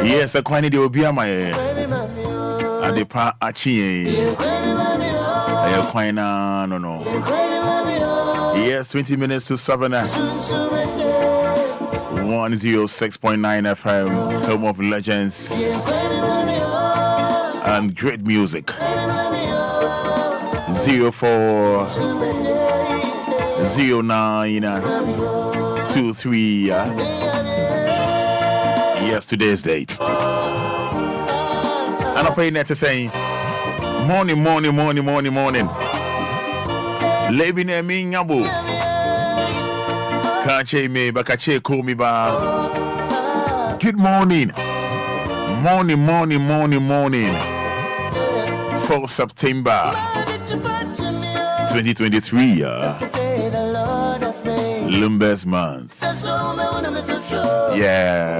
Yes, I quite need the Obia my Adepa Achi. No. Yes, 20 minutes to 7. 106.9 FM, home of legends and great music. 040923. Yes, today's date. And I'm paying that to say morning. Lebine mi nyabo. Kache me bakache ko mi ba. Good morning. Morning. 4th September 2023. Lumba's month. Yeah.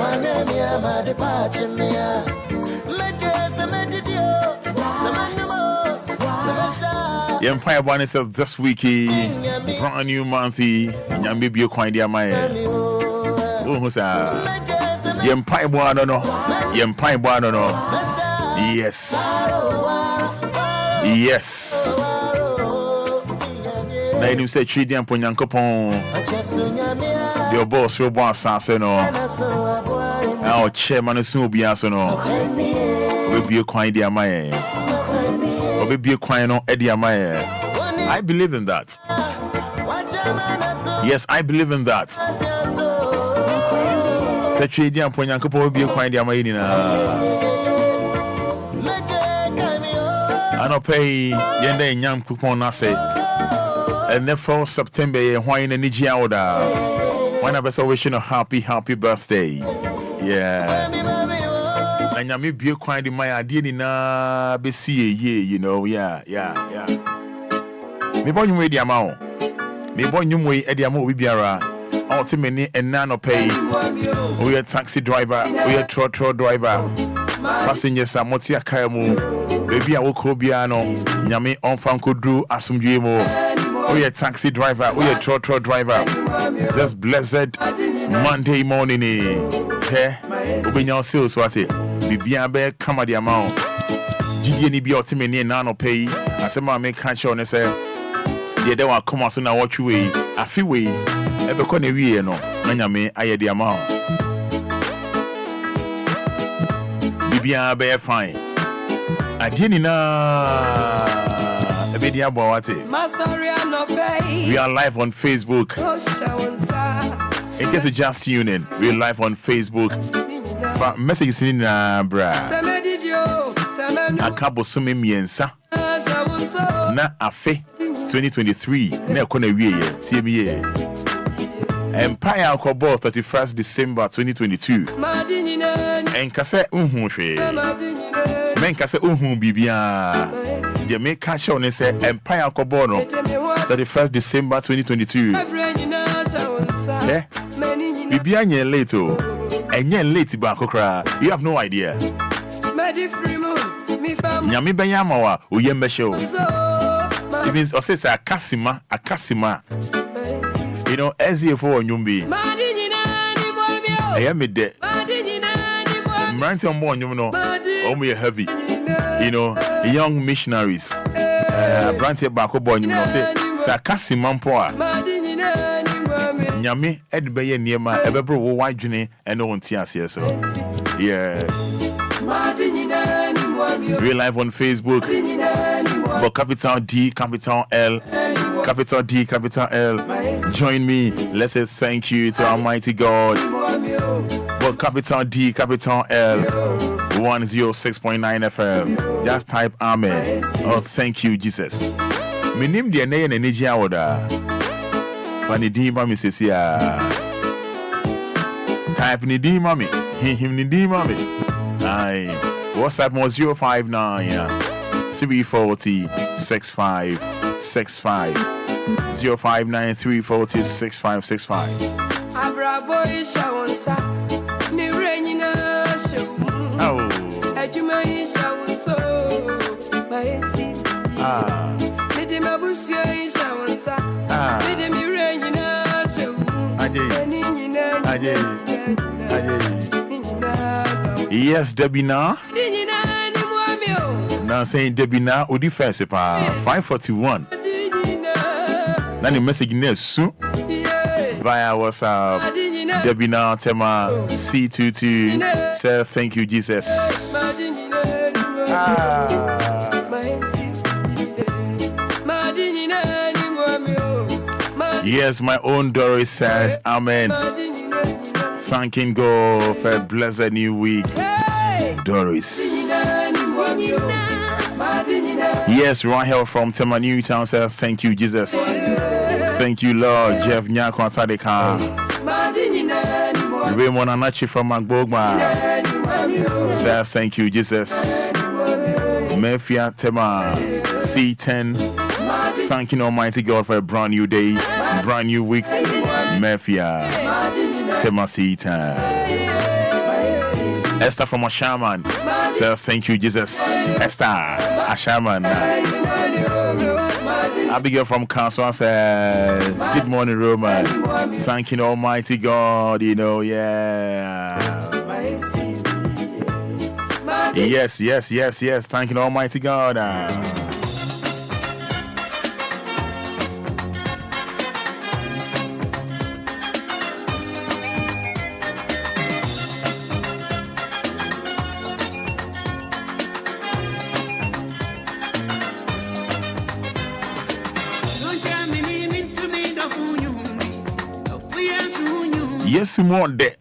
The Empire one is this week, brand new monthly. Maybe you quite dear my. Oh, sir. The Empire one, no. Yes. Now you say treat them pon yankopon. Your boss will boss no. Our chairman is Obia no. We be quite dear my. Be a quiet on Eddie Amaya. I believe in that. Yes, I believe in that. Such a dear point, Uncle will be a quiet Amaya. I don't pay Yende and Yam coupon. I say, and then 4th September, why in the Niji order? One of us wishing a happy birthday. Yeah. And I may be quite in my idea na be see you know, yeah. Me born you with the amount. Me born you with the amount we be around. Ultimately, and none of pay. We are taxi driver, we are trotro driver. Passengers are motia kayamu. Baby, I will call Biano. Yami on Franco Drew Asumjimo. We are taxi driver, we are trotro driver. Just blessed Monday morning. Okay? Open your sales, what it? Bibia be come at the amount. Gigi ni be ultimately nano pay. I say ma make catch on say. They don't come out so now watch way. I feel way. Ebe kone we no. Nanya me aye the amount. Bibia be fine. Adieni na. Ebe dia bo wate. We are live on Facebook. In case you just tune in, we are live on Facebook. But messages in bra. Akabo sume miensa. Na afe 2023. Na kone wiye. TMA. Empire Alcohol 31st December 2022. Enkase unhu hwe. Menkase unhu bibia. The make cash on say Empire Alcohol 31st December 2022. Eh? Bibia nye late o. Enye late ba kokra. You have no idea. Nyame benyama wa oyembe show. It means o say akasima. You know, SEFO onyumbi. I am me de. Mranti on born, you know, only heavy. You know, young missionaries. Branti bako born, you know, say Sakasi Mampoa. Nyame edbeye niema ebebro wo wadwene ene wonti ase so. Yeah. Real life on Facebook. But capital D, capital L. Capital D, capital L. Join me. Let's say thank you to Almighty God. But capital D, capital L. 106.9 FM. Just type Amen. Oh, thank you, Jesus. My name is Anidaso Wɔhɔ. Panidi mami sesia. Type Nidi mami. Him Nidi mami. Aye. WhatsApp more 059 340 6565 059 340 6565. Oh. Yes, Debina. Now saying Debina, Udi Festival 541. Now the message next soon via WhatsApp. Debina Tema C22 says thank you, Jesus. Yes, my own Doris says amen. Thanking God for a blessed new week. Doris. Yes, Rahel from Tema Newtown says thank you, Jesus. Thank you, Lord. Jeff Nyako Atadeka. Raymond Anachi from Magbogma says thank you, Jesus. Mefia Tema C10. Thanking Almighty God for a brand new day, brand new week. Mefia Tema C10. Esther from Ashaman says thank you, Jesus. Esther Ashaman. Abigail from Kansas says good morning, Roman. Thanking Almighty God, yeah. Yes. Thanking Almighty God. Yes, more de.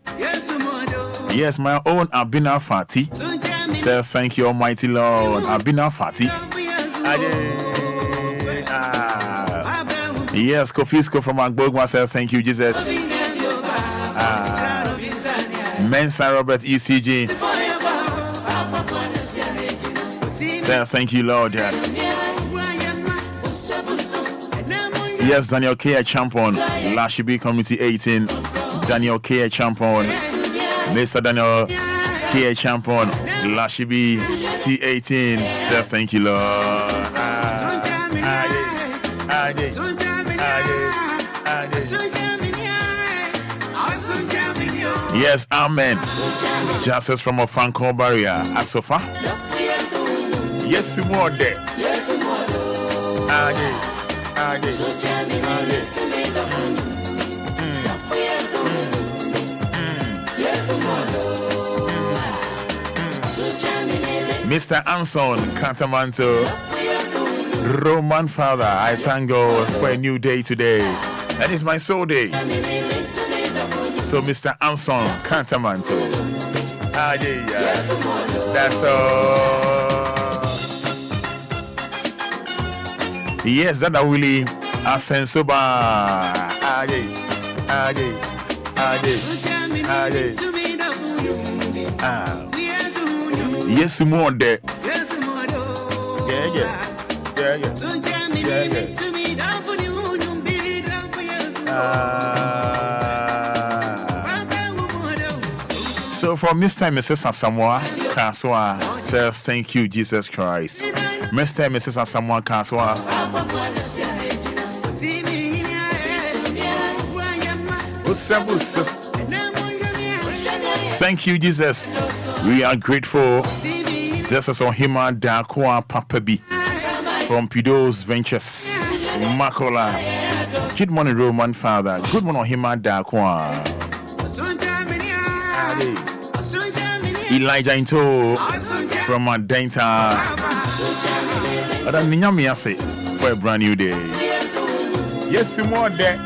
Yes, my own Abina Fati says thank you, Almighty Lord. Abina Fati. Yes, Kofisco from Agbogwa says thank you, Jesus. Mensa Robert ECG says thank you, Lord. Yes, Daniel K. Champon, Lashibi Community 18. Daniel K. Champon, Mr. Daniel K. Champon, Lashibi C18 says thank you, Lord. Yes, amen. Justice from a Franco barrier. Asofa. Yes, more there. Mr. Anson Cantamanto, Roman Father, I thank God for a new day today. That is my soul day. So, Mr. Anson Cantamanto, that's all. Yes, that are really Asensoba. Yes, more there. Yeah. So from Mr. and Mrs. Asamoah Kaswa says thank you, Jesus Christ. Mr. and Mrs. Asamoah Kaswa. Thank you, Jesus. We are grateful. This is Ohima Dakwa Papabi from Pido's Ventures, Makola. Good morning, Roman Father. Good morning, Hima Dakwa. Elijah Into from Denta. For a brand new day. Yes, more there.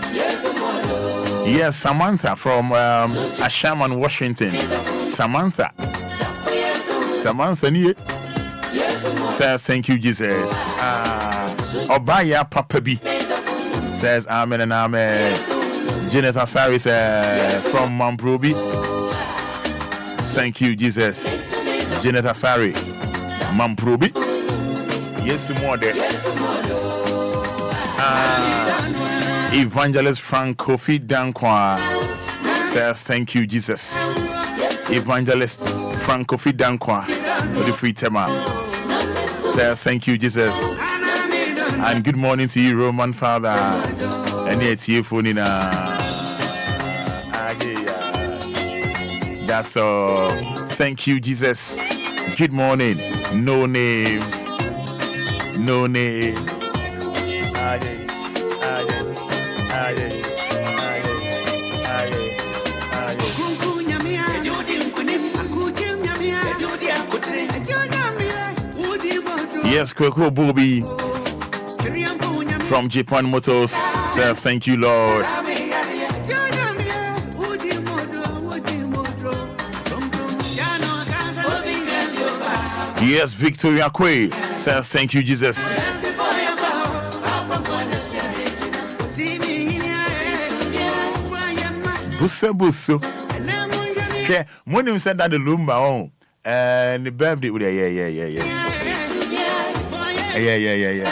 Yes, Samantha from Ashaman, Washington. Samantha, says thank you, Jesus. Obia Papa B says amen and amen. Janet Asari says from Mamprobi. Thank you, Jesus. Janet Asari, Mamprobi. Yes, more there. Evangelist Frank Kofi Dankwa says thank you, Jesus. Evangelist Frank Kofi Dankwa for the free tema says thank you, Jesus. And good morning to you, Roman Father. And yet you phone that's all. Thank you, Jesus. Good morning. No name. No name. Yes, Kweko Bobby from Japan Motors says thank you, Lord. Yes, Victoria Kwe says thank you, Jesus. Busso. Okay, when you said that the Lumba on and the birthday, yeah.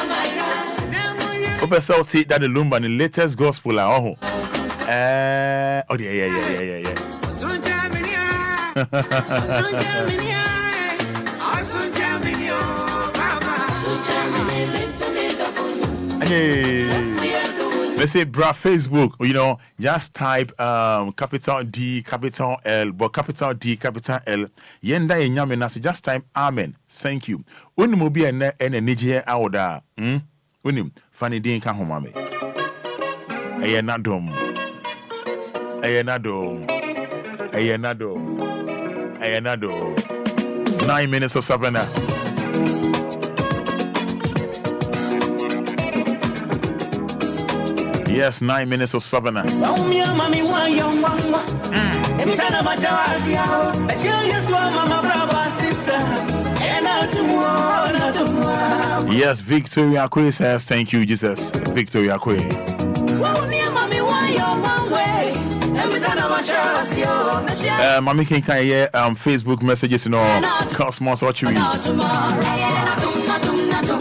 Open so take that the Lumba and the latest gospel yeah. Let's say, bra Facebook, just type capital D, capital L, but capital D, capital L. Yenda yenyame nasi, just type amen. Thank you. Unimu bi ene nije awda. Unim, fani din ka homame. Eye nadom. 9 minutes of Savannah. Yes, 9 minutes of Savannah. Yes, Victoria Kwe says thank you, Jesus. Victoria Kwe. Mami can hear Facebook messages Cosmos Archery.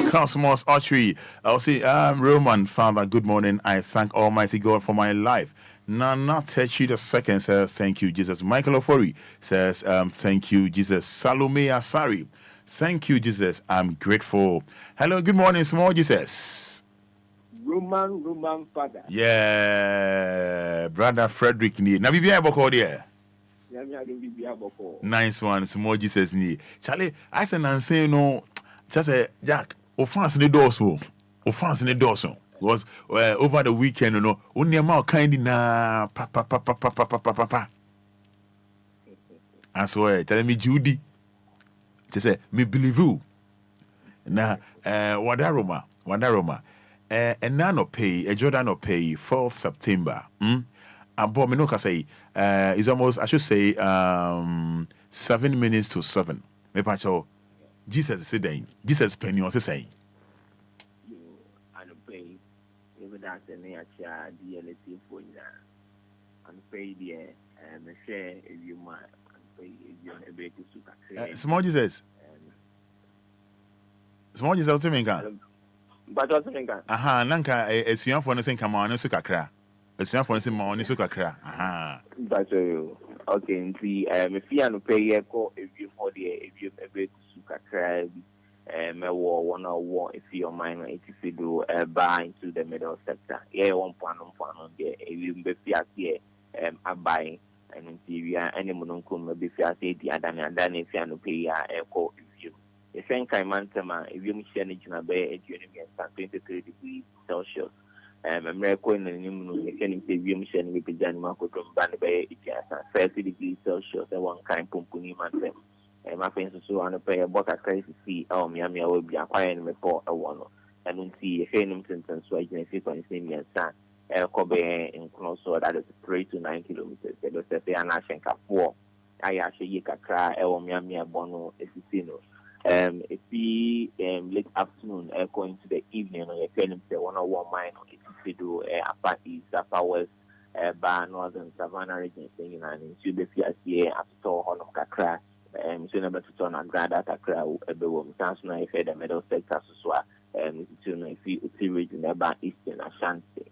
Cosmos Archery. I'll say, Roman Father, good morning. I thank Almighty God for my life. Nana Techi the second says, thank you, Jesus. Michael Ofori says, thank you, Jesus. Salome Asari, thank you, Jesus. I'm grateful. Hello, good morning, small Jesus. Roman Fada. Yeah, brother Frederick ni. Na bibi aboko there. Nice one, small Jesus ni. Charlie, I said Nancy no. Just say Jack. Offense in the doors, because over the weekend, only amount kind na pa. I swear, tell me Judy. Just say me believe you. Na Wadaroma. And now no pay, a Jordan no pay 4th September. Abo me no ka say is almost I should say 7 minutes to 7. Me pacho Jesus is saying, Jesus penny was saying. You and pay even that the near DLFM for you and pay the share if you might and pay if you're able to small Jesus. Small Jesus ultimately. But what's the Aha, Nanka, a swan for anything come on, so cacra. A swan for anything more, so cacra. Aha. But okay, see, if you and pay a call if you for the if you're able to cacra. Me war 101 if your mind if you do buy into the middle sector. Yeah, one point there. If you be here, buying and interior any monocum be fair say the other than if you no pay call if you. The same kind man if you share it in a bay at 23 degrees Celsius. America in the new can say we mission with the Janima from Banabay, 30 degrees Celsius, and one kind pumpuni man. My friends so on a pair of butter crazy see, oh, Miami will be acquiring report a one. And don't see a Phantom sentence, so I can see on the same son. Kobe in Closo, that is 3 to 9 kilometers. They will say, and I think 4. I actually cry, Miami, Bono, Esicino. If we late afternoon, going to the evening, or a film, say 101 mile, or do a party, Sapa West, Bar, Northern Savannah region, saying, and in Subefia, after Honor Kakra. So number 2 ton and grad at Accra, a boom, Sansuna, if the middle sector, so if you region about Eastern Ashanti,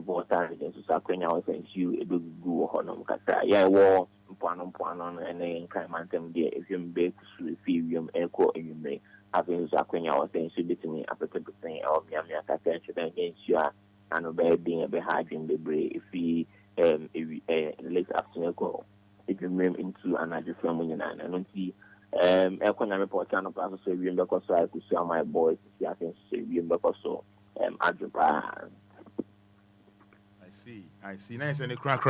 water region, so Saquena was and you a big go on Catra. Yeah, war, Puanon, and then Cramantem, dear, if you bake Ethereum, Echo, and you may have in Saquena was saying, so between a particular thing, or Yamia Catch against you, and obey being a behind in the bray if he late afternoon go. It will move into another film and I don't see Economic report on the so we because I could see my boys I can see we because so I see nice and a crack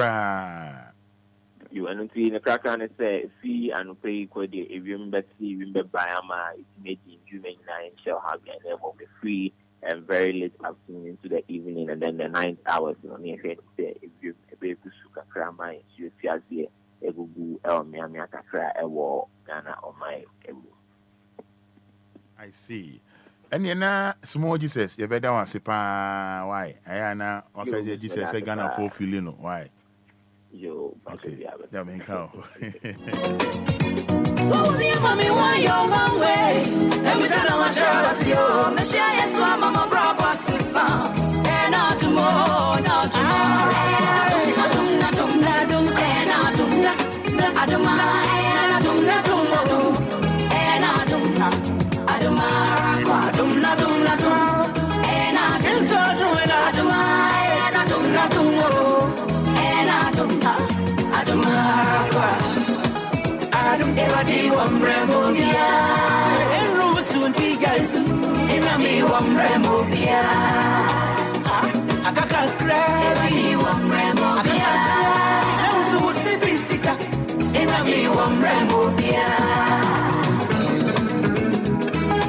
you and see the crack and say see and pay quite if you remember see remember Bayama it's made in June 9 shall have and then will be free and very late afternoon into the evening and then the 9 hours on the head say if you be to suka crama you see as here Miami Kakra Ghana on my I see. And you know, small Jesus, you better want to why? I know, okay, Jesus, I Ghana for feeling why? Yo, okay, yeah, me how. Oh, dear mommy, why you're one way? And we said, I'm a trust you. Michelle, yes, Mama, brother, sister, and not tomorrow, not tomorrow.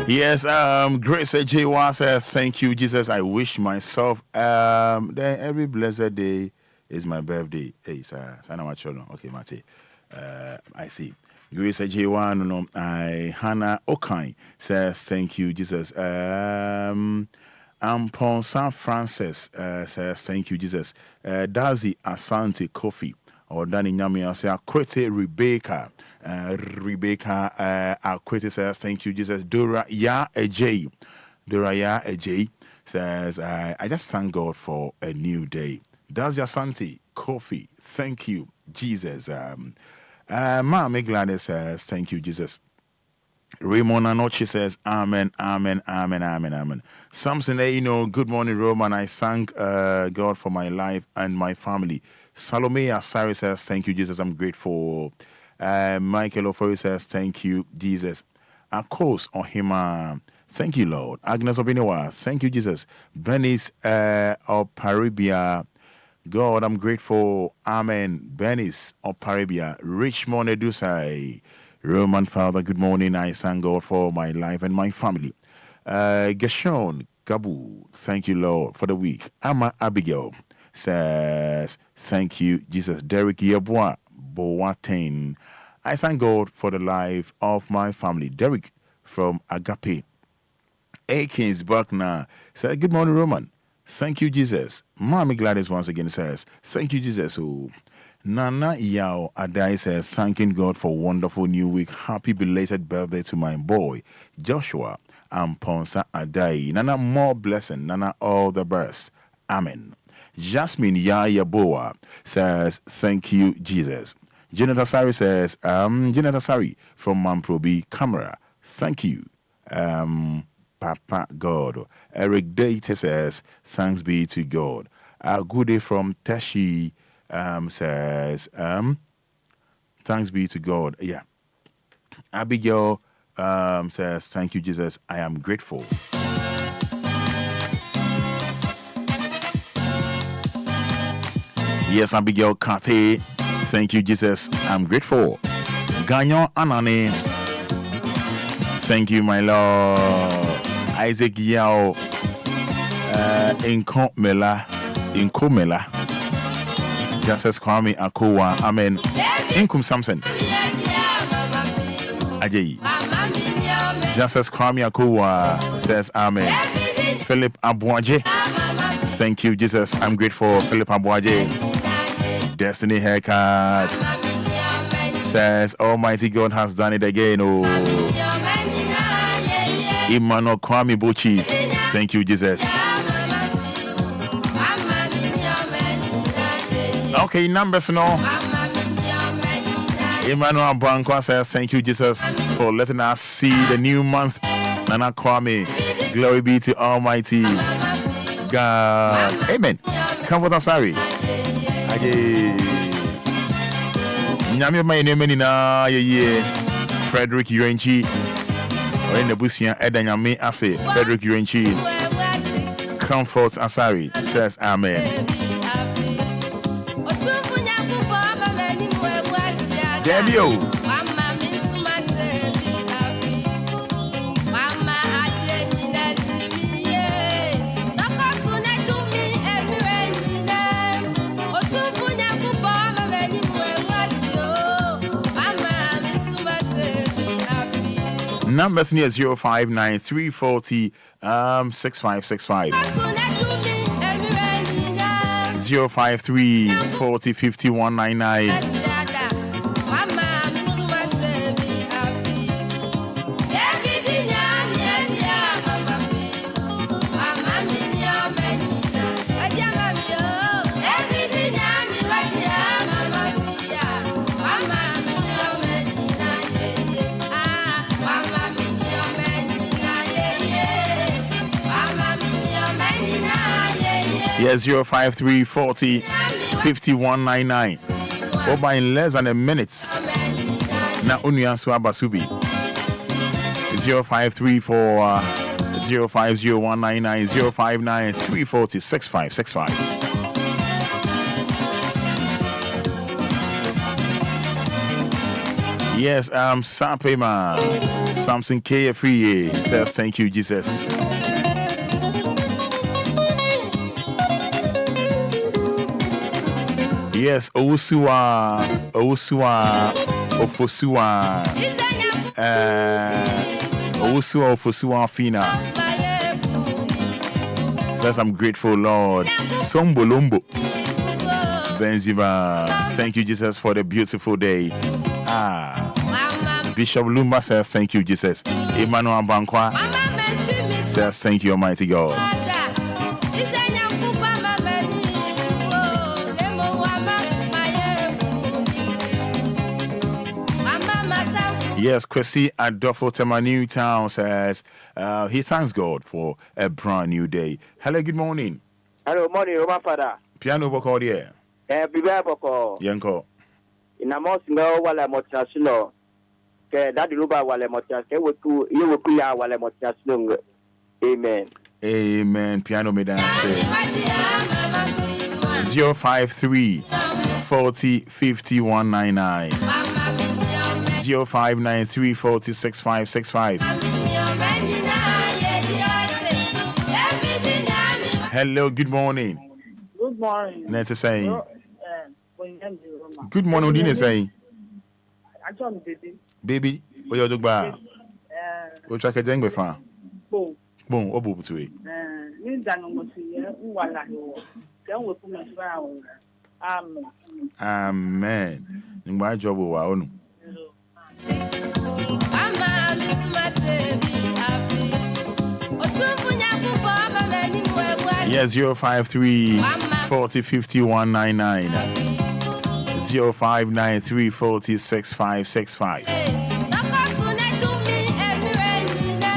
Yes, Grace J1 says, thank you, Jesus. I wish myself then every blessed day is my birthday. Hey, sir, okay, Mate. I see. Grace J1, no, Hannah Okai says, thank you, Jesus. Ampon San Francis says, thank you, Jesus. Dazi Asante Kofi. Or Danny Nyami say Akwete Rebecca. Akwete says, thank you, Jesus. Dora Ya Ej says, I just thank God for a new day. That's Jasanti Kofi. Thank you, Jesus. Mama Gladys says, thank you, Jesus. Raymond Anoche says, Amen, Amen, Amen, Amen, Amen. Samson, good morning, Roman. I thank God for my life and my family. Salome Asari says, thank you, Jesus. I'm grateful. Michael Ofori says, thank you, Jesus. Akos Ohima, thank you, Lord. Agnes Obinewa, thank you, Jesus. Benis of Paribia, God, I'm grateful. Amen. Benis of Paribia, Richmond Edusai. Roman Father, good morning. I thank God for my life and my family. Geshon Gabu, thank you, Lord, for the week. Ama Abigail says, thank you, Jesus. Derek Yeboah Boateng, I thank God for the life of my family. Derek from Agape. Akins Buckner said, good morning, Roman. Thank you, Jesus. Mommy Gladys once again says, thank you, Jesus. Oh, Nana Yao Adai says, thanking God for a wonderful new week. Happy belated birthday to my boy, Joshua and Ponsa Adai. Nana, more blessing. Nana, all the best. Amen. Jasmine Yayaboa says, thank you, Jesus. Janetta Sari says, Janetta Sari from Mamprobi Camera. Thank you, Papa God. Eric Date says, thanks be to God. Good day from Tashi says, thanks be to God. Yeah. Abigail says, thank you, Jesus. I am grateful. Yes, Abigail Kate. Thank you, Jesus. I'm grateful. Ghanaian Anani. Thank you, my Lord. Isaac Yao. Inkomela. Justice Kwame Akowa. Amen. Inkum Samson. Ajay. Justice Kwame Akowa says amen. Philip Abuaje. Thank you, Jesus. I'm grateful. Philip Abuaje. Destiny Haircut says Almighty God has done it again. Oh, Emmanuel Kwame Bochi. Thank you, Jesus. Okay, numbers no. Emmanuel Branco says thank you, Jesus, for letting us see the new month. Nana Kwame, glory be to Almighty God. Amen. Come with us, sorry. Nyame my name na ye Frederick Urenchi or in the Busia Edanyame Ase Frederick Urenchi Comfort Asari says amen. Debio numbers near 059 340 6565 053 40 50 199. Yes, 053 40 5199. Over in less than a minute. Na Unyansu Abasubi. 0534 050199 059 340 6565. Yes, Sapema Samson K. Free says thank you, Jesus. Yes, Osua, Ofosua, Osua, Ofosua, Fina. Says I'm grateful, Lord. Sombolombo, Benziba. Thank you, Jesus, for the beautiful day. Bishop Lumba says thank you, Jesus. Emmanuel Bankwa says thank you, Almighty God. Yes, Kwesi Adolfo Tema Newtown says he thanks God for a brand new day. Hello, good morning. Hello, morning, Roma Fada. Piano Boko here. Prepare Boko. Yanko. In a most no wala motivational. Daddy Luba wala motivational. You will clear wala motivational. Amen. Amen. Piano me dance. 053 40 50 199. 0593 40 6565. Hello, good morning. Good morning. Nete saying. Good morning, Udine saying. Baby, what you do ba? What you can do fa? Boom, obu to it. Amen. Ngba job wa onu. Yes, 053 40 50 199. 0593 40 6565.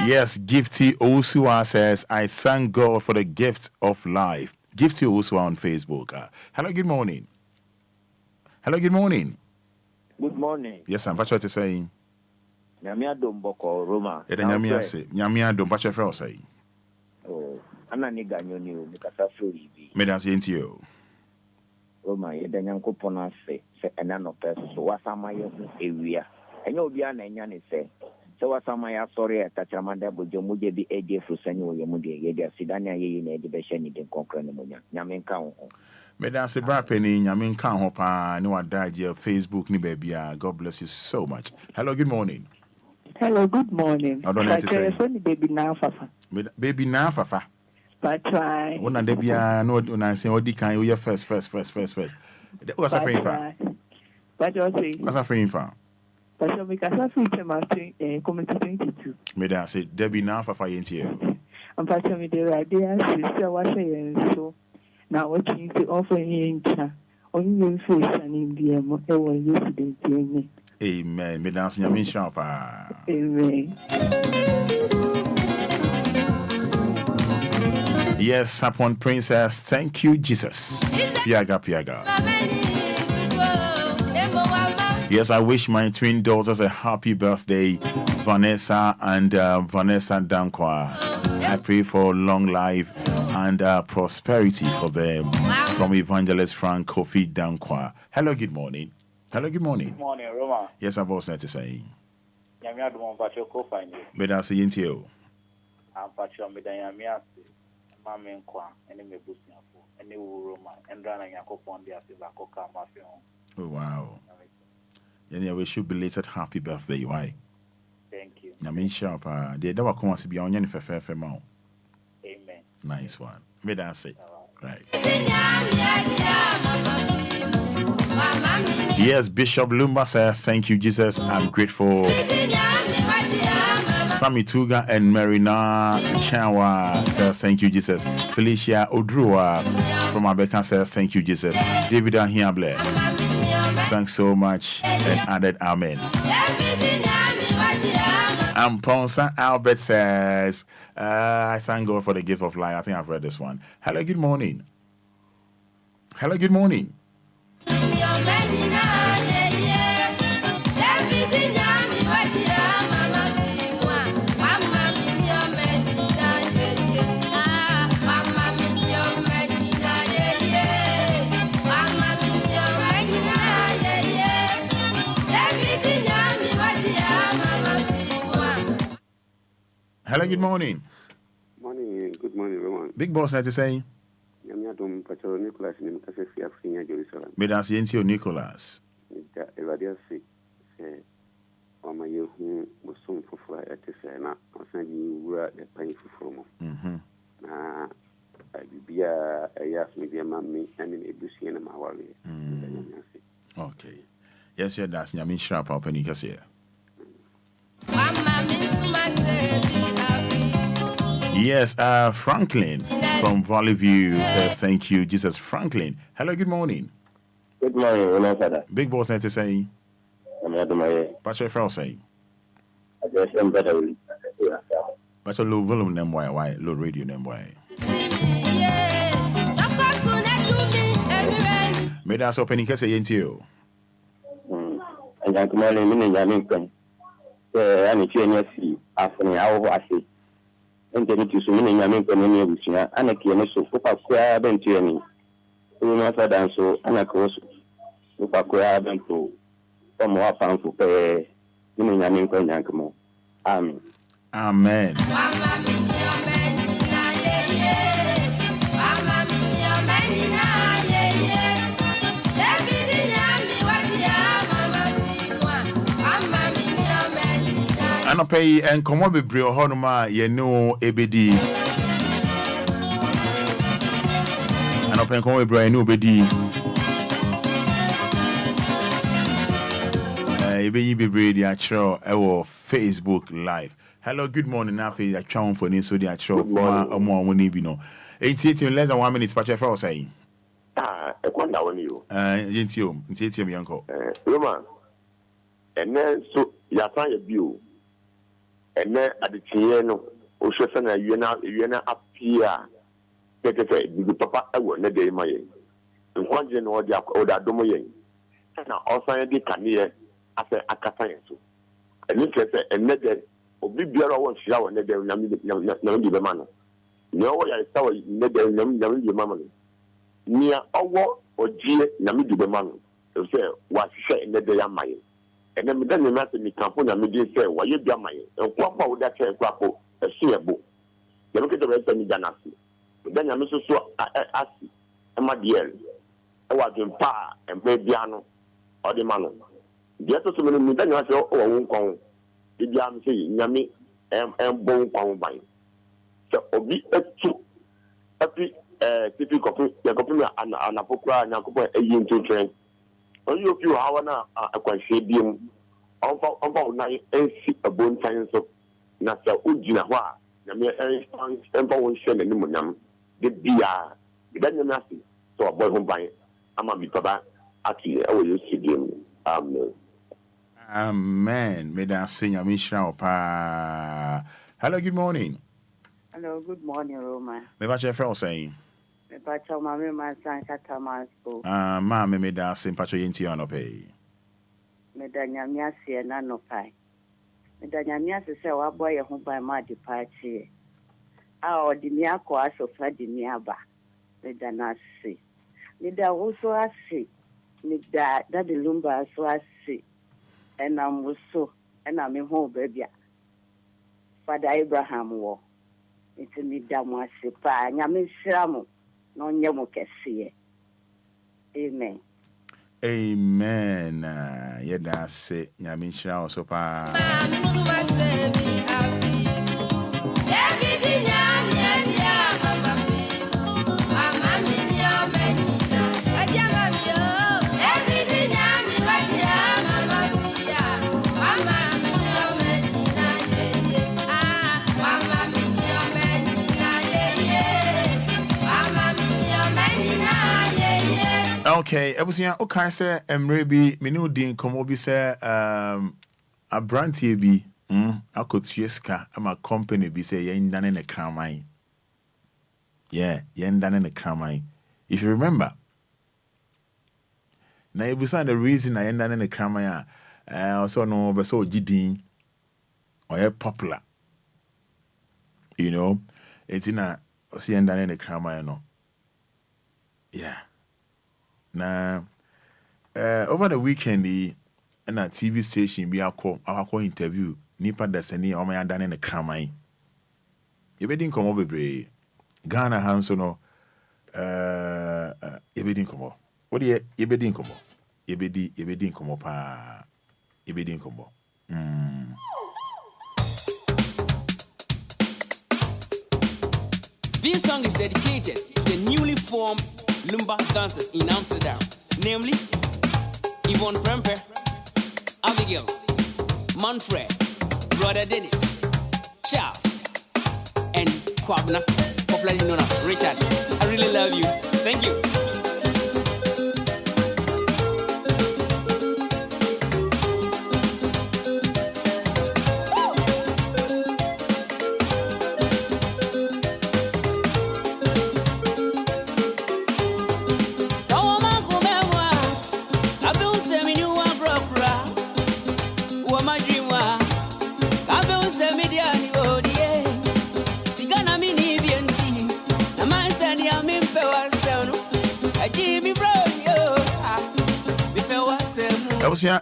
Yes, Gifty Osua says, I thank God for the gift of life. Gifty Osua on Facebook. Hello, good morning. Hello, good morning. Good morning. Yes, I'm Patrick saying. Nyamia Domboko, Roma. Nyamia say, Nyamia Dompacha Frau say. Oh, I'm not nigga, you Mikasa Free. Medan say into you. Roma, you then yanko pona say, and none of us, so what's my area? And you'll be an Enyan say. So what's my sorry at Tachamanda, but your moody be a day for Senor Yamudi, Sidania, in education, in Concrenamonia, Yamin Count. Madam Sebrapeni, Yamin Kanhopa, no one died your Facebook, ni baby. God bless you so much. Hello, good morning. Hello, good morning. I don't know to say. Baby now, Fafa. Baby now, Fafa. But try. When I no, when I say, what can you first? What's a frame for? But you say, what's a frame for? but so because I feature my committee 22. Madam say, Debbie now, Fafa, ain't here. I'm passing me the idea, sister, what saying so. Now, what you say, offer in only your face and in the one yesterday. Amen. Madam, Yamin Sharpa. Amen. Yes, upon Princess. Thank you, Jesus. Piaga. Yes, I wish my twin daughters a happy birthday, Vanessa and Vanessa Dankwa. I pray for long life and prosperity for them. From Evangelist Frank Kofi Dankwa. Hello, good morning. Good morning, Roma. Yes, I'm boss to say. Yamia do one patcho co-find you. But I say into you. I'm patcho medayamia. Mamma Enquires, any me boosting for any Roma, and Rana Yakopon, the Asivacoca Mafia. Oh, wow. Yeah, we should belated happy birthday. Why? Thank you. Yamin Sharp, the Dava Comas be on your fair mouth. Amen. Nice one. May I say? Right. Yes, Bishop Lumba says, thank you, Jesus. I'm grateful. Sammy Tuga and Marina Chawa says, thank you, Jesus. Felicia Odrua from Abeka says, thank you, Jesus. David Ahiable, thanks so much. And added, Amen. And Ponsa Albert says, I thank God for the gift of life. I think I've read this one. Hello, good morning. Hello, good morning. Hello, good morning. Morning, good morning, everyone. Big boss, to say. Yamiadum Pacho Nicholas in Mutafi Africa, Jerusalem. Medas Yentio Nicholas. Evadia say, or my you who was soon for fly at the Sena, or send you were a painful from. I be a yes, media mammy, and in a busy and a mawari. Okay. Yes, you're that's Yamin Sharp up and you can see. Yes, Franklin from Valley View says thank you, Jesus. Franklin. Hello, good morning. Good morning, Fada. Big boss to say. I'm not my Patrick Frau say. I just am better. But a low volume name why low radio name why. May that's opening case into you. And I'm coming in and see after an hour. I say, and then it is meaning I make any which and a key so for queer than tyranny. You know, Fada, so and a course for queer than to from more pound for pay. You mean I mean, Yankamo. Amen. Amen. I pay and come up with Brio Honoma, ye know, ABD. And I pay come with Brian Nobody. Be brady at show our Facebook Live. Hello, good morning. Now, I chow for this, so they are show more when you know. 88 less than 1 minute, but you're saying. I wonder when you. It's you, uncle. Roman. And then so Yasa view. And then at the Tiano, Oshana, you appear. The papa, I will not day my. And one general or that domain. And also, they can hear after a cafe. And look at it, and let it be better one shower, and then Yammy. No, I saw Nedder Yammy Mamma. Near our Ojie Nami de Bemano, say, what she in the day of my. And then the matter me campo na me say, why you be my, and Quapa would that say, Quapo, a seabo. You look at the rest of me, Danasi. Then I miss so assi, and my dear. I was in pa and play piano or the mano. The other so many then I say, oh, I won't come. The jam say, Yami, and bone come by. So, Obi, happy, typical, the copy and Apocra and Apoca a yin to train. Only a few hours now, I can say, being about 9 and see a bone science of Nasa Ujina, Yami, and Bowen Shen and Numunam, the Bia, then the Nasi, so a boy home by Amami Papa, Aki, I will see him. Amen. May I sing a mission pa. Hello, good morning. Hello, good morning, Roma. Me ba che friend saying. Me ba cha mama ma san kata masko. Ma me da sim pacho yenti on pay. Me da nyamia se na no pai. Me da nyamia se wa boy ho ba ma di party. A o di mi akọ asofa di mi aba. Me da na se. Me da wo so ase. Me da the Lumba so ase. And I'm so and I'm in home baby. Fada Abraham wo. It's me damu asipa. Nyame shiramu. No nyemo kesiye. Amen. Amen. Yeda se nyame shiramu so pa. Okay, ebusia okay say emre bi me no din komo bi say abrantie bi akotue ska ama company bi say yen dane ne kraman. Yeah, yen dane ne kraman. If you remember. Na ebusa the reason yen dane ne kraman also no be so gidin or popular. You know, it's in a yen dane ne kraman no. Yeah. Now, over the weekend, in a TV station, we are called interview. Nipa Dasani, or my done in a cramai. You didn't come over, Ghana Hansono, you didn't come over. What do you didn't come over? You didn't come over. You didn't come over. This song is dedicated to the newly formed Lumba dancers in Amsterdam, namely Yvonne Premper, Abigail, Manfred, Brother Dennis, Charles, and Kwabna, popularly known as Richard. I really love you. Thank you.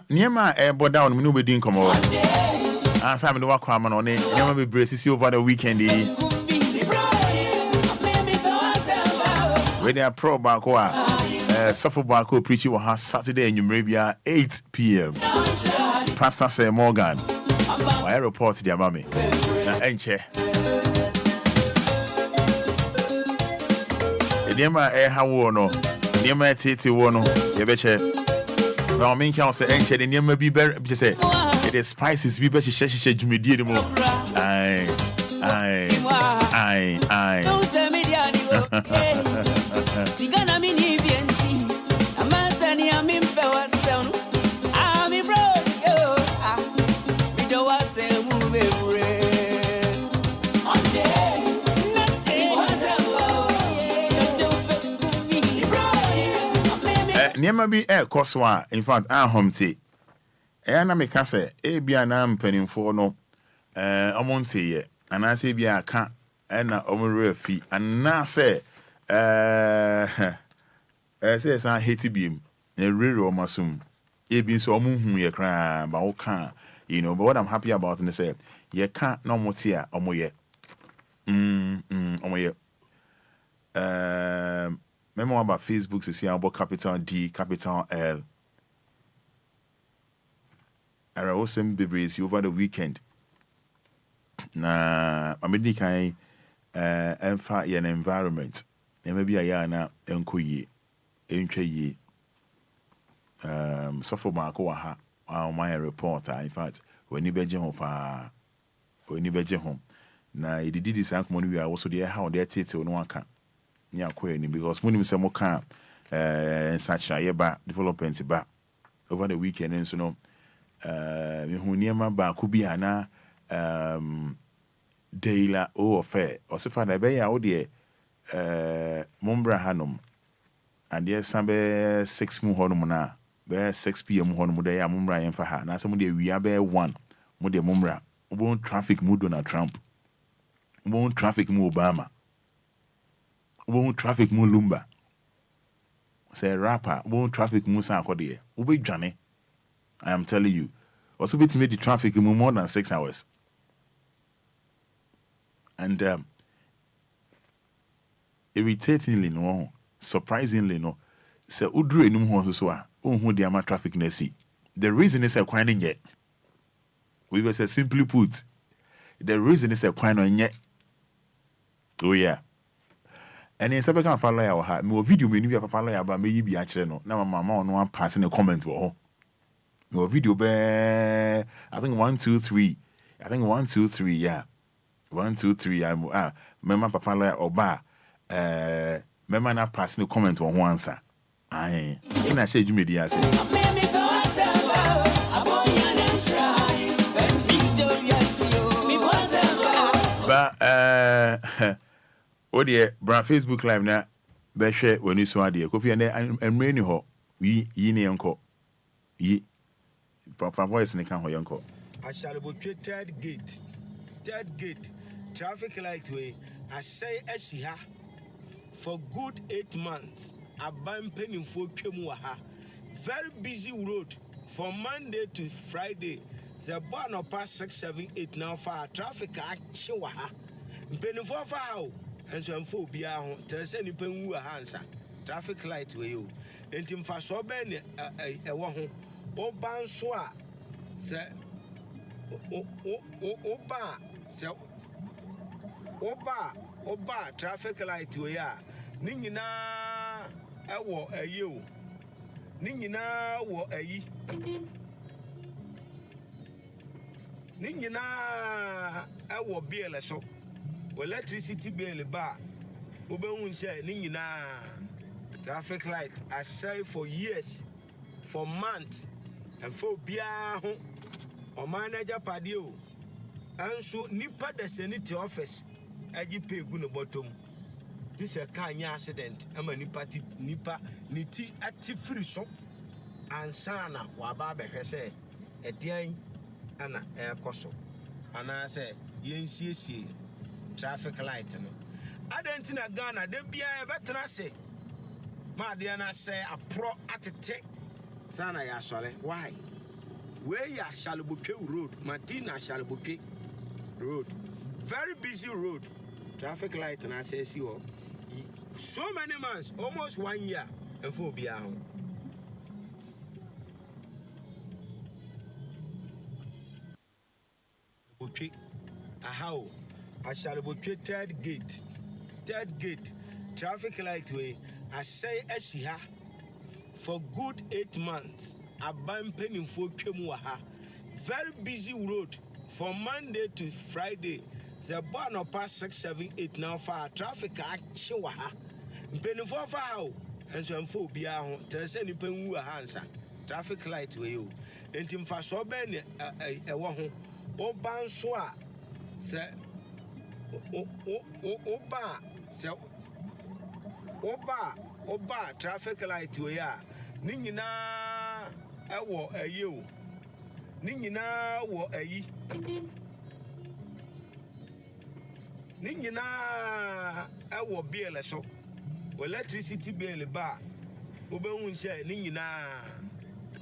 Niema ebo down me no be din komo. Answer me no wakwa ma no ne niema be brace over the weekend. We dey pro back wa suffer back preach we ha Saturday enyumre bia 8 p.m. Pastor Say Morgan. Why report the mama na enche. Niema hawo no. Niema tete wo no ye be che. I mean, can say, and the name may be better. Just say, it is spices, be better. She jumidi the more. Aye. Don't say me, Sigana mini BNT. A man saying, I'm in power. I'm in bro. We don't want to say, move it. Niema bi koswa in fact ahomte na me ka se bia na mpanimfo no omonte ye ana se bia ka na omure fi ana se say I hate beam. A real masum. It been so hu ye cry, but okay, you know. But what I'm happy about in the say, ye can't no more tia or more yet. Remember about Facebook to see about capital D, capital L. I was some babies over the weekend. Na I mean, kind an environment. And maybe I yana enquire ye. Suffer Marco ha my reporter. In fact, when you beje home home. Na it did this money we are also there how they take no one can. Nya kweni because money some can such a ba development ba over the weekend and so no me near ba could be ana daily o affair or so far be ya o de Mumbra Hanum and yes some 6 mu honum na be 6 p.m. honum dey Mumbra yen fa ha na some dey we be 1 mu de Mumbra ubon traffic mu Donald Trump ubon traffic mu Obama ubon traffic mu Lumba say rapper ubon traffic mu san akode ube dwane I am telling you also bit me the traffic mu more than 6 hours and irritatingly no surprisingly no say udru enum ho so a ohun the ama traffic na see the reason is a kwan nye we were say simply put the reason is a kwan no nye oh yeah and in sabeka papa ya ha me video me ni bi papa ya ba me yi bi a kire no na mama ono an pass in a comment wo ho no video be I think 1 2 3 yeah 1 2 3 mama papa la oba mema na pass no comment on one answer aye na share media say ba o de bra Facebook live na be hwe wani so ade kofi na emre ni ho yi ne enko yi for voice ne kan ho yenko I shall be third gate traffic light way I say esiha for good 8 months. Abam penny for Chemuaha. Very busy road from Monday to Friday. The bar no past 6, 7, 8 now for traffic at Chiwaha. Penny for foul and so for Obia. Tell any penny answer. Traffic light way you. And him for so many a one. O banswa. Oba. Oba traffic light we ya ni nyina ewo ayi o ni nyina wo ayi ni nyina ewo bill so electricity bill ba obehun say ni nyina traffic light I say for years for months and for bia ho o manager padi o anso nipa da senate office agi pay gu no bottom this a car accident ama nipa niti ati free so ansana wa ba behwe se edian ana ekoso ana se yensiesie traffic light no adentina Ghana de bia e betena se ma de na se apro atete sana ya sole why we ya Shalobotwe road Madina Shalobotwe road very busy road traffic light and I say see so many months almost 1 year and for Obia okay how I shall be third gate traffic light way I say esiha for good 8 months abam penny for Chemuaha very busy road from Monday to Friday. The bar no past 6, 7, 8 now for traffic at Chiwaha. Penny for foul and so for Obia. Tell any penny answer. Traffic light way you. And him for so many a one. O banswa. Oba traffic light way ya. Ningina ewo ayi. Ningina wo ayi. Ningina ewo bill so electricity bill ba Obewun say ni nyina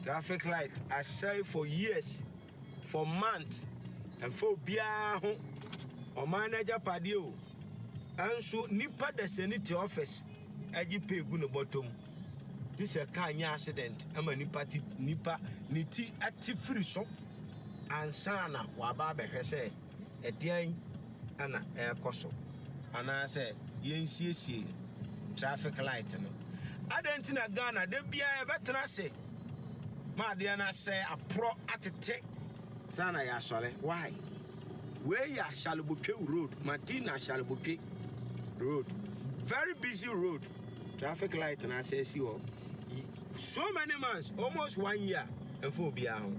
traffic light I say for years, for months, and for Obia ho o manager padi o. Anso nipa the senate office agi pay gu no bottom. This a car accident ama nipa ni ti ati free so ansana wa ba behwe say edian ana ekoso ana say yensiesie traffic light no adentina Ghana de bia e betena se ma de na say apro atete sana ya sole why we ya Shalobotwe road Martina Shalobotwe road very busy road traffic light and I say see so many months almost 1 year and for Obia ho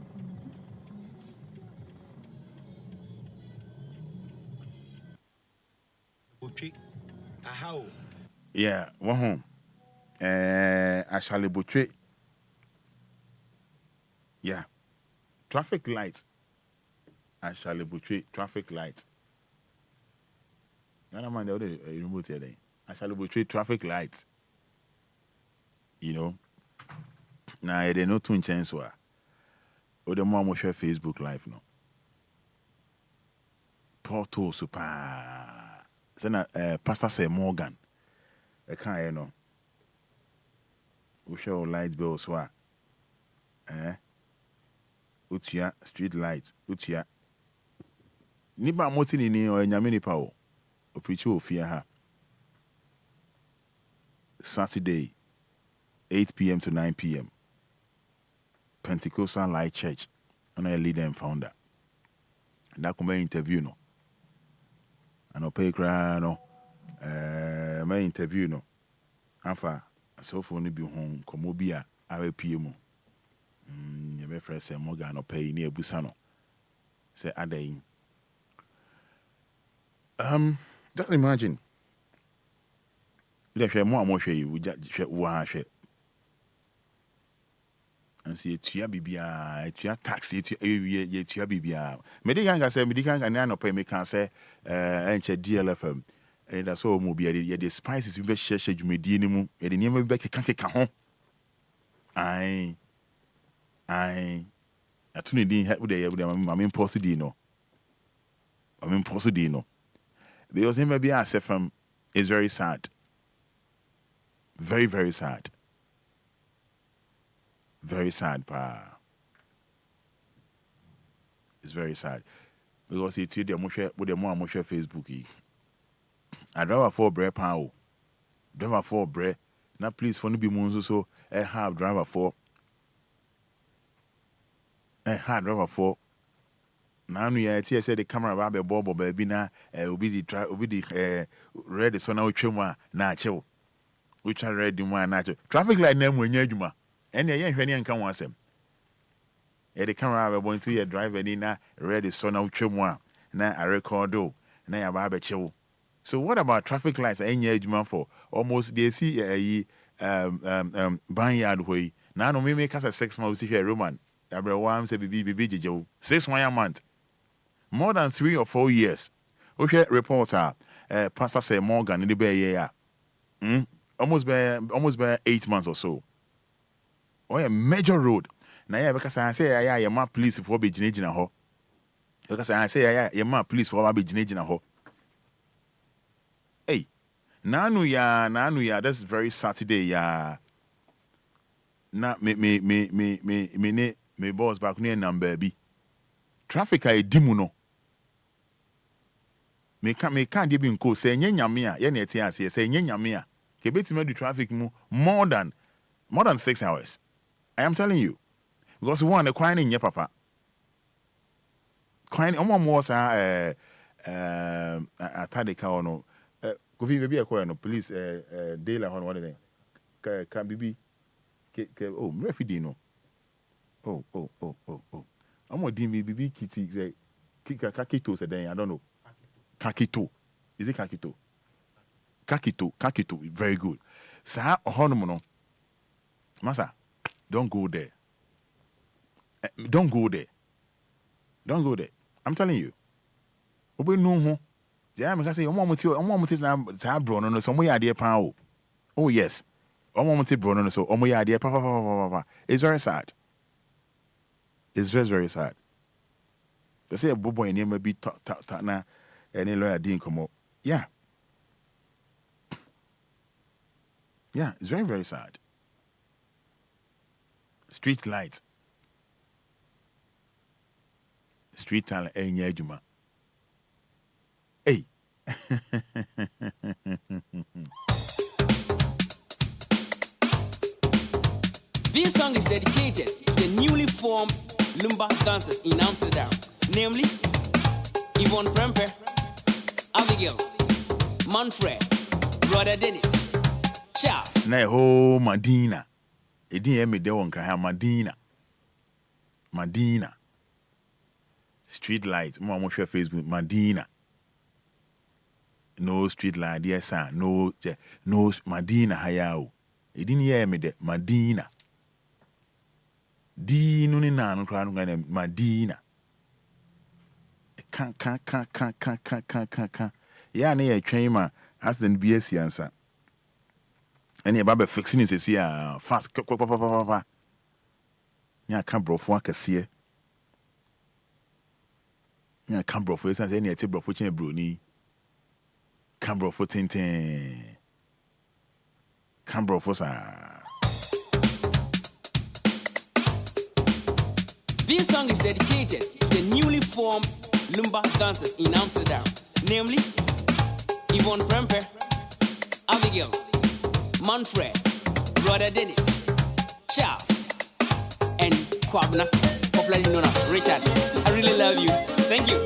okay how yeah home Shalobotwe yeah traffic lights Shalobotwe traffic lights I don't mind the remote here then Shalobotwe traffic lights you know now they no tune chance wa o the more share Facebook live no portal super then pastor say Morgan e kan you know we show light bills wa utia street lights utia nipa moti ni o nyame nipa o preach o fia ha Saturday 8 p.m. to 9 p.m. Pentecostal Light Church and I leader and founder that come interview no and I'll pay cry no my interview no afa so for ni bi hon come Obia awe PM you may first say Morgan no pay ni ebusa no say aday just imagine we share more share you we just share one share and see tua bibia tua taxi tua tua bibia medical say medical can no pay me can say enche DLFM and that's all mo bia the spices we be share dwumadi ni mu e de niam be keka ho ai atuni din ha bude ma post di no because him be asefam is very sad, very very sad. Very sad, pa. It's very sad. Because he tweeted with the more share Facebook. I drive for bread pound. Driver for bread. Now please for no be monzo so I have driver for. I had driver for. Now we are here say the camera ba bobo baby na obi the red so na otwemu na achew. We try red one na achew. Traffic light na mu anya adwuma. And the young Ghanaian can want them. The camera going to your driver in a ready son of Chumwa. Now I record do. Now I have a chill. So what about traffic lights? Any age man for almost they see a barnyard way. Now no me make us a 6 months here Roman. Dabra one say BB Joe 6 months. More than 3 or 4 years. Okay, reporter Pastor say Morgan in the Bay almost by 8 months or so. Oh, a major road. Now, yeah, because I say, yeah, my police for be generating a ho. Because I say, yeah, my police for be generating a ho. Hey, nanu ya, that's very Saturday, ya. Na me boss back near number B. Traffic I dimuno. Me can't even go say, nyamia, yenetias, say, nyamia. Kebeti me do traffic more than 6 hours. I am telling you, because one the crying in your papa, crying almost was a tadika no, go be a coin no police daylight on what is it? Can be oh refugee no. Oh. I'm going to be kitty kakito said I don't know. Kakito. Is it kakito? Kakito. Very good. Sa honomono. Masa. Don't go there. Don't go there. I'm telling you. Obe no ho. Yeah, me say omo moti na bro no so mo ya de pan o. Oh yes. Omo Bruno so omo ya idea papa. It's very sad. It's very, very sad. They say a bobo in here may be na any lawyer didn't come up. Yeah. Yeah, it's very, very sad. Street lights. Street talent enye juma. Hey. This song is dedicated to the newly formed Lumba dancers in Amsterdam, namely Yvonne Premper, Abigail, Manfred, Brother Dennis, Charles. Na ho Madina. Edi eme de won kan Madina. Madina. Street lights. Mo share Facebook Madina. No street light, yes sir. No Madina hayao. Edi ni eme de Madina. Di no ni na no kra no ngane Madina. Kan. Ya na ye twen ma accident bi asiansa. Ene e ba be fixing is here fast. Ya kan brofo akase. Ya kan brofo esan ene e te brofo chen broni. Kan brofo tenten. Kan brofo sa. This song is dedicated to the newly formed Lumba dancers in Amsterdam, namely Yvonne Premper, Abigail, Manfred, Brother Dennis, Charles, and Kwabna, popularly known as Richard. I really love you. Thank you.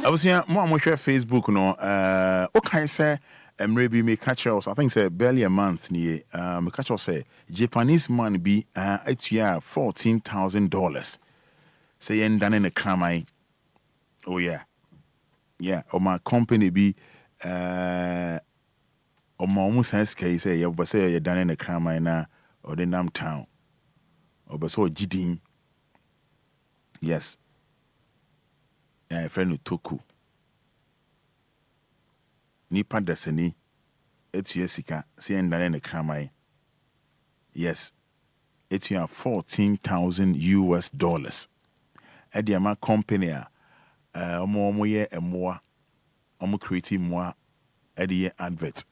I was here more share Facebook no okay say maybe me catch us I think say barely a month me catch us say Japanese man be it's yeah $14,000 say yen done in a kramai. Oh yeah or my company be or my almost has case say you say you done in a kramai na or the nam town or but so jidin yes. Friend Toku Nipa Deseni Etu Yesika Sien Dane Kramai. Yes, Etu $14,000. Ediama company omo ye emoa omo creating moi edi advert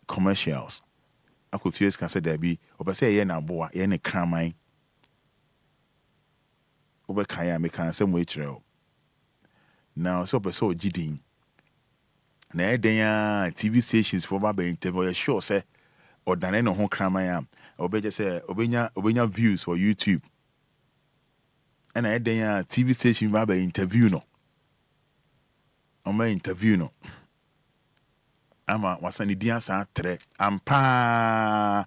commercials. Akotu Yesika said there be obase ye na boa ye ne kramai. Obekaya me kan say mo etreo. Now, so Jidin. Now, TV stations for Baba interview, sure, say, or Dane no home crime. Or better say, Obenya views for YouTube. And I TV station Baba interview no. Interview no. Ama wasani dia sa tre. Ampa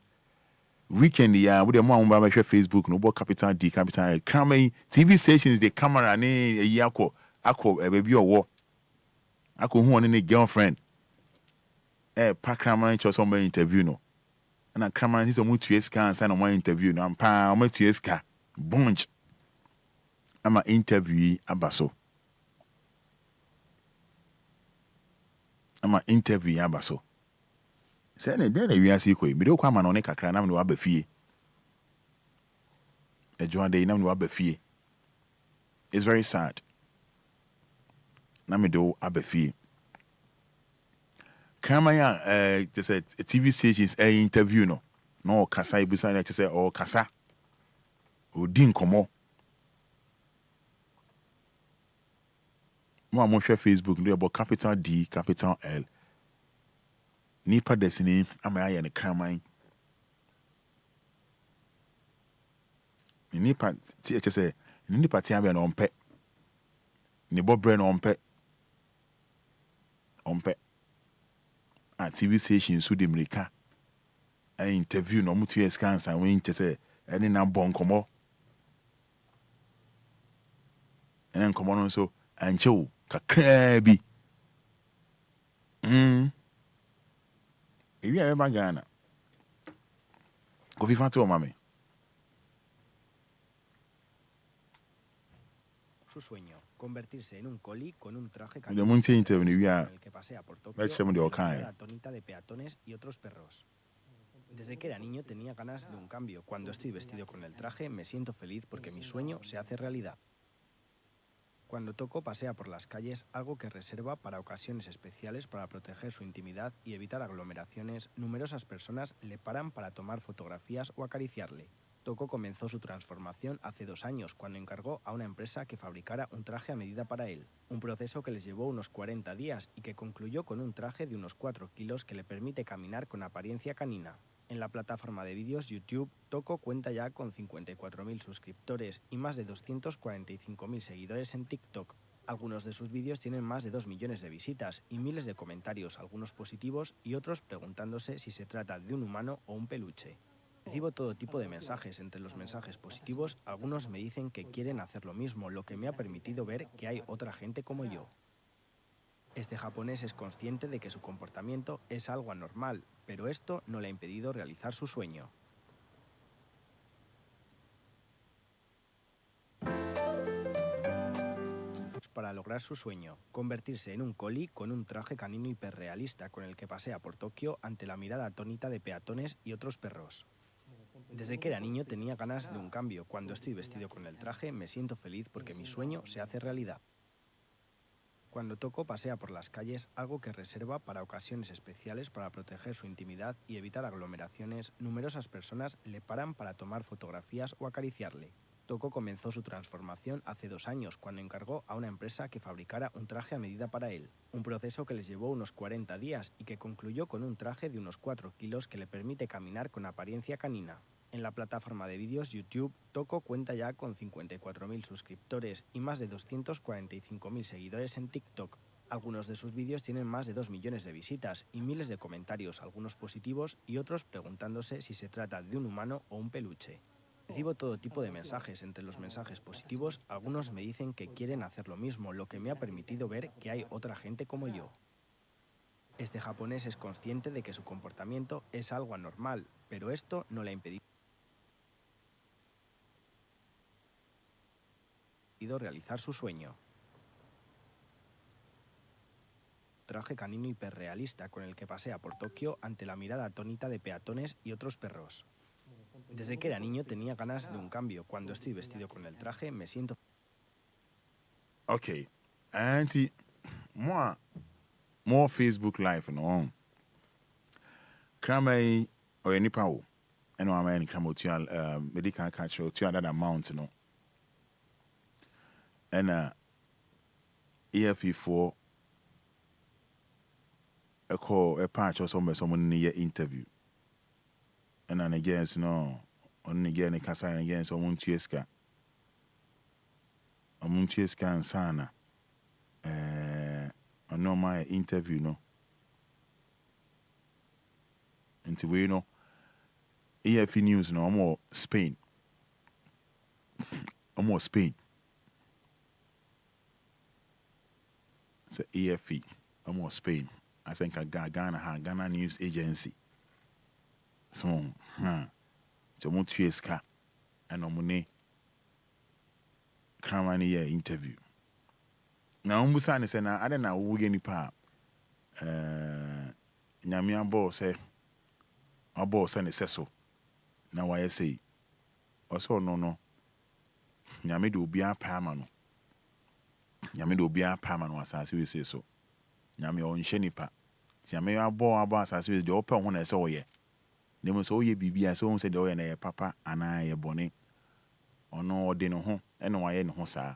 weekend ya with the mom Baba Facebook no capital D capital L. Crime TV stations the camera ne yako. Ako baby or war. Ako who any girlfriend. Pack Kraman cho some interview no. And a Kraman is a mutueska and sign on one interview no. I'm pa mutueska bunch. I'm an interviewee abaso. Say ne dey we asi koi. Me do kwa ma no ne kakra na me wa ba fie. Ejuan dey na me wa ba fie. It's very sad. Namido Abefi. Kramaya just a TV stations interview no kasa ibusana to say or kasa odin komo mo share Facebook do about capital D capital L nipa desini amaya ne kraman nipa ti say nipa ti abia no ompe ni bobre no ompe TV station so de America interview no mutu escansa when say any na bon komo and komo no so ancho kakra bi ewi a ba Ghana Kofi Fatu o mami su sueño, convertirse en un coli con un traje de munti interview ya el que pasea por Tokio, la atónita de peatones y otros perros. Desde que era niño tenía ganas de un cambio. Cuando estoy vestido con el traje me siento feliz porque mi sueño se hace realidad. Cuando toco pasea por las calles, algo que reserva para ocasiones especiales para proteger su intimidad y evitar aglomeraciones. Numerosas personas le paran para tomar fotografías o acariciarle. Toco comenzó su transformación hace 2 años cuando encargó a una empresa que fabricara un traje a medida para él. Un proceso que les llevó unos 40 días y que concluyó con un traje de unos 4 kilos que le permite caminar con apariencia canina. En la plataforma de vídeos YouTube, Toco cuenta ya con 54.000 suscriptores y más de 245.000 seguidores en TikTok. Algunos de sus vídeos tienen más de 2 millones de visitas y miles de comentarios, algunos positivos y otros preguntándose si se trata de un humano o un peluche. Recibo todo tipo de mensajes. Entre los mensajes positivos, algunos me dicen que quieren hacer lo mismo, lo que me ha permitido ver que hay otra gente como yo. Este japonés es consciente de que su comportamiento es algo anormal, pero esto no le ha impedido realizar su sueño. Para lograr su sueño, convertirse en un coli con un traje canino hiperrealista con el que pasea por Tokio ante la mirada atónita de peatones y otros perros. Desde que era niño tenía ganas de un cambio. Cuando estoy vestido con el traje me siento feliz porque mi sueño se hace realidad. Cuando toco pasea por las calles, algo que reserva para ocasiones especiales para proteger su intimidad y evitar aglomeraciones. Numerosas personas le paran para tomar fotografías o acariciarle. Toco comenzó su transformación hace 2 años cuando encargó a una empresa que fabricara un traje a medida para él. Un proceso que les llevó unos 40 días y que concluyó con un traje de unos 4 kilos que le permite caminar con apariencia canina. En la plataforma de vídeos YouTube, Toco cuenta ya con 54.000 suscriptores y más de 245.000 seguidores en TikTok. Algunos de sus vídeos tienen más de 2 millones de visitas y miles de comentarios, algunos positivos y otros preguntándose si se trata de un humano o un peluche. Recibo todo tipo de mensajes. Entre los mensajes positivos, algunos me dicen que quieren hacer lo mismo, lo que me ha permitido ver que hay otra gente como yo. Este japonés es consciente de que su comportamiento es algo anormal, pero esto no le ha impedido realizar su sueño. Traje canino hiperrealista con el que pasea por Tokio ante la mirada atónita de peatones y otros perros. Desde que era niño tenía ganas de un cambio. Cuando estoy vestido con el traje me siento... Okay. Auntie, more Facebook Live no. Kramai or any power. And I'm any cramotial medical catch or that amount no. And EFE4 a call a patch or someone near interview. And then again, no, on again, a casa again, so Muntieska. A Muntieska and Sana. I know my interview, no. Until we know, EFE News, no, more Spain. More Spain. It's EFE, more Spain. I think I got Ghana News Agency. So, so Muntieska and Omune Kramani interview. Now, Umbusani said, I don't know who any pa. Nyamian boss say, our boss and so. Now, I say, also, no. Nyamido be a pamano. Nyamido be a pamano, as we say so. Nyami on Shenipa. Nyamia bore about as we the open one I saw ye. They must all ye be as soon said, oh, and a papa and I a bonnet. Or no, they know home, and why no hosa.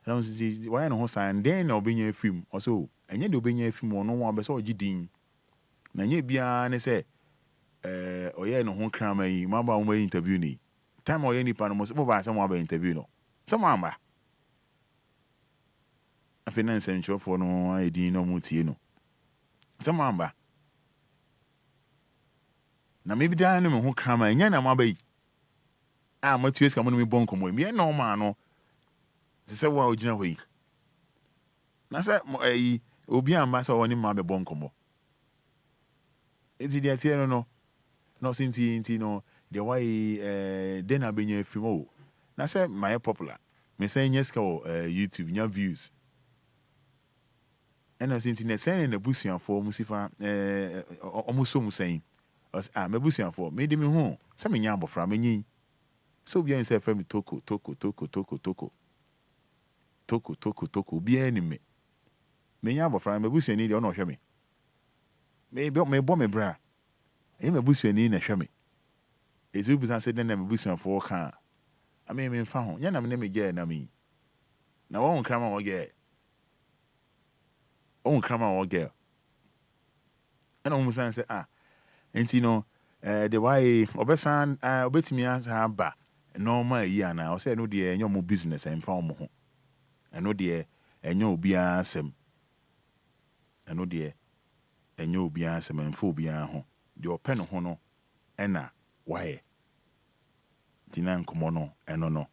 I don't see why no hosa, and then no being a film or so, and yet do being a film or no one but so Jidin. Nanye Bian say, or yeah, no home cram a mama way interview me. Time or any pan must over someone by interview no. Some mama. A finance central for no idea no mutino. Some mamba. Na maybe da no ho krama nya na mabai a matues ka mo no me bonko mo me no ma no se wa ogina hoyi Na say Obia ambasa woni ma be bon komo. Enti dia tie no sinti no the way den abenya film na say my popular me say yes ka YouTube nya views and sinti na say na busuafo musifa omuso musayin mebusuafo me de me ho say me nya abofra menyi so Obia say frame toko bia ni me nya abofra mebusuani de ono hwe me bo me bra mebusuani na hwe me ezi busan say den na mebusuafo ka me mfa ho nya na me ge na me na won krama wo ge and almost say enti no the way obesan obetimi asa ba normal yi na o say no de enyo mo business mfa wo ho eno de enyo obia asem eno de enyo obia asem mfa obia ho de ope no ho no ena wae tina nkomo no eno no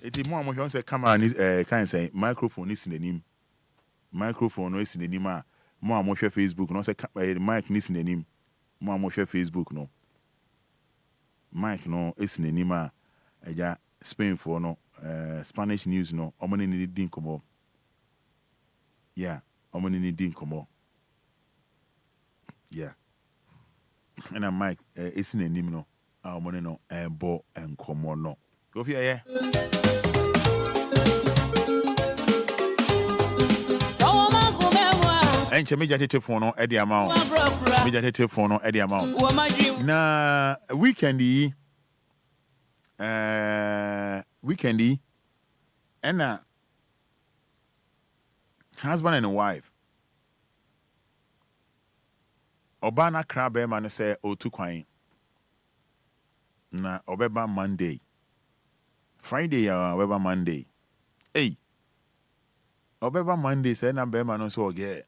eti mo amohwe say camera ni kan say microphone is in microphone no is in a mo amohwe Facebook no say mic ni in anim mo amohwe Facebook no mic no is in anim a eja Spain for no Spanish news no omoni ni din komo yeah omoni ni din komo yeah and a mic is in anim no omoni no bo enkomo no go fi yeah enche meja tete phone no e dey amount meja tete phone no e dey amount na weekend yi and husband and wife obana krabe man say otu kwan na obeba Monday Friday obeba Monday obeba Monday say na be man no so oge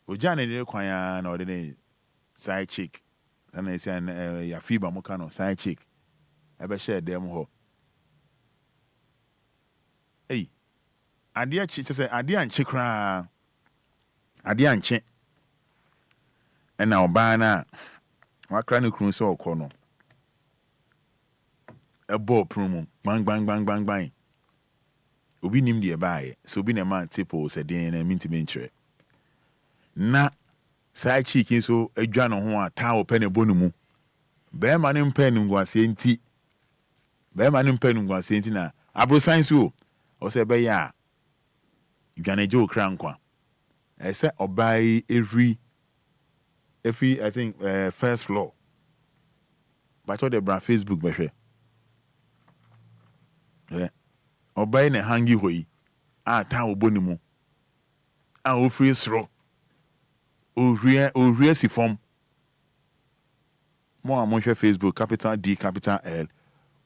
Ojane de kwanya na ode side chick. Na say ya fiba mo kan side chick. Ebe share dem ho. Ade achi say ade anche kra. Ade anche. Na oba na wakra ne krun so okọ no. Ebo promo bang. Obi nim de baaye. So obi na man tipo se den na minti mentre. Na side chicken so adwa no ho a ta ope ne bonu mu be ma ne mpa nungwase enti na abrosan so o se be ya dwaneje okra nkwa ese obai every I think first floor but what the brand Facebook be hwe obai ne hangi hoi a ta obonu mu a ofri sro Ohria si form. Mo amohwe Facebook capital D capital L.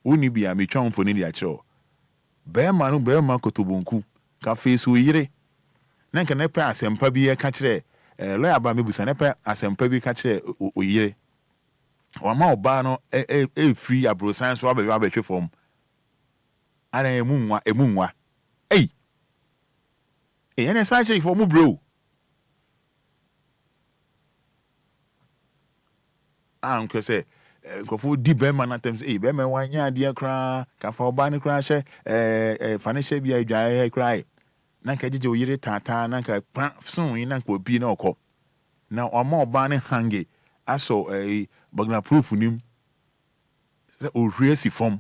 Uni bia me twa mfoni dia kire. Be ma kotobonku ka face yire. Na nka nepe asempa bi ka kire lawyer ba mebusa nepe asempa bi ka kire oyire. O ma oba no free abrosan so abehwe form. Ana emunwa. Ene sa check for mu bro. Uncle say nkofo di be man atems be me wanya ade kra ka fa oba ne kra hye financial bia adwa kra na nka jeje oyire tata na nka pa so yin na nka obi na okọ na omo oba ne hange aso bagna proof nim say ohwe si form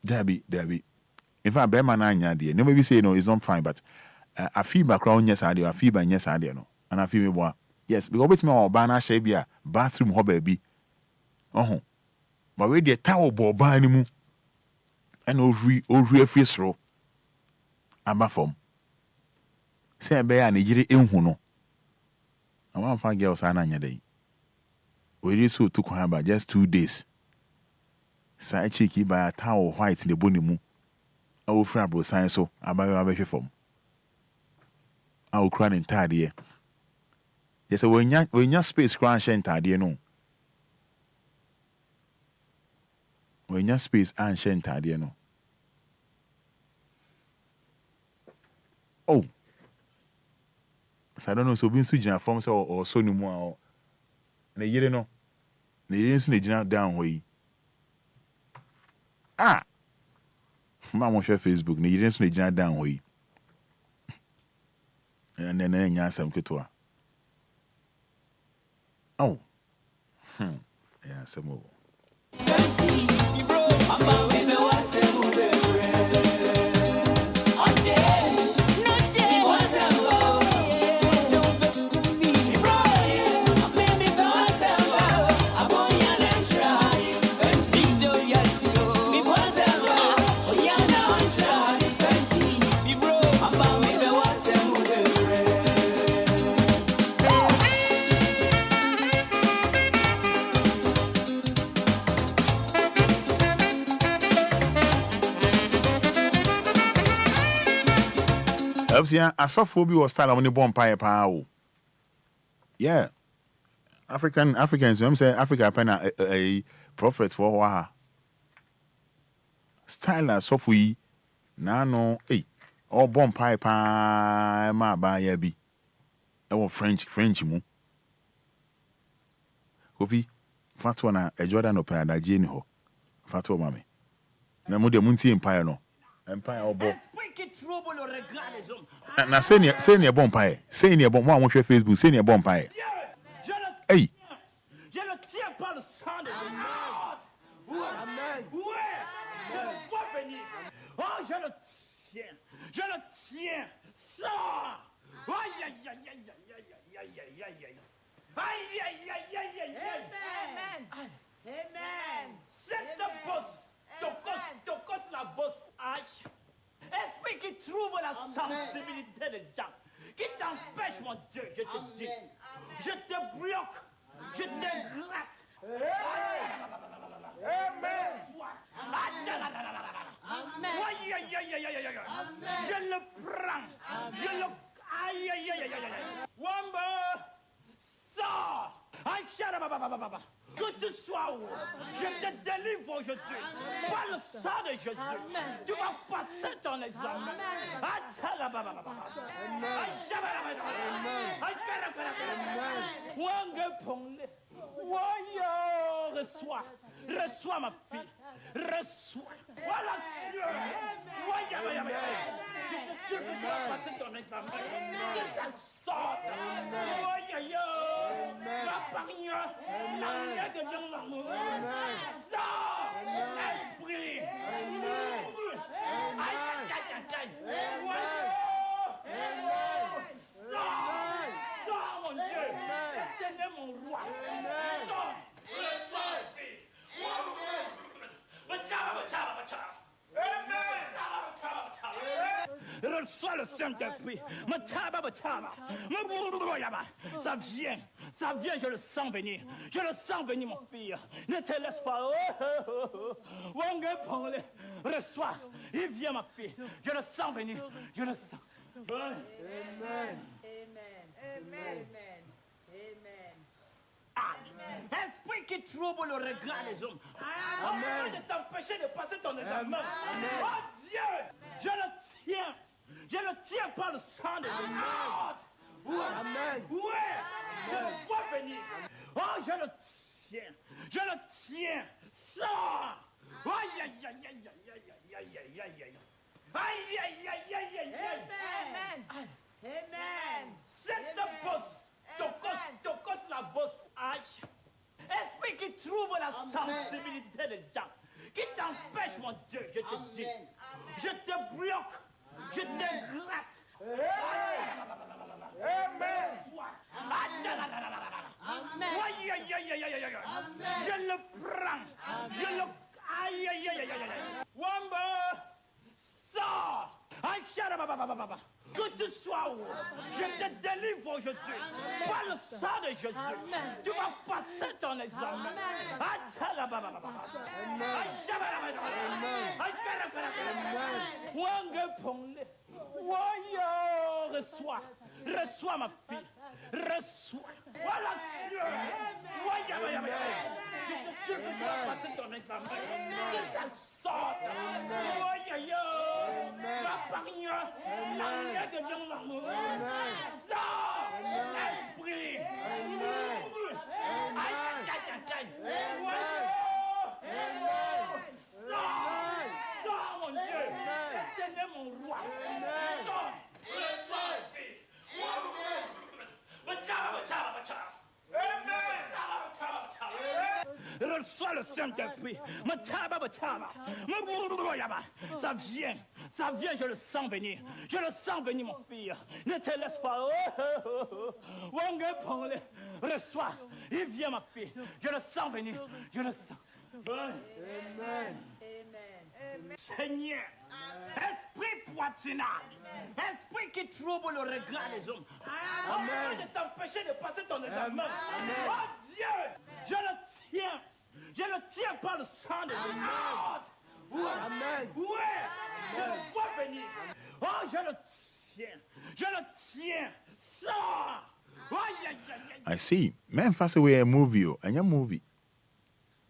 Debbie in fact be man anya de no maybe say no it's not fine but a feedback crowd yes ade a feedback yes ade no and I feel me boy. Yes, because with me oba na share bia bathroom ho baby. But we dey tawo bo ba ni mu. And ovri afri sro. Aba form. Say be ya na yire enhu no. I want find girls ana nya dey. We dey so to kwa ba just 2 days. Sai chiki ba tawo white ne boni mu. A ofri abro san so aba hwe form. A okra ne ntade. Yes, when ya space crash enter there no. when your space and shenta, dear no. Oh, so I don't know. So being switching from so or so no more. Na yere no. Na yere nso na gina down ho yi. Ah. Mama share Facebook. Na yere nso na gina down ho yi. And then nya asam ketoa. Oh. Yeah, some more. Asophobi was style on the bomb pie power. Yeah. Africans, I'm saying Africa pen a prophet for Waha. Style asophi nano all bomb pie pie ma ba yabi. Our French mu. Kofi fatwana a Jordan of Pada Jane ho. Fatwa mami. Na mo de munti empire no. Empire obo. Na say near bonfire. Say near bon one share Facebook. Say near bonfire. Hey. Je ne tiens pas le sang de Lord. Amen. Je le vois venir. Oh, je le tiens. Je le tiens. Ça. Aïe, aïe, aïe, aïe, aïe, aïe, aïe, aïe, aïe. Aïe, aïe, aïe, aïe, aïe, aïe. Amen. Amen. Cette bosse. Tocos la bosse. Aïe. Esprit qui trouve la sensibilité des gens, qui t'empêche, mon Dieu, je te dis, je te bloque, je te gratte. Amen. Je le prends, je le... Aïe, aïe, aïe, aïe, aïe. Wamba, sors. Aïe, chalababababa. Que tu sois où, je te délivre aujourd'hui. Par le sang de Jésus, tu vas passer ton examen. Reçois ma fille. Reçois. Voilà Dieu. Je te tu vas passer ton examen. Que ça sorte. La parole. La devient l'amour. Sors. Esprit. Sors, mon Dieu. Tenez mon roi. Sors. Reçois, fille. Reçois le Saint-Esprit. Ça vient, je le sens venir. Je le sens venir, mon fils. Ne te laisse pas. Reçois. Il vient, ma fille. Je le sens venir. Je le sens. Amen. Amen. Amen. Amen. Esprit qui trouble le regard des hommes. Afin de t'empêcher de passer ton examen. Oh Dieu, je le tiens. Je le tiens par le sang de Lord. Amen. Ouais, je le vois venir. Oh, je le tiens. Je le tiens. Sors. Aïe, aïe, aïe, aïe, aïe, aïe, aïe, aïe, aïe, aïe. Aïe, aïe, aïe, aïe, aïe, aïe. Amen. Cette bosse, tocos la bosse. Aïe. Esprit qui trouve la sensibilité des gens, qui t'empêche, mon Dieu, je te dis, je te bloque, je te gratte. Amen. Je le prends, je le... Aïe, aïe, aïe, aïe, aïe. Wamba, sors. Aïe, chalababababa. Que tu sois où, je te délivre aujourd'hui. Par le sang de Jésus, tu vas passer ton examen. Reçois ma fille. reçois. Voilà, Dieu. Je peux passer ton examen. Que ça sorte. La parole, la lumière devient l'amour. Sors, esprit. Aïe, aïe, aïe, aïe. Sors, mon Dieu. Éternel, mon roi. Sors. Reçois, fille. Reçois le Saint-Esprit. Ça vient, je le sens venir. Je le sens venir, mon fils. Ne te laisse pas. Reçois. Il vient, ma fille. Je le sens venir. Je le sens. Amen. Seigneur, esprit poitinard, esprit qui trouble le regard des hommes, afin de t'empêcher de passer ton examen. Oh Dieu, je le tiens par le sang de l'ordre. Amen. Ouais, je le vois venir. Oh, je le tiens. Sors. I see. Man, fast away a movie, and your movie.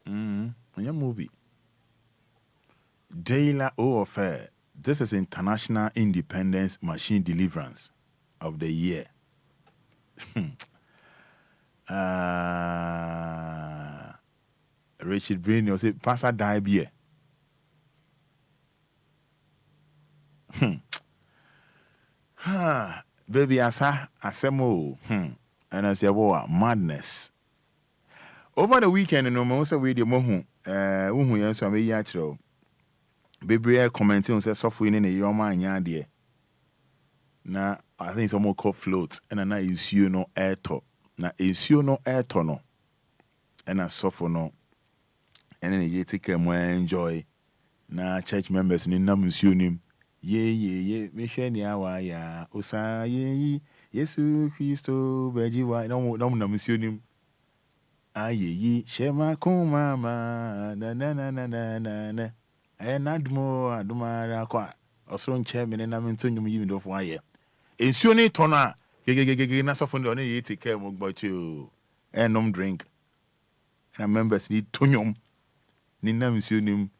And your movie. Dayla O'Affair. This is International Independence Machine Deliverance of the Year. Richard Brain, you say, Pastor Diabie. Baby, asemo. And I say, wow, madness. Over the weekend, no more so we the mohu. Yes, I may yatro. Baby, commenting on say software in a yoma and yadia. Now, I think some more called floats, and I is you no air to. Now, is you no air to no. And I suffer no. And then you take more enjoy. Now, church members in the museum. Ye, me share ya ya. Osa ye, Yesu Christo, Bejiwa, no museum. Aye, Shema Kumama, na. And Admo, Adumara, also chairman, and I'm in Tunium, even of wire. In Sunni Tona, Gagagagana softened on it, take care about you. And no drink. And members need Tunium. Nina Museum.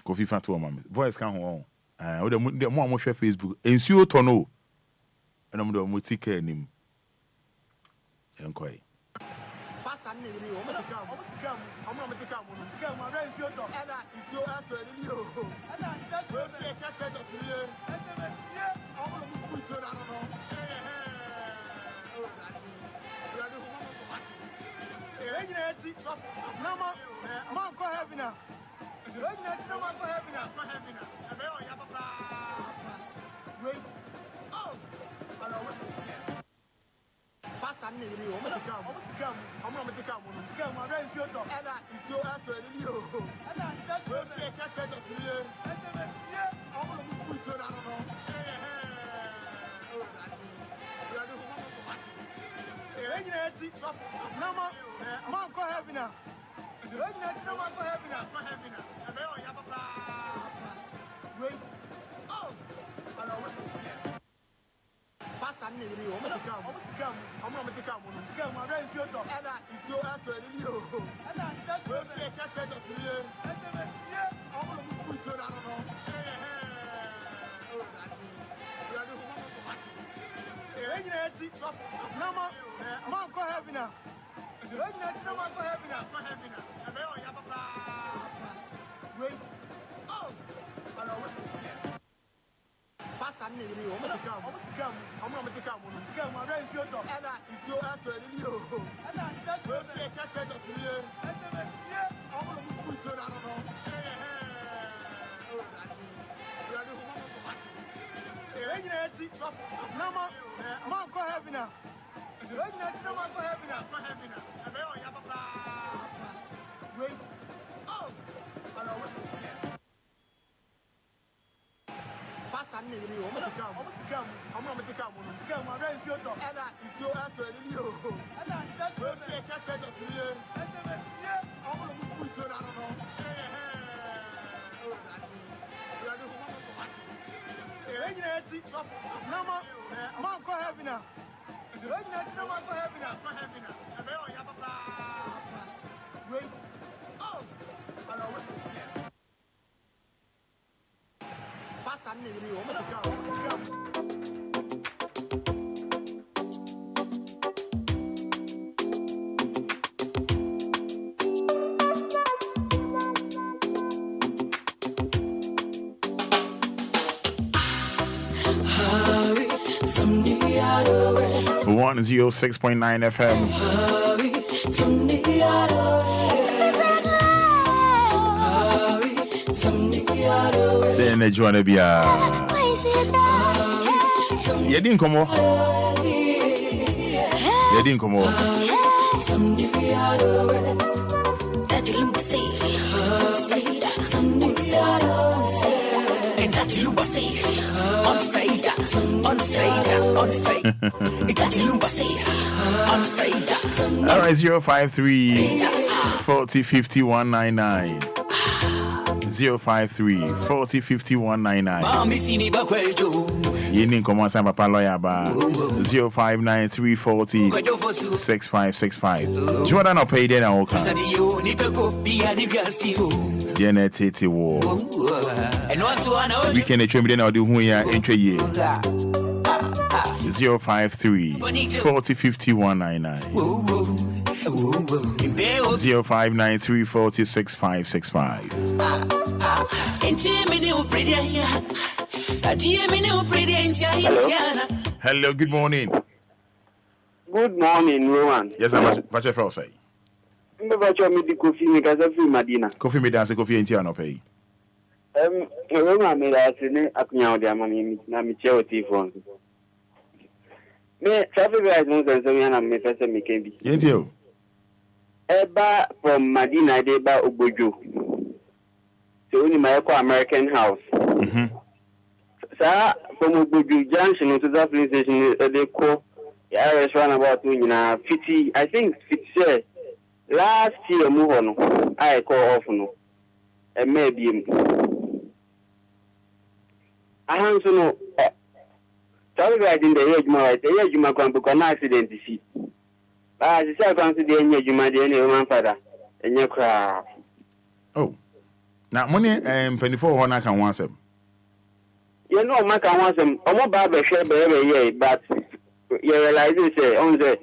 Coffee fat woman. Voice can't hold on. The more share Facebook. And see you tono. And I'm the Mutika name. Enquiries. Pastor Nini, I'm going to come. I'm going to come. I'm going to come. And it's your after you. And I just will say, I can't see you. And then, yeah, I'm going to push you down. Pastor Nini, I'm going to come. I'm going to come. I'm going to come. And it's your after you. And I just will say, I can't see you. And then, yeah, I'm going to push you down. Pastor Nini, I'm going to come. I'm going to come. I'm going to come. And it's your after you. And I just will say, I can't see you. And then, yeah, I'm going to push you down. Pastor Nini, I'm going to come. I'm going to come. I'm going to come. And it's your after you. And I just will say, I can't see you. And then, yeah, I'm going to push you down. Pastor Nini, I'm going to come. I'm going to come. I'm going to come. And it's your after you. And I just will say, I can't see you. And then, yeah, I'm going to push you down. One 106.9 FM. Say in the Joanna Bia. You didn't come over. You didn't come over. All right, 053 40 50 199. 053 40 50 199. Yini Koma Sama Paloya ba 0593 40 6565. Jordan or pay then Oka. Janet Titi War. Weekend at Trimiden or do Huya entry year. 053 40 50 199. 0593 40 6565. Hello, good morning. Good morning, Rowan. Yes, I'm Patrick Frosay. Coffee me dance, coffee in Tiano pay. Rowan made us in a money, Namichel phone. Me, traffic guys, no sense, and me first me can be. Yes, you. Eba from Madina, Deba Uboju. So, only my American house. Sir, from Uboju Junction to that police station, they call the restaurant about 50, I think 50. Last year, move on. I call off no. And maybe. I have to know. Traffic guys in the age, the age, my grandpa, an accident to see. I said, I'm to the end of my father, and your crowd. Oh, now money and 24 one I can want them. You know, I can want them. I'm not bad, share every year, but you realize it, on the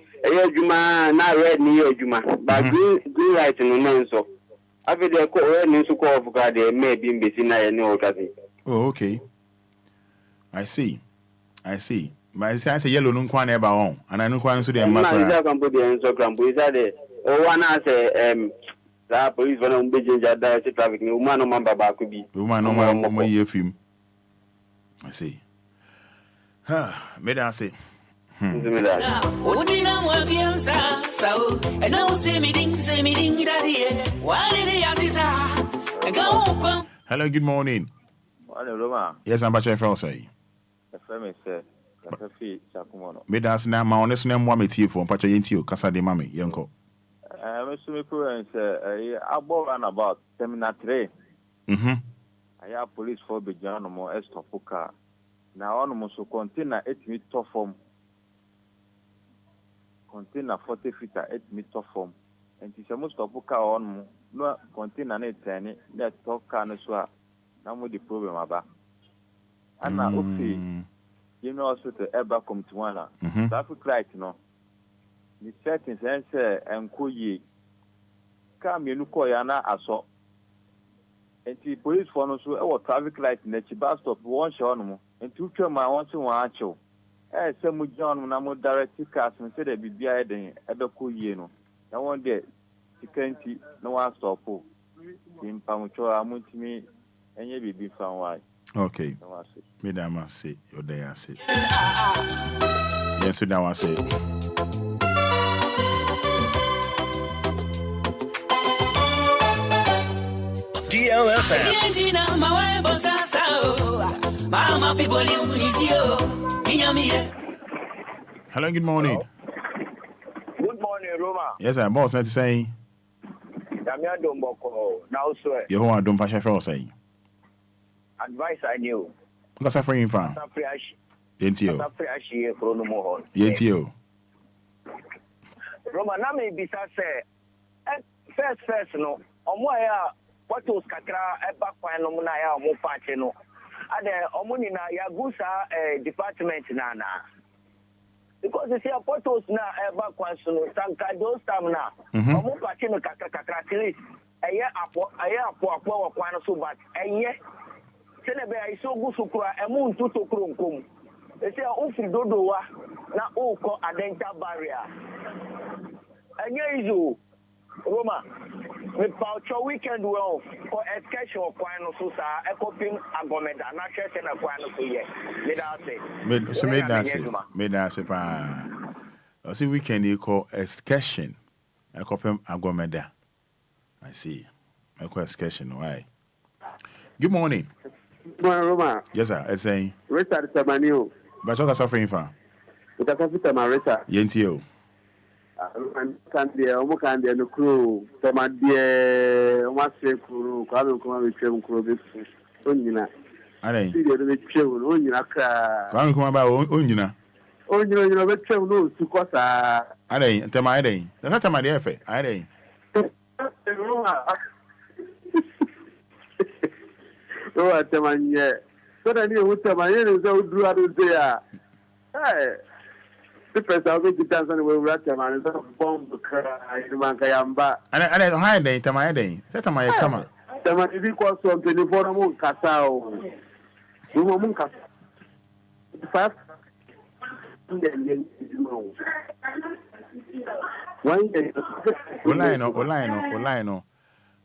Juma, not red near Juma, but green light in the man. So after the red news to call for God, they may be in Bessina and no cousin. Oh, okay. I see. But I say yellow no kwan eba on and I no kwan so dem makra. Na can put the Instagram boys are there. Oh one say that police want to be that traffic no man no mamba ba could be. Woman no man year film. I see. Me da say. Hello, good morning. Yes, I'm Patrick Frosay. Me dance na ma honest na mo metie phone pacho yenti o kasa de mame yenko me so me parents about and about terminal 3 aya police for be jano mo stop car na ono mo so container 8 meter top form container 40 feet 8 meter top form enti se mo stop car on mo no container na tani na top car no so a na mo the problem aba ana okay. You know, also to ever come to one. Traffic light, no. The settings and say, Enquiries. Come, you call Yana Aso. And the police for us, our traffic light in the bus stop, one shot, and two my once in one show. Some John, when I'm direct cars and said they be behind at the Kuyeno. I want that. You can't see no one stop. In Pamucho, I'm with me, and you be found why. Okay. Madam, I say, your day, I say. Yes, now I say. DLFM. Hello, good morning. Good morning, Roma. Yes, I'm boss. Let's say. Now, sir. You want to do Pasha saying. Advice I knew. Nkasa free infa. Yentio. Yentio. Roma na me bisa say first no omo ya photos kakra eba kwan no na ya omo party no ade omo ni na ya gusa department na because you see photos na eba kwan so no sanka those time na omo party no kakra at least eye apo wo kwan so but eye sene be ai so gusu kura emu ntuto kuro nkom e say o fi dodowa na o ko adenta barrier enye izo Roma me paucho weekend well for excursion of kwano so sa ekopim agomeda na chese na kwano so ye me da se pa o si weekend you call excursion ekopim agomeda. I see. Eco excursion why. Good morning. Roma. Yes sir, it's saying Richard Tamanio. But what suffering for? With a capital Marita. Yentio. Candia, no crew, Tamadia, Master Kuru, Kano, Kama, Chim Kuru, Unina. I ain't. Unina. Kano, come about Unina. Oh, you know, let's show no to Costa. I ain't. Tell my day. That's not my dear. I ain't. Oh, at the man, yeah. But I knew what my name is so drew out of there. Hey. The first I'll make it dance and we'll rat them and it's a bomb to cry in Mankayamba. And I don't hide day to my day. Set my come. Tama hivi kwa so 24 mo kasao. Mo mo kasao. Fast.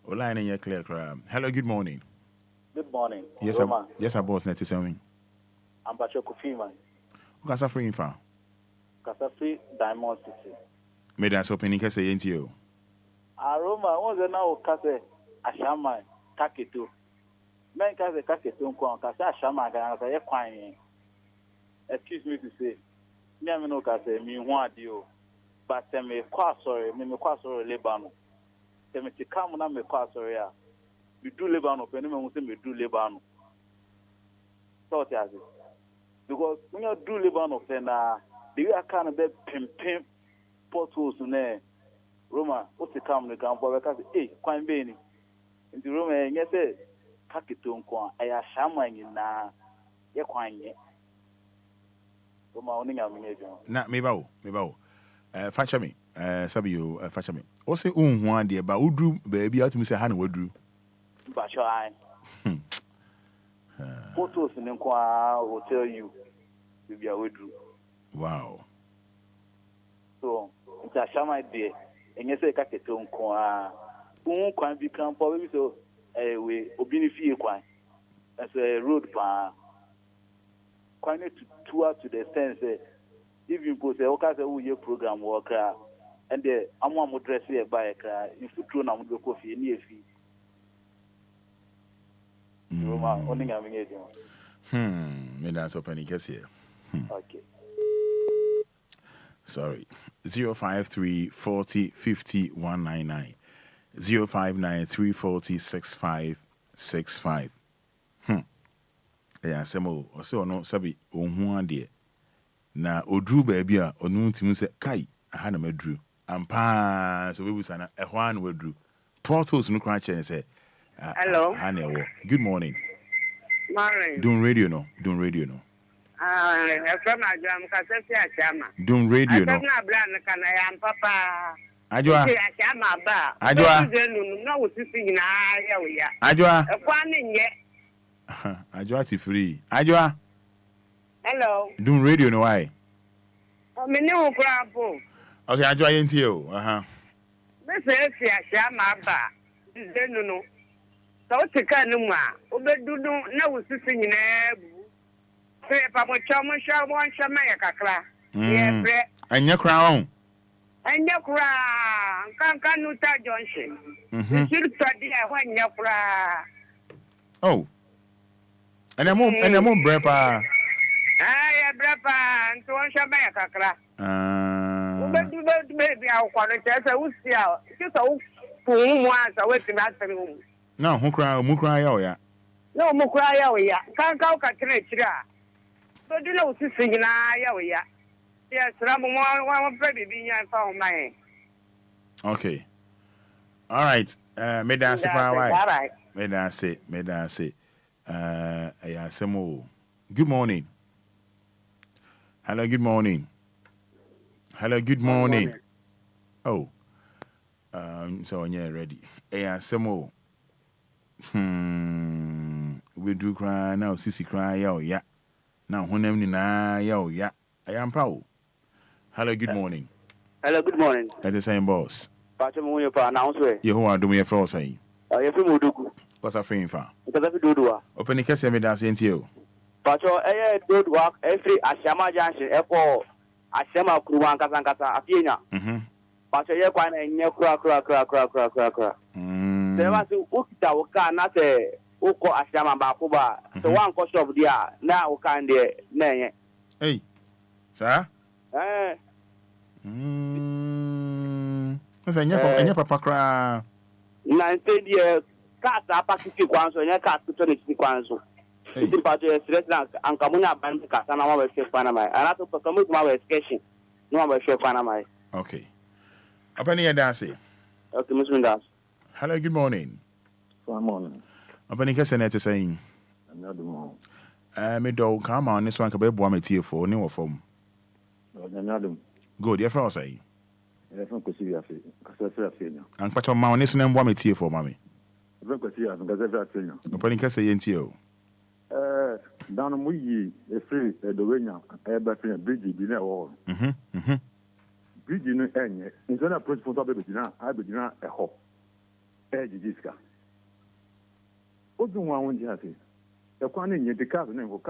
Online in your clear crab. Hello, good morning. Good morning. Yes, Roma. Yes, I boss net is saying. I'm Bacho Kofi man. Kasa free info. Kasa free Diamond City. Me that's opening kase into you. Roma, what's now kase ashama kaketo. Men kase kaketo nko kase ashama ga kase ye kwan. Excuse me to say. Me am no kase mi hu adio. But me kwa sorry, me kwa sorry Lebanon. Me ti kam na me kwa sorry a. Me do Lebanon, pe me say me do Lebanon. So it has it. Because when you do Lebanon, then the way I can be pimp portals ne Roma, what the come the camp because quite beni. In the Roma, yes, Kakiton kwa aya shama na ye kwanye. Roma owning a minute. Na me bawo. Facha me. Sabi you facha me. O say one dear ba udru baby out me say han wadru. Bacho I. Photos in Enquires will tell you to be a withdrew. Wow. So, it's a shaman day, and you say, Cacaton, who can become probably so a way, Obinifi, as a road bar. Quite to tour to the sense, if you put a worker, your program worker, and the Amam would dress here by a car, if you throw them with coffee near fee. Roma, only having it. Me that's opening case here. Okay. Sorry. 053 40 50 199. 059 340 6565. Yeah, Samo, or so no sabi on dear. Na Odru baby, or no to say, Kai, I had a medru. And pa, so we was a one wordru. Portals no crunch and say, hello. Good morning. Morning. Doing radio no. From a jam, Cassia Chama. Doing radio no. I'm not bland, can I am Papa. Ajwa. Ajwa. No, sitting in Ajwa. A quan yet. Ajwa ti free. Ajwa. Hello. Doing radio no why? I'm a new crab. Okay, Ajwa into you. This is Shama Ba. No. So to Kanuma, Obedu no sitting in a Papa Chama one Shamayaka. Yeah, and your crown. And your crown. Kankanuta Johnson. You study when your crown. Oh. And I'm on brepa. Ay, brepa, and to one Shamayaka. Baby, I'll call it as I would see out. Just a who was away to that room. No, who cry, oh, yeah. No mo kura ya we ya. Kan ka ka kire kira. So di na usisi nyina ya we ya. Yes, Ramu one baby be nya fa o mai. Okay. All right. Me dance pa why. All right. Me dance. Yeah, Samo. Good morning. Hello, good morning. Oh. So yeah, ready. Yeah, Samo. We do cry now, sissy cry, yeah. Now, when I'm in, yeah. I am proud. Hello, good morning. Hello, good morning. At the same boss. Pacho mo yo pa announce we. You who are doing a floor saying. You fi Modugu. What's a frame for? Because I fi Dodua. Open the case me dance into you. Pacho Dodua every Ashama Junction eko Ashama Kuruwan Kasankasa afienya. Pacho ye kwa na nye kura. Sewa si ukita uka na se uko Ashama ba kuba. So one ko shop dia na uka ndie nenye. Hey. Sir? Sasa nya papa kra. Na ntedi kasa pakiti kwanso nya kasa kutoni kwanso. Iti pato stress na ankamunya ban kasa na mawe chef pana mai. Anato pakamu mawe sketching. No mawe chef pana mai. Okay. Apani ya dance. Okay, Muslim dance. Hello, good morning. Good morning. Apani kese na saying. Another morning. Me do come on this one ka be boa me tie for ni wo fom. Good, your friend say. Yeah, from Kosia Fe. Kasa Fe. And pato ma on this na boa me tie for mami. From Kosia, Kasa Fe. Apani kese yenti o. Down mu yi e free e do wenya e ba free bridge bi na wo. Bridge no enye. Nso na approach for be bina, I be bina e ho. E jijiska. Odu wa won ji ase. E kwa na nye de cars na wo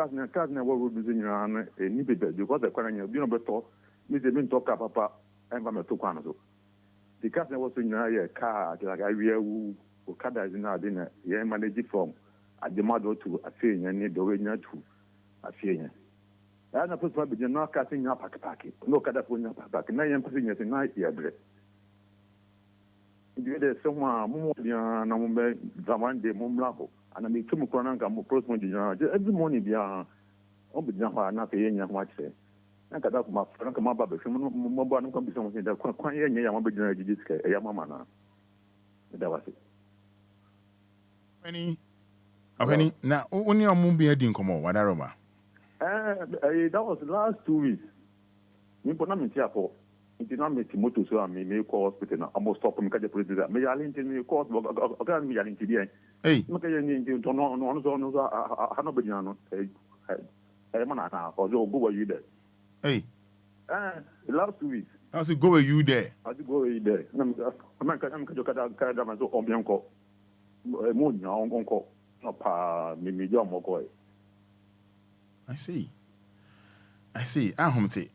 road bi nyina na ni bebe because e kwa na nye bi no beto. Me de me talk papa and me to kwa no so. The cars na wo so nyina ye car like I wu o kada is na de na ye manage from Ademado to Afenya ni do wenya to Afenya. Na put my be no car thing pack no kada for nya pack na ye mpasi nya na ye bre. Ndi de so ma mo dia na mo be zaman de mo mlako ana me tumu kwa na mo cross mo dia every morning bia on be dia na ka ye nya ho ache. Na kada ko ma franka ma ba be mo ba no kan bi so mo da kwa ye nya ya mo be dia jijiska e ya mama na. Da wasi. Apani na oni omu bi edi nkomo wadaroma. That was last 2 weeks. Me pona me tia for. It na me moto so me call hospital na almost stop me ka je police me ya link me call oga me ya link dia. Hey. Me ka ye ni to no ha no be no. Mana na for go where you there. Hey. Last 2 weeks. I say go where you there. I go where you there. I'm ka jo kada ma so obianko. Mo nya onko. No pa me jo mo ko. I see. Ahomte.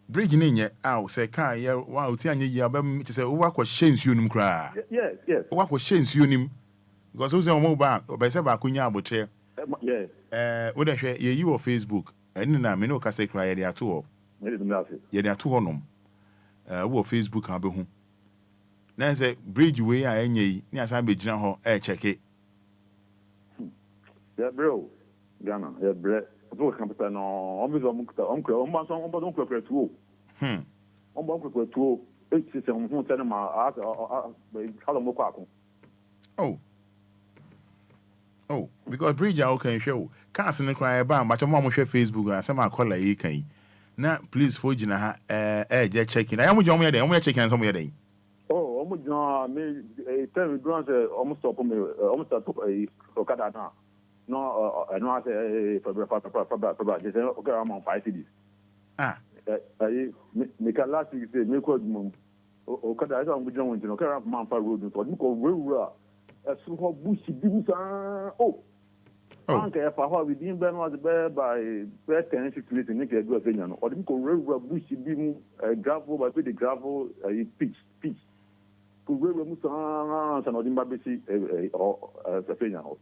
Bridge ni nye say car ye wa uti anye ye abam ti say wo akọ hyensuo nim kra. Yes. Wo akọ hyensuo nim. Because we say omo ba say ba kunya abotre. Yes. Wo da hwe ye yi wo Facebook. Eni na me no ka say kra ye de ato ho. Ye de ato ho nom. Wo Facebook abe hu. Na say bridge we a enye yi ni asan be gina ho check it. Yeah, bro. Ghana, yeah, bro. So campus no, obizo mukta, onko, onko kwa tuo. Onko kwa tuo. Eti se hu tena ma how mo kwa ko. Oh, because bridge I can show. Can't send cry ba, but mo share Facebook and some call e kan. Na please for gina ha je checking. I am jo mo ye dey, mo checking some ye dey. Oh, omo jo me tell me do say almost stop me, almost stop okada na. No, no, I say for just okay, I'm on 5 CDs. Me can last week say me call mum. Okada I don't go join, okay, I'm on 5 road, so me go where so how bushi bimusa. Anka ya fa we din ben was by 10 6 minutes make do afenya no. Or me go where bushi bimu gravel by the gravel pitch. Go where musa so no din ba besi afenya no.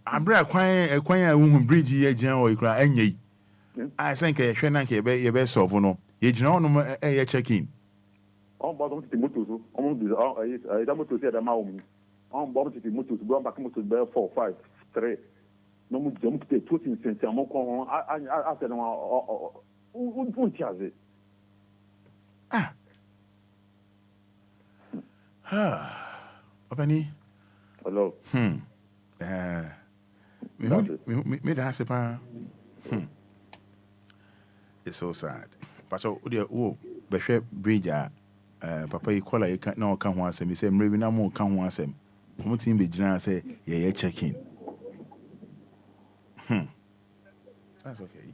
Abra kwan a wo bridge ye gina o ikra enye. I think e hwe na ke ye be solve no. Ye gina ono ye check in. On bottom to motos, on the motos at the Maum. On bottom to the motos, go back motos there 4, 5, 3. No more jump to 2 cents. I'm on. I said, who tells it? Opani. Hello. Me da se pa. It's so sad. But so be hwe bridge papa yi kola yi na o ka ho asem say mrebi na mo ka ho asem. Mo tin be gina say ye check in. That's okay.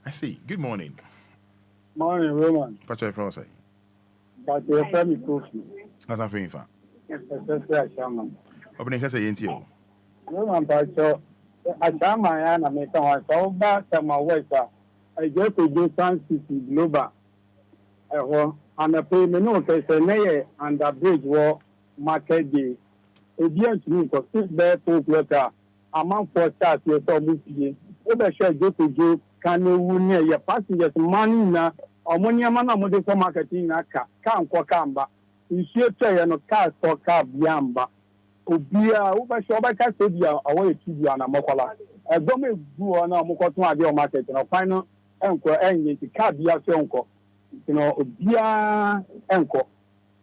I see. Good morning. Morning, Roman. Pacho Efro say. But your family coffee. As I'm feeling fa. Yes, that's Shaman. Opening ka say yenti o. Roman Pacho, a Shaman and make one so back to my wife. I just do San City Lumba. And the payment no say say and the bridge war market day. A dear to me for 6 there 2 o'clock. Among 4 stars you saw me. Over share go to do can you near your passengers money na omonia mana mo de marketing na ka nkwa kamba. Issue tell no car store car biamba. Obia over share ba ka say bia away to bia na mokola. Egbo me gu na mokoto ade o market na final enko enye ti car bia so enko. Obia enko.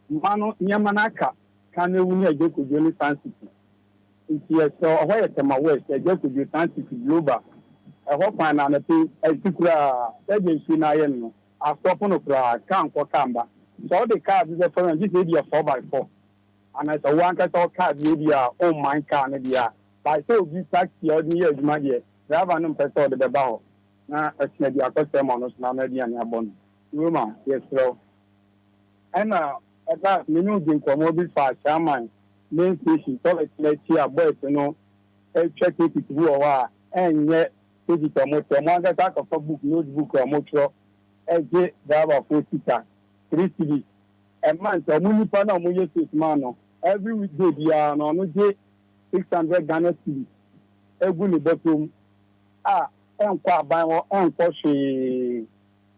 Mano nyama na ka can you near go to do San City. Yes, so why tema west just to do San City Global. I hope I know that I agency na yen. I stop on the can't kamba. So the car is a phone. This area 4x4, and as a one car area, oh my car area. But so this taxi or the years, my dear, they have an person the bow. Now it's maybe a customer on us now, maybe an abon. Woman, yes, so. And at that, me know the commodity for Shaman main station. So let's see a boy, check it to go and yet. Digital motor, one that I can book notebook or motor, AJ driver 40 3 CD. A month, a municipal money mano. Every weekday, they are on 600 Ghana CD. Every bottom. Enquire by she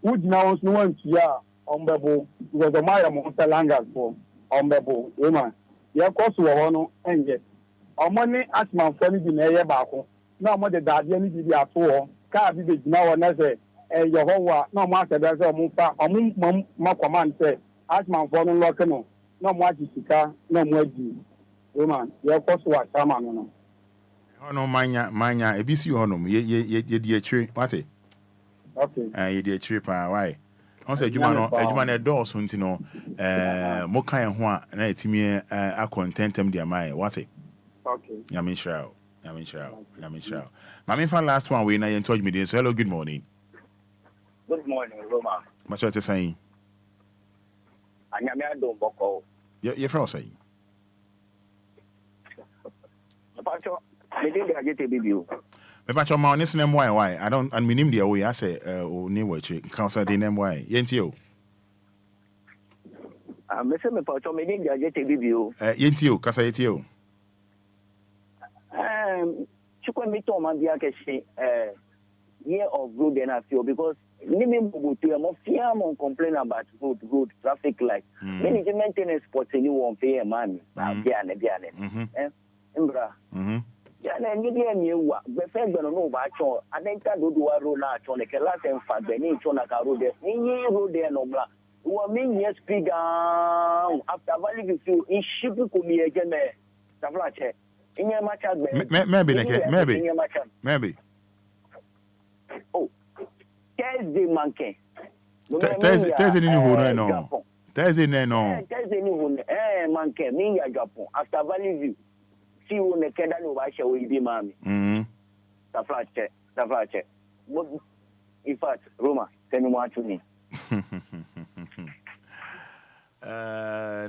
would now no one to ya on Bebo, because the Maya Montalangas for on Bebo, woman. Your cost were no and yet. Our money as my family in a year back. No more the guardian did at all. Car be now and as your whole no master does a mufa or my command say, as my phone local no more Jessica, no more G. Woman, your cost was Saman. Oh no, manya, a BC honum, ye dear tree, what it? Okay. Ye dear trip, why? I said, you man a door soon to know, Mokai and Hua, and I timmy a contentem dear my, what it? Okay. Yamin Shroud. My fan last one we now told me this. Hello, good morning. Good morning, Roma. What's what you're saying? Anyamia don't boko. You're from saying. Pacho, me didn't get a baby. Me pacho ma honest name why? I don't and minim the way I say o ni wachi. Council the name why? Yentio. Me say me pacho me didn't get a baby. Yentio, kasa yentio. Chukwe me to man dia ke year of road and I feel because nimi mbutu ya mo fear mo complain about road traffic light. Many maintenance spots anyone pay man. Biane. Imbra. Ya na ni dia ni wa be fe gbe no ba cho adenta do do road na cho ne ke last en fa be ni cho na ka road ni road there no bla. Wo me yes speed after value you in ship ko mi again me. Tavla che. Maybe. Oh, Thursday manke. Thursday ni huru no. Thursday no. Thursday ni huru manke mi ya Japan after Valley View. See you ne keda no ba she we bi mami. Taflache. In fact, Roma, tell me what you need.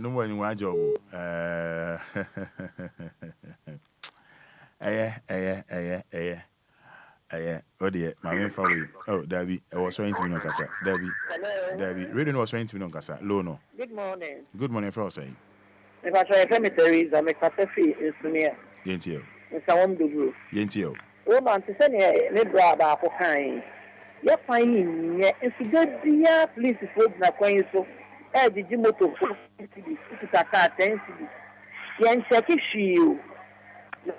No more in one job. Oh dear, my main family. Oh, Debbie, I was trying to be on Casa. Debbie, reading was trying to be on Casa. Lono. Good morning. Good morning, Frau saying. If I try cemeteries, I'm a cafe in Sunia. Yentio. It's a home to group. Yentio. Woman, to send a liberal about for kind. You're finding, if you don't be a police, it's not going so. Did you motor 50 car 10 cities? Yan check if she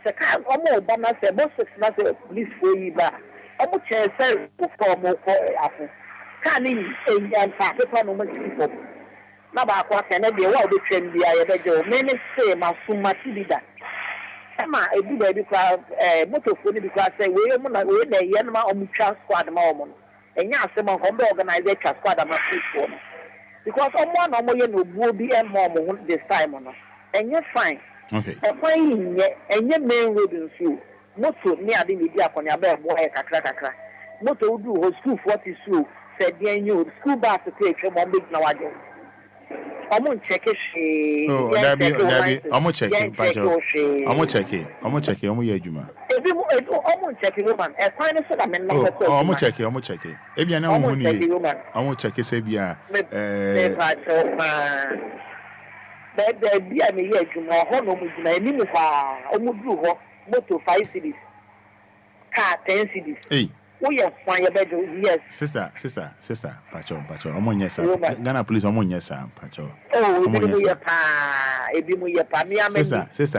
the car almost Obama said, most not a police for you back. Almost a cell for more for can't and paper no much people. Nabakwa can be a well between the many say my summa to that. Emma, a good baby crowd, motor for the class say, we are the Yanma on Mucha squad moment. And yes, some of the organization squad am for because someone will be a mom this time on us. And you're fine. Okay. A fine and your main road in school. Motor near the media on your bed, boy, a crack. Motor do school 40 school, said the school bus to take your mom big nowadays. I'm going to check it. Oh, I'm going to check it. I'm going to check it. I'm going to check it. I'm going to check it. Woman, a final sort of man. Oh, I'm going to check it. I'm going to check it. If you're not going to I'm going to check it. Say, yeah. But the beer me here, you know, Honor with my Nimifa, Omudu, motor 5 cities, car 10 cities. Hey. Oh, yes, my bedroom, yes. Sister, Pacho, I'm on yes, sir. Ghana police, I'm on yes, sir, Pacho. Oh, sister,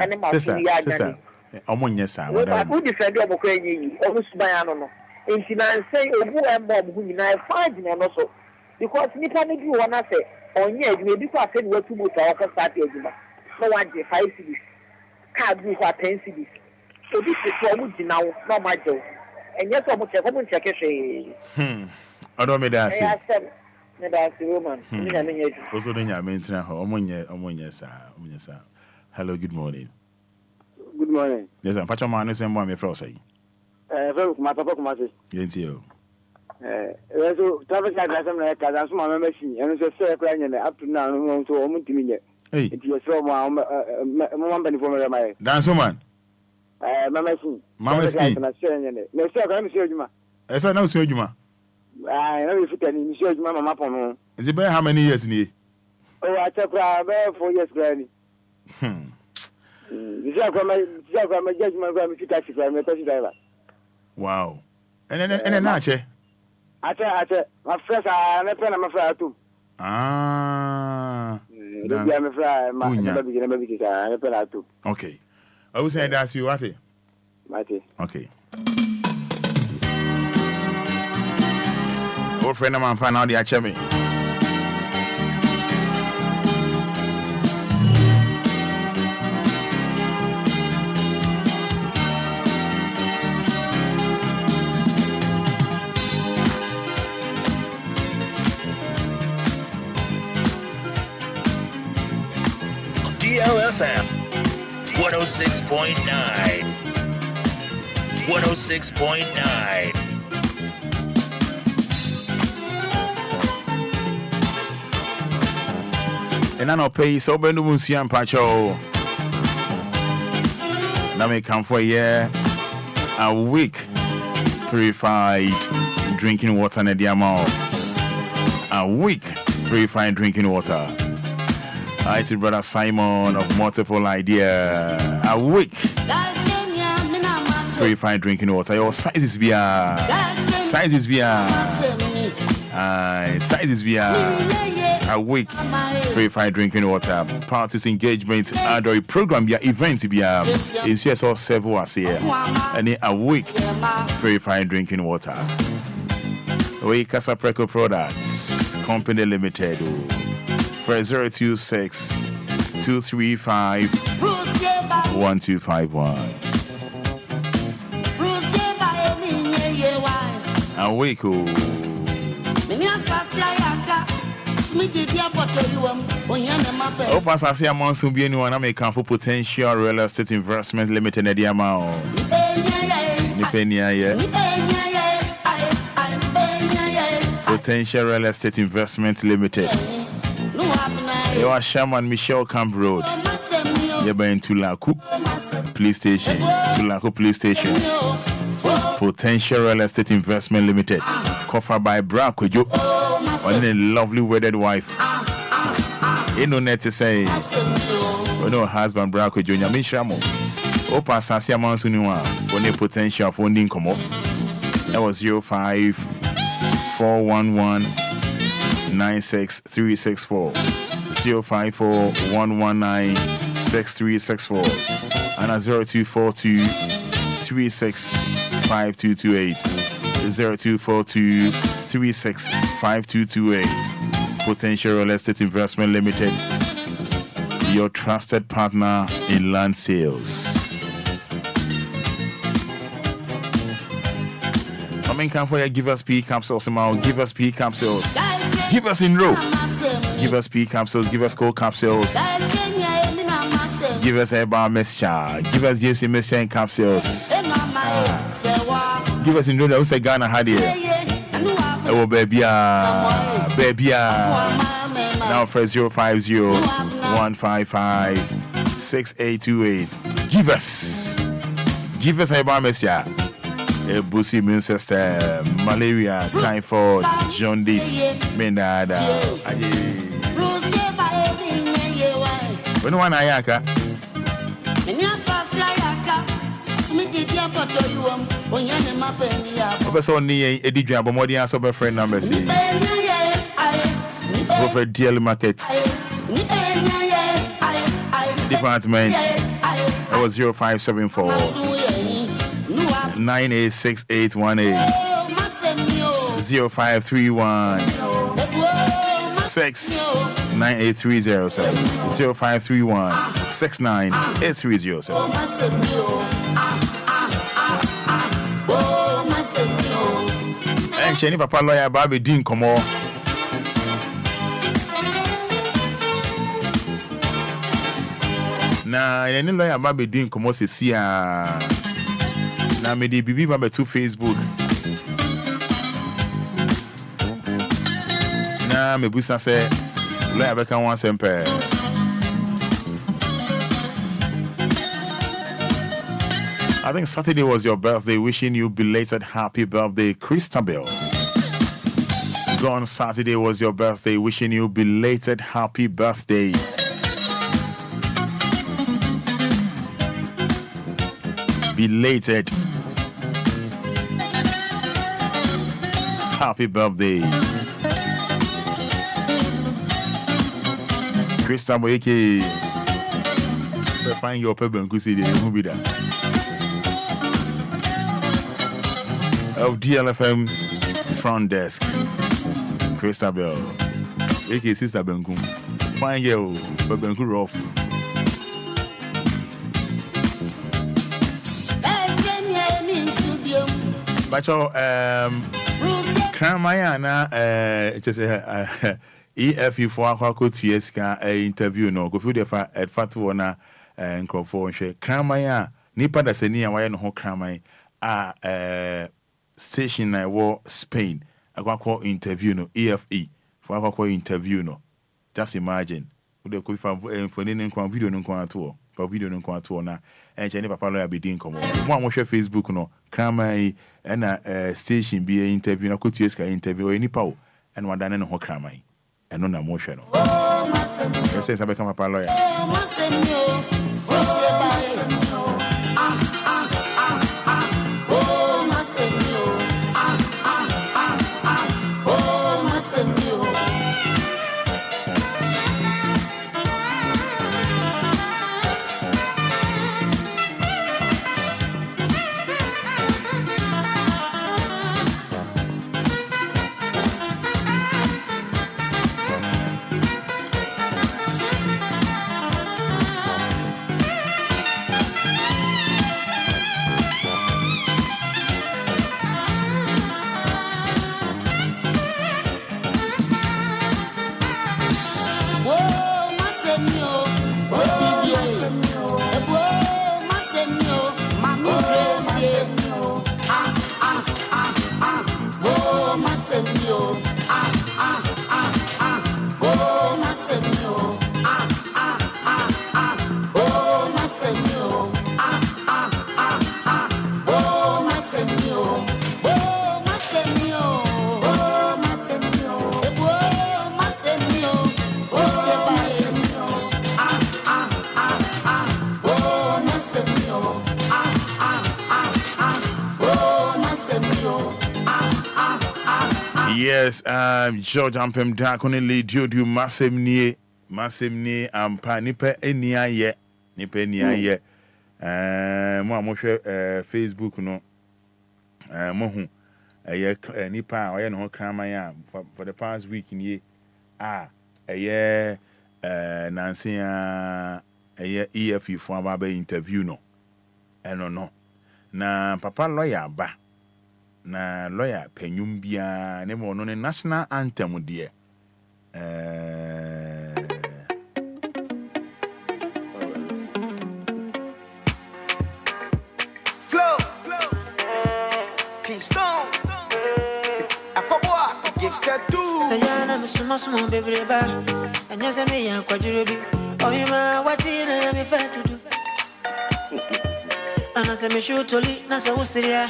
I'm on yes, sir. Who defend your Ukraine, almost by Anno. And she now say, who am mom who I find and also because Nippon do one I say, on yes, maybe I said what to move to our start. No one, 5 cities, card do for 10 cities. So this is what we now, not my job. And yes, I'm going to check it. I don't mean that. Also, then you're maintaining sir. Hello, good morning. Good morning. Yes, I'm Pacho Man, same one, my friend. My papa, come on. Yes, you. So, Travis, I got some like I saw my machine, and it's a circle up to now, to a month. Hey, it's your so one for my dance woman. Mama, no, sir, I'm sure you. Yes, I know, sir, you. I know if you can show you, Mama. Is it better how many years in here? Oh, I took 4 years, Granny. You see, I'm a judgment from the taxi driver. Wow. And then, I tell my friends are not a friend too. Ah, I'm a friend, my too. Okay. I was saying that's you, Mate. Okay. Old friend of mine found out the HME. DLFM 106.9. 106.9. And I know pay so Bendu Musian Pacho. Now may come for a year, a week purified drinking water in the amount. A week purified drinking water. I see brother Simon of Multiple Idea. A week purified drinking water. Your sizes be sizes be a week purified drinking water. Parties, engagements, outdoor program, be event be is yes or several as here. And a week purified drinking water. We Casa Preco Products Company Limited. For 026 235 1251. A week. Opa sasi amonsu bi anyone am come for Potential Real Estate Investment Limited na dia ma o. Ni penia ye. Potential Real Estate Investment Limited. You are Shaman Michelle Camp Road. You're in Tulaku Police Station. Tulaku Police Station. Potential Real Estate Investment Limited. Covered by Bra Kojo. On a lovely wedded wife. You know net to say. You know husband Bra Kojo. Nyamishramo. Opa Sasia Mansuniwa. On a potential funding come up. That was 05 411 96364 054 119 6364 and 0242 36 5228 0242 36 5228. Potential Real Estate Investment Limited, your trusted partner in land sales. I mean, come for you, give us P capsules, give us P capsules, give us in row, give us P capsules, give us cold capsules, give us a bar mesha, give us JC mesha and capsules, give us in row. That was a Ghana had here. Oh, baby, now for 050 155 6828. Give us a bar mesha. Bussy immune system, malaria, typhoid, jaundice, menada. When one ayaka, Professor Nia, Eddie Jabba, Modian, sober friend number, over DL market department. That was 0574 986818 0531 69830 0531 69830. And Shani Papa Lawyer Bobby Dean Como. Na any lawyer Bobby Dean Como says na me di bibi ba to Facebook na me busa say lawyer be kan wan sempe. I think Saturday was your birthday. Wishing you belated happy birthday, Christabel. Gone Saturday was your birthday. Wishing you belated happy birthday. Belated happy birthday, Christabel. Eke find your pebble and see the movie that of DLFM front desk. Christabel, aka Sister Benkum. Fine girl, but Benku rough. Bacho, Kramayana, just EFU for Aquaco Tieska interview no go through the at Fatuana and Crawford. Kramaya, Nipa da Senia, why no Kramay, station I war Spain. I call interview no EFE for Aquaco interview no. Just imagine. We could for video no quanto for video no quanto na and Jenny Papa lawyer be doing come on. One more Facebook no Kramay and station be interview na could use interview any power and one done no Kramay and no emotional. You say somebody come Papa lawyer. Yes, George Ampem Dakone Ledio du Massemni ampa nipa enia ye mo Facebook no mo hu nipa oye no kraman ya for the past week ni Nancy EFU for about interview no no na papa lawyer ba na lawyer penyum bia ne mo no ne national anthem de flow Keystone Akoboa gifted too Sayana musumo baby ba anyase me ya kwajurobi oyima watina me fatudu anase me shutoli na se usiria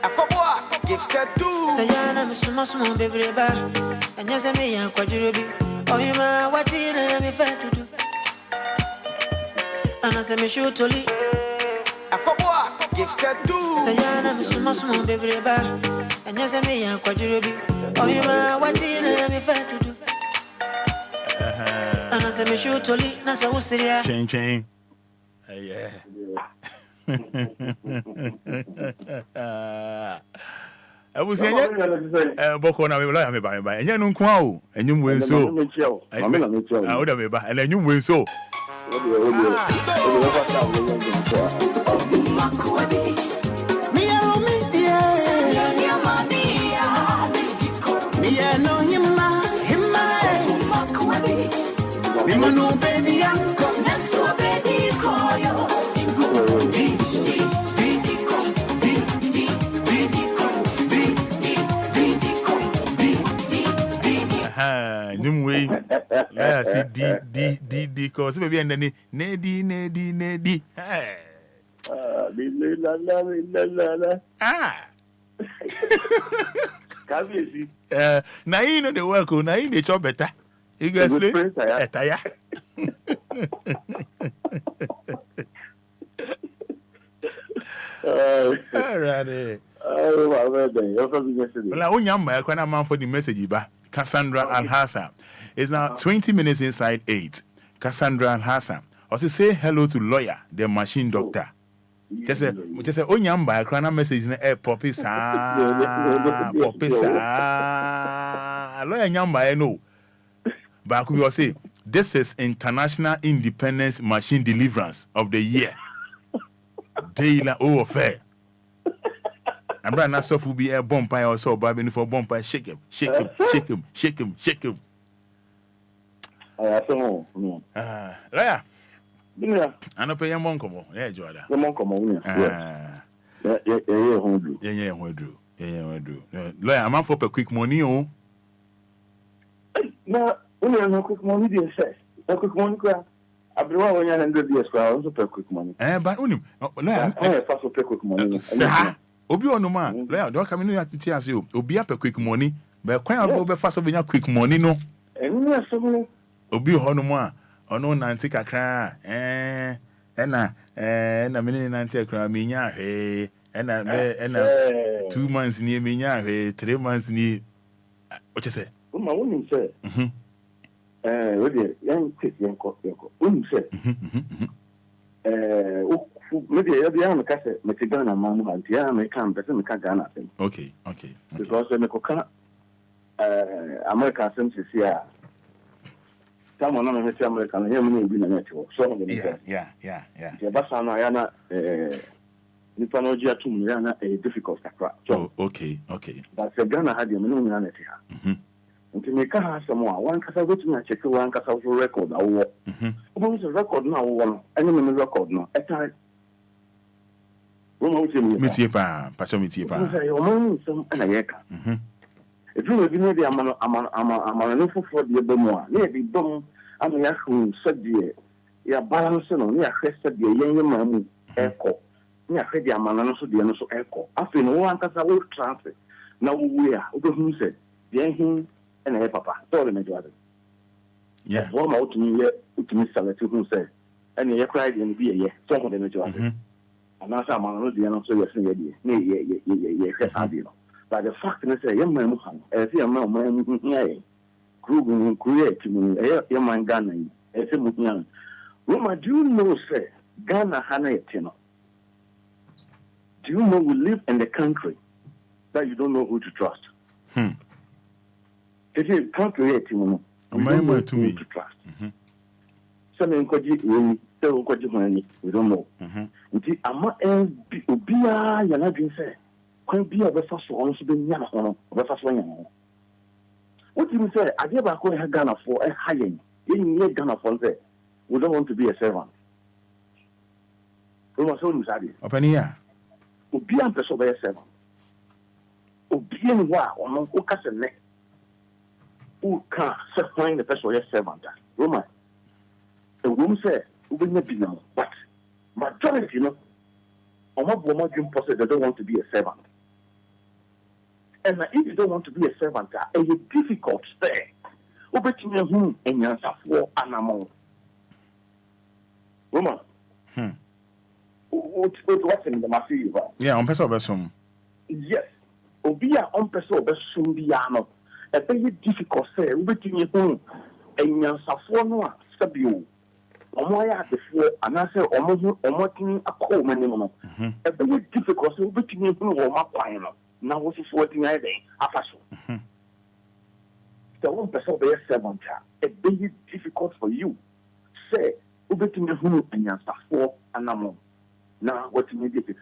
Akoboa gifted too Sayana musumo baby ba anyase me ya kwajurobi oyima watina me fatudu anase me shutoli Akoboa gifted too Sayana musumo baby ba anyase me ya kwajurobi oyima watina me fatudu anase me shutoli na se usiria chain yeah abu se boko na me la me ba enye no nko o enyum we so o da me ba ele enyum we so Manu baby yanko naso baby koyo Nimwe la si di cause baby and then nedi Kabezi na you know the work na you dey chop better. You guys play? Etaya. Alright. Well, I man for the message ba. Cassandra Al-Hassan. It's now 20 minutes inside 8. Cassandra Al-Hassan. Also say hello to lawyer, the machine doctor. Just say onyamba ekra na message na poppy sa. Lawyer nyamba no. But we will say, this is International Independence Machine Deliverance of the Year. Daily affair. I'm not so will be a bump or so, but for bump, shake him. Lawyer. I don't pay your monk. Yeah, Jordan. The monk. Yeah. Lawyer, I'm out for quick money. Oh, no. When you have quick money, dear says, a quick money, I believe 100 years for also pay quick money. But only, I also pay quick money. Obia no man, don't come in to tears you. Obia pay quick money, but quite over fast of your quick money, no. And yes, Obia Honoma, or no 90 cra, and a minute 90 cra, minya, hey, and 2 months near minya, hey, 3 months near. What you say? My woman said, young kid, young cock, woman said, maybe every other cassette, Metigana, Mamma, and Tiana come, but I can't. Okay. Because the Mecoca American Census here. Someone on the American, here may be a network. So, yeah. The Bassana, Nipanogia to Miana, a difficult crack. Okay. But the Ghana had a million here. And to make someone, one cassa which I check one cassa record. Who's a record now? One enemy record now. At time. Mitiepa. Some and a yeka. If you know the amount for the Bomoa, near the Bom, and the Yahoo said the ya balancing on your crested the young man echo. Near the amount of the Anoso echo. After no one cassa will transfer. Now we are, who said, the engine. And I papa, sorry, my brother. Yeah, one out to me, to Miss Salatu, who said, and you cried in be a year, some of them, and now some are not the answer you're saying, But the fact is, young man, as a man, creating a young man Ghana, as a young. Roma, do you know, say, Ghana Hanayetino? Do you know we live in the country that you don't know who to trust? It is calculating, you don't know who to trust. Some encourage we don't know. Until Ama Obia, you're not being said. Can be a first one to be young or the first one. What do you say? I gave a call Ghana for a high end. In Ghana for that. We don't want to be a servant. We must only say it. Open here. Obia and person be a servant. Obia wa on who cast a neck. Who can't find the person a servant? Roma. The woman said, "We will not be now." But majority, you know, on what woman dream person they don't want to be a servant. And if you don't want to be a servant, it's difficult to stay. Obetime who and yansafo anamo. Roma. What's in the massive? Yeah, on person besum. Yes. Obia on person besum biano. A very difficult say. Obetime who and yansafo no sabio. Omoya before and I say omotin a call minimum. A very difficult say obetime who or my pino. Now what is working every day? Apaso. The one person be a servant. A very difficult for you. Say obetime who and yansafo anamo. Now what you need it.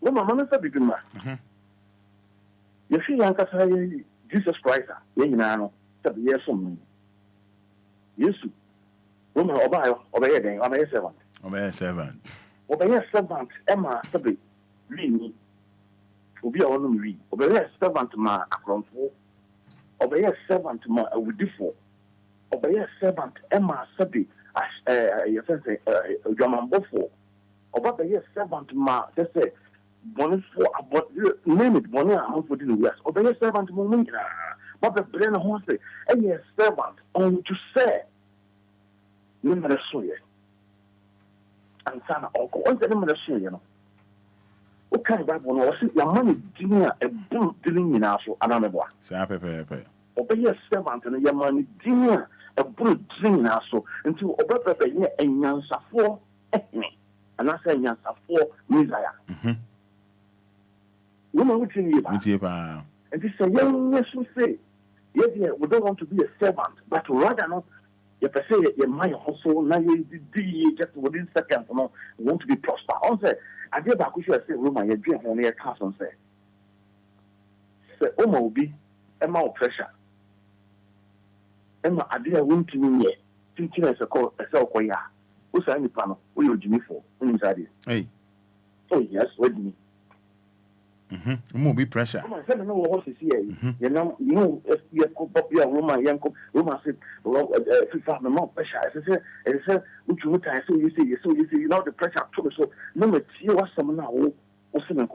No mama say begin ma. You see yanka Jesus Christ. Yen na no. Say yes some. Yes. Woman obey then obey servant. Obey servant. Obey servant Emma sabi rini. Obi a wonu wi. Obey servant ma akronfo. Obey servant ma awudifo. Obey servant Emma sabi you say Jamambofo. Obey servant ma say bonne for about name it bonne am for the west. Obey servant mo mungira. But the brain ho say any servant on to say number so ye. And sana oko. Once the number so ye no. O kan Bible no say your money dinner a boom dealing in aso anameboa. Say pepe. Obey servant no your money dinner a boom dealing in aso until obey ye enyansafo ehne. And I say enyansafo Messiah. Woman what you ba. And this say yes we say yes we don't want to be a servant but rather not. You say you might also now you just within seconds you know want to be prosper. Also, I get back to say Roma you drink on your castle say Oma will be Emma pressure. Emma idea won't to me yet. Thinking as a call as a koya. Who's any panel? Who you Jimmy for? Inside Hey. Oh yes, with me. More be pressure. I said no what is here. You know if you could be a woman, young Roma said, well, FIFA more pressure. I said, which you so you see, you know the pressure too. So no matter what some now or some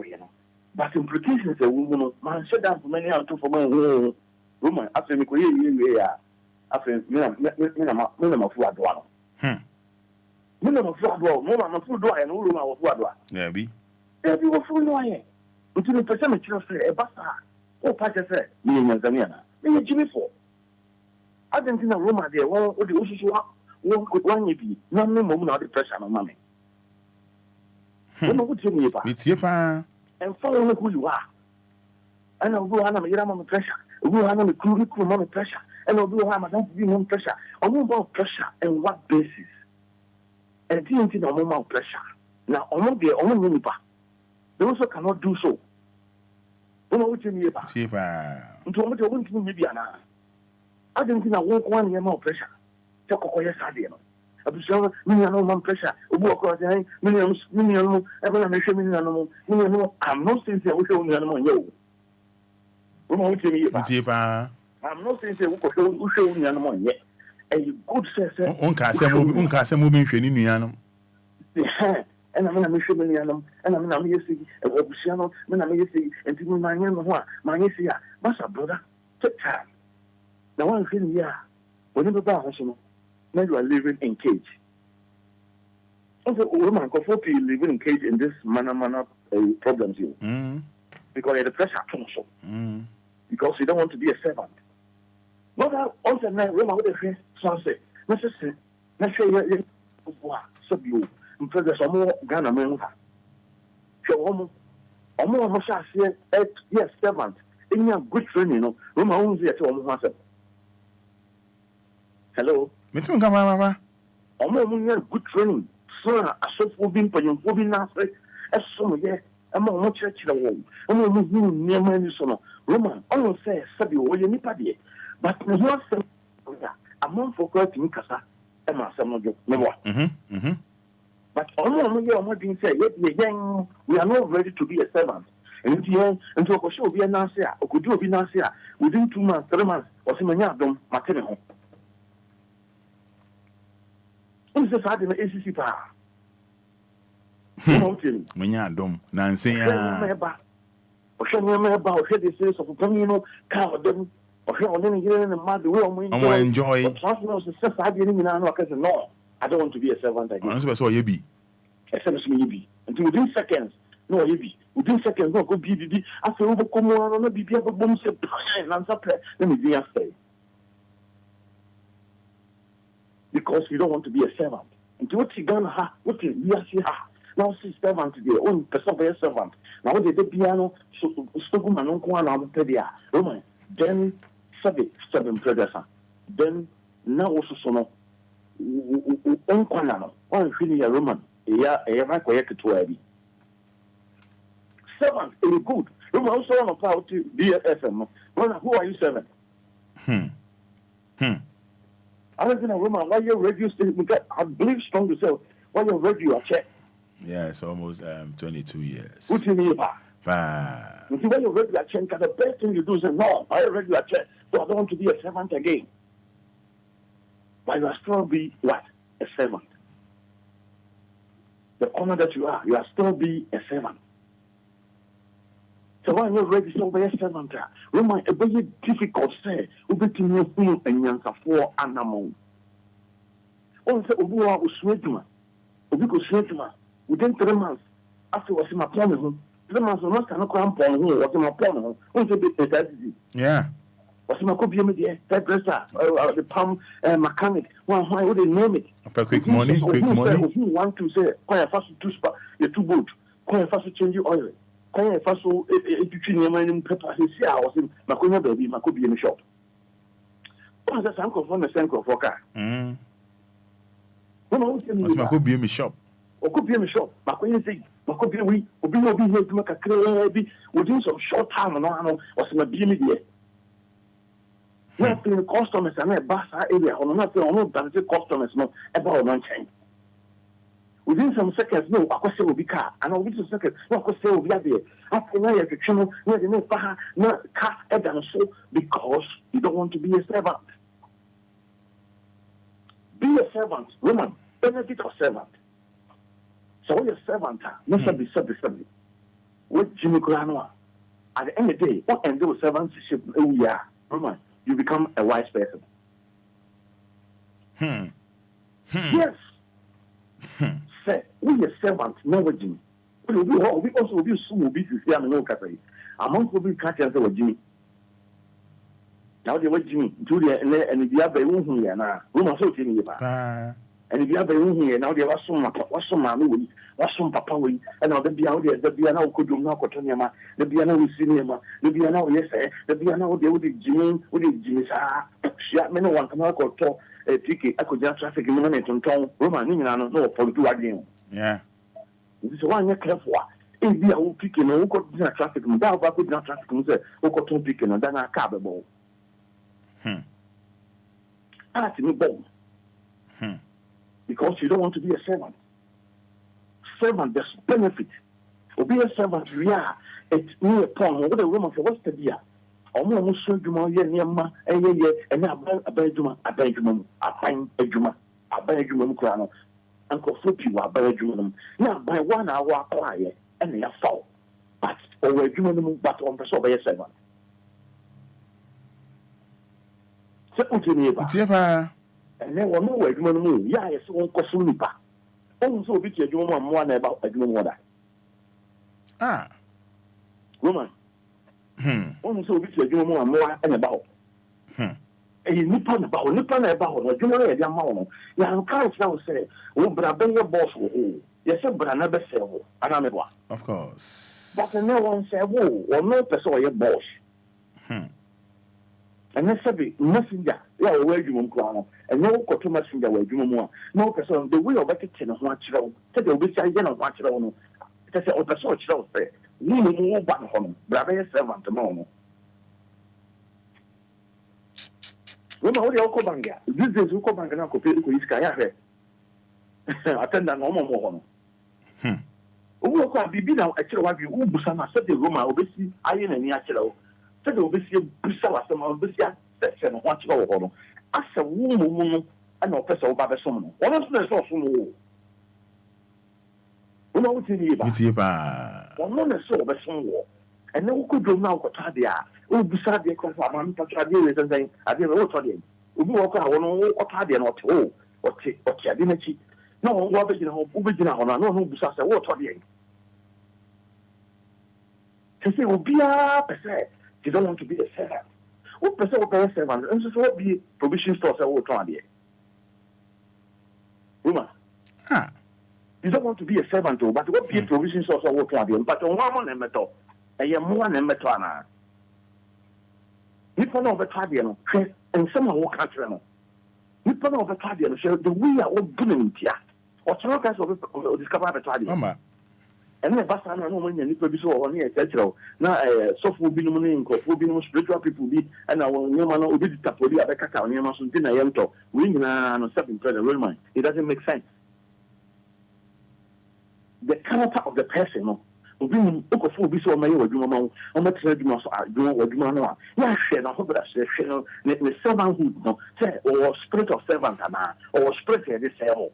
but implications a woman man shut down for many out for my woman after me after minimum food one. Minimum food one, no food and all room food one. Yeah, be. There you go food one. Until the person say a basa or patches say, me and Zamiana, me Jimmy for. I didn't think a room there, well, what the issue could one be, no moment of the pressure on mammy. What you mean? It's your pa. And follow who you are. And I'll go on a pressure, we'll have a curriculum on pressure, and I'll go on a be on pressure. On about pressure and what basis? And didn't think a moment of pressure. Now, on the only they also cannot do so. What you mean about? Into what you want to be I didn't think I won't want any more pressure. Talk of your Sadia. I'm sure million pressure. Walk out there, millions, everyone may show million. I'm not saying they will show me animal. What you mean about? I'm not saying they will show me animal yet. A good sense. Unca moving training, Yanum. And I'm going to show million, and I'm not using a Obusiano, when I'm using and people my name, my Isia, Massa brother, take time. Now one thing, yeah, whenever now you are living in cage. Also, woman, comfort you living in cage in this manner problems you. because the pressure comes so. Because you don't want to be a servant. Not that on the night, Roma with the face, sunset. Necessary. Necessary. Sub you. In presence of more Ghana men. So, almost yes, servant. In your good training, Roma owns it to almost. Hello. Metum kama mama. Almost good training. So, a soap will be for you, will be not as some yeah. I'm not church the wall. I'm not near my son. Roman, I will say, Sabi, or you nipa dear. But the last a month for quoting Casa, and my son of your But only what being said, yet young, we are not ready to be a servant. And the end, and to a show be a Nasia, or could you be Nasia within 2 months, 3 months, or Simanyadom, Maternal. Who's the father in the ACC power? Menya dom na nsen ya the sense of communal car them enjoy no, I don't want to be a servant again. Until within seconds, no within seconds, no go be after over come on no be able bomb say let me be after. Because we don't want to be a servant. Until what you gonna have, what you see now see servant today, own person be a servant. Now what they do piano, so man no go on pedia. Roman, then seven predecessor. Then now also so no Enquires, one feeling a Roman, a quiet to Abby. Servant is good. Roman also on about to DLFM. Who are you seven? I don't know, Roman, why your radio station? I believe strong to say, why your radio check? Yeah, it's almost 22 years. What do you mean by? You see, when you regular check, the best thing you do is say, no, I regular check, so I don't want to be a servant again. But you are still be what? A servant. The honor that you are still be a servant. So when you're ready to be a servant, Roman, a very difficult say, Ubetin you and Yanka for animal. On the Obua was sweating, Ubico sweating. Within 3 months, after was in my plan, 3 months or not, cannot come upon who was in my plan. What's a bit tragedy? Yeah. Was my copy of the hairdresser, the palm mechanic, why would they name it? Quick money. If you want to say, quite fast to your 2 boat, quite fast to change your oil, quite fast to between your mind and pepper. He said, I was in Macona baby, my copy in the shop. What's that uncle from the Sanko for car? What's my copy in the shop? Or could be in the shop. My queen say, my could be we, or be here to make a crabby within some short time and on or some ability. Nothing the customers and a bus area or nothing or no the customers no about one chain. Within some seconds, no, I could say will be car, and within some seconds, no, I could say will be there. After now, you have to channel where the no car, no car, and so because you don't want to be a servant. Be a servant, woman, benefit of servant. So your servant, not be subject. What Jimmy Granoa. At the end of the day, what end of servantship we are, Roman, you become a wise person. Yes. Say, we are servant, never Jimmy. We also will be soon be to see a no cafe. Among will be catchers over Jimmy. Now they were Jimmy, Julia, and the other room here now. Roman so Jimmy. And if you have a room here, now there was some mammy, was some papa, and now the piano, the piano could do not cotonema, the piano with cinema, the piano, yes, the piano with the Jimmy, she had many one can talk a ticket, I could just traffic in a minute on town, Roman, I don't know for 2 again. Yeah. This is one you're careful. If you are picking, who got dinner traffic, without I could not traffic, who got to picking, and then I cabable. That's me bomb. Because you don't want to be a servant. Servant, there's benefit. To be a servant, we are at near upon what a woman for what's the dear. Almost so you might hear ma, and a bedroom, a fine bedroom, a bedroom crown, Uncle Flip you are bedroom. Now, by 1 hour quiet, and they are fall. But, or a human, but on the so by a servant. So, and then one more woman, yeah, it's one Cosunipa. Also, which a woman one about a woman. Woman. One so bit of you more and about. Nippon about Nippon about, you know, a young man. Young Carlos now say, oh, but I been your boss. Yes, but I never say, and I'm a boss. Of course. But no one say, oh, or no person your boss. And that's a messenger. Yeah, where you won't go. And no to messenger where you want. No person, the way of it in a watch row. Take the which I don't watch row. That's all the sort of say. We move one home, but I have 7 tomorrow. Woman, what do you call Banga? This is who call Banga now, compared to his career. Attend an almost. Who can be now actually what you Busama said the Roma, obviously, I am any actual. Said obviously, Busama, some obviously, section of what you go. As a woman, and no person about the summer. One of the source from the woman, what's in here? One of the soul, and no could do now for Tadia. Oh, beside the conformant, but I did and saying, I didn't know for them. We walk out on all Tadia not all, or I didn't cheat. No, what did you know? Original, no, no, besides the water. They say, Obia, you don't want to be a servant. What person will be a servant? And so what be provision stores at all Tadia? Woman, you don't want to be a servant, but what be provision stores at all Tadia? But on one and metal, a young one and metana. If I know the Tadia, and someone will catch them. If I know the Tadia, the we are all good here. Or some kinds of discover the Tadia. And the Basana, no one and it be so on here, etc. Now, soft will be no spiritual people be, and our new man will be the Tapodia, the Cacao, near Masuntina, Yamto, winging and stepping to the real mind. It doesn't make sense. The character of the person, no. Obi okofo bi so maye wadwuma ma wo o metre adwuma so adwuma wadwuma no a ya hwe na ho bra hwe no ne servanthood no say or spirit of servant ana or spirit of the servant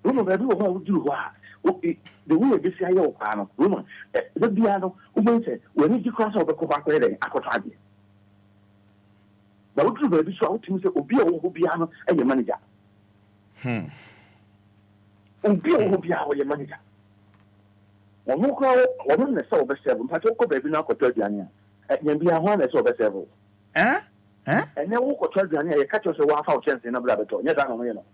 no be wo ho do ho the way be say aye o pa no woman the bia no wo be say when you cross over ko ba ko ere akotwa ade ba wo do be so awtimi say obi a wo ho bia no eye manager obi a wo ho bia wo ye manager. One on the sober 7, but I'll go baby now for 30 years. And be a one that's over 7. And then walk 12 years, you catch us a walk out chance in a laboratory. Yes, I know.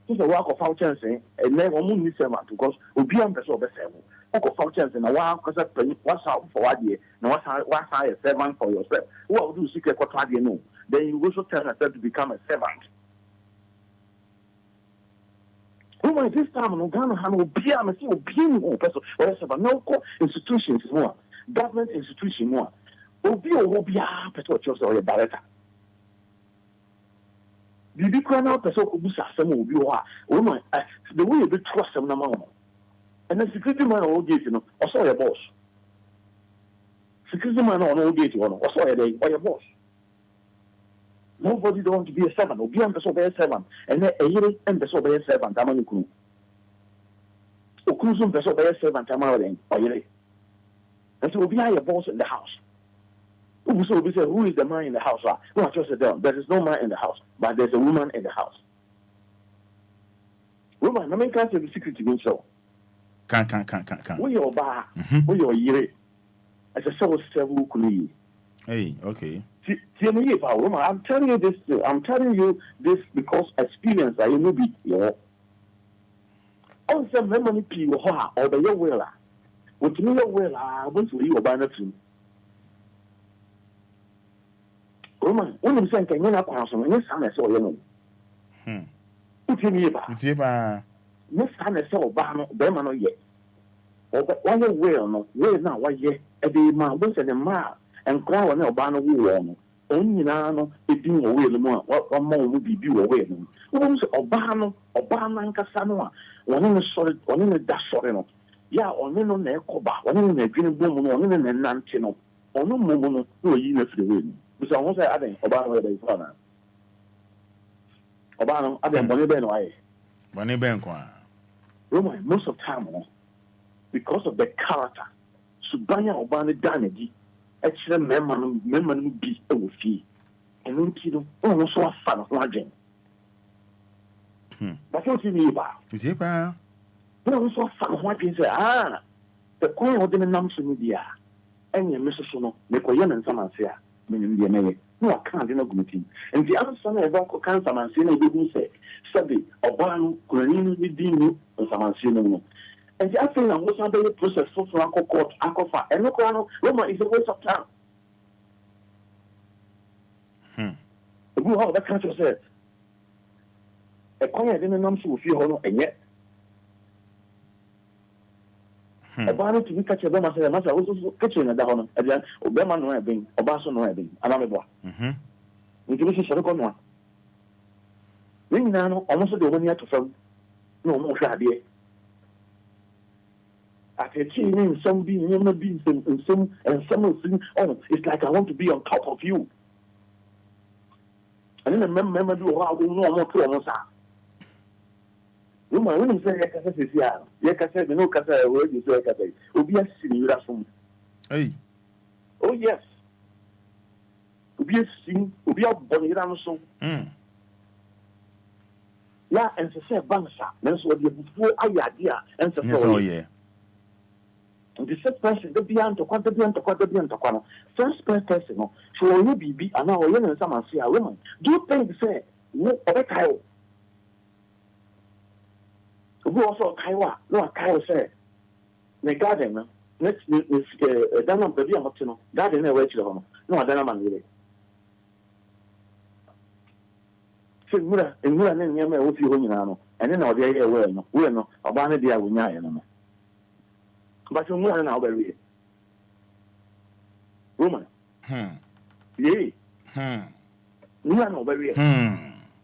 Just a walk of out chance, and then one moon is 7 because we'll be on the sober 7. Walk of out chance in a while because I pay what's out for 1 year. No, what's high 7 for yourself. What do you seek a quarter year? No, then you also tell yourself to become a servant. Woman, this time, no Ghana has no beer, I see, being person, or else, but no institutions more, government institution more. Obia will be a person or a director. The big crown out person who is some will be woman, the way you trust them, no. And the security man all gate, you know, or so your boss. Security man on all gate, or so a day, or your boss. Nobody don't want to be a servant. Obi and person be a servant. And then a year and person be a servant. Amaniku. Okuzum person be a servant. Amarin. Or year. And so Obi a boss in the house. So Obi say, who is the man in the house? No, I just said there is no man in the house, but there's a woman in the house. Woman, I mean, can't say the secret to me so. Can. We your bar. We your year. As a soul several kuli. Hey, okay. I'm telling you this. I'm telling you this because experience. I know be your. On some many people or the your will. What you know well, I want to you about nothing. Roman, when you say can you not pass on? Yes, I saw you know. What you mean about? Yes, I saw Bama no yet. Or but one will no. Where now? Why yet? A day man, once and a mile. And cry on Obana war. Only now, it being away the more, what more would be due away. Once Obana and Casanova, one in a solid, one in a dash sorrel. Ya, on in on their coba, one in a green woman, one in a nantino, or no moment, no unit for the wind. Because I was adding Obana where they found. Obana, I didn't Bonnie Benway. Bonnie Benqua. Roman, most of the time, because of the character, Subanya Obana Danedy. Actually, member be a fee. And then, you know, also a fan of margin. But what you mean about? Is it? No, so a fan of margin say, the coin of the Namsu Media, and your Mrs. Sono, Nicoyan and Samasia, meaning the May, no account in a committee. And the other son of Uncle Cancer and Sina didn't say, Sabi, or one, Corinne, Dinu, and Samansino. And the other thing I was under the process for Uncle Court, Uncle Fa, and Loco, Roma is a waste of time. Who all that country said, a coin didn't know to feel and yet. A banner to be catch a Bama said, I was catching a down again, Obama no having, Obaso no having, another boy. Which is a one. Ring now almost the 1 year to film. No more shabby. After achieving some being human beings and some of things, oh, it's like I want to be on top of you. And then a member do how we know more to almost. Lumba, when you say Yakasa is here, Yakasa, no Kasa, where you say Yakasa, Obia sing from. Hey. Oh, yes. Obia sing, Obia Bonirano. Yeah, and to say Bansa, that's what you before I idea, and so yes, oh, yeah. And the first person, the beyond to quantum to quantum. First person, so you be and now you and someone see a woman. Do things say, no, a Kyle. Who also Kaiwa, no, Kyle said, the garden, let's done up the Diamantino, garden away to the home. No, I don't know. So, Mura, and Mura, and Yama, with you, and then I'll be away, we're no, a banner dear with Nyan. But you're more than our very woman. Yea. You are no very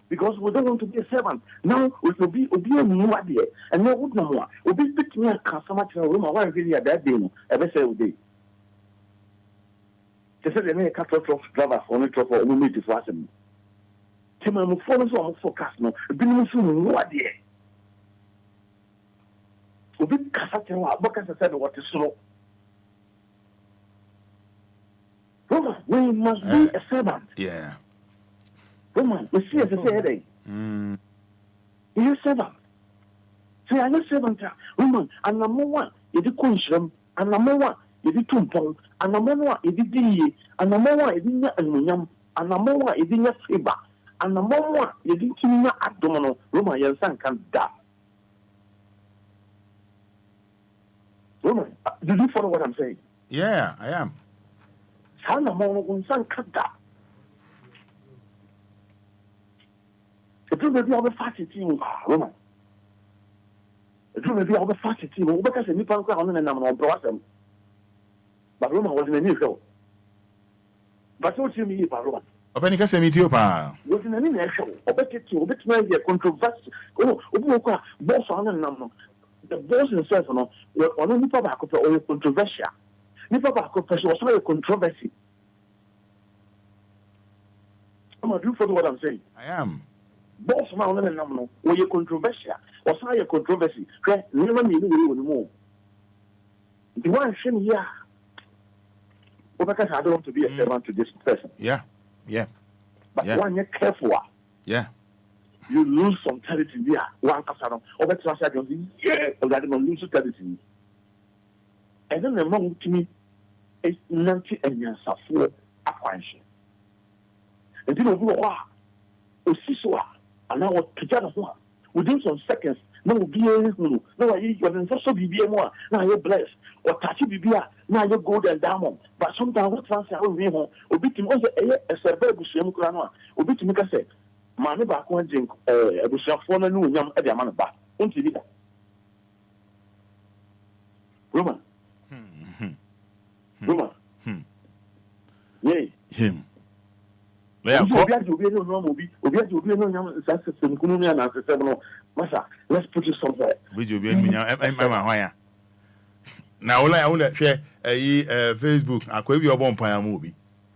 because we don't want to be a servant. Now we will be a new idea, and no would no more. We'll be picking a customer to a room. I want really a bad day, every single day. They said they may cut off driver for only trouble only to force him. Timon follows for customer, been soon no idea. Obi kasa tell what because I said what is slow. Roman, we must be a servant. Yeah. Roman, we see as I say, you're a servant. Say, I'm a servant. Roman, and number one, you did Kunshram, and number one, you did Tumpong, and number one, you did D, and number one, you didn't Aluminium, and number one, you didn't Fiba, and number one, you didn't Kimina Abdominal. Roman, your son can die. Woman, do you follow what I'm saying? Yeah, I am. Sana mono unsan kada. It will be our facility, woman. It will be our facility. Because the Nippon Crown and I'm on Brossom. But Roma was in a new show. But what you mean, Roman? Open the same meeting, pa. Was in a new show. Or better to bit maybe a controversy. Oh, boss on a number. The boss himself, were only Nipa or controversial. Nipa was not a controversy. I'm going to do for what I'm saying. I am. Boss man, no, were you controversial or say a controversy? Never knew anymore. The one thing here, because I don't want to be a servant to this person. Yeah, yeah. But one you're careful. Yeah. You lose some territory there. One person, over to yeah, or that you lose territory. And then the wrong to me is 90 and years of acquisition. And then we go, Osiswa, and now what together within some seconds, no be no, you're also be more. Now you're blessed, or touch be now you're gold and diamond. But sometimes what fancy I will be home, or beat him also a suburb, or beat him, say. Mane ba ko nje abusuafo na nu nyam e de amane ba onti bi da Roman Roman yey him yeah obi no nyam sa system kunu na na system no masa let's put it somewhere obi no nyam ma hwan na wola hwe Facebook akwa bi obon pan am obi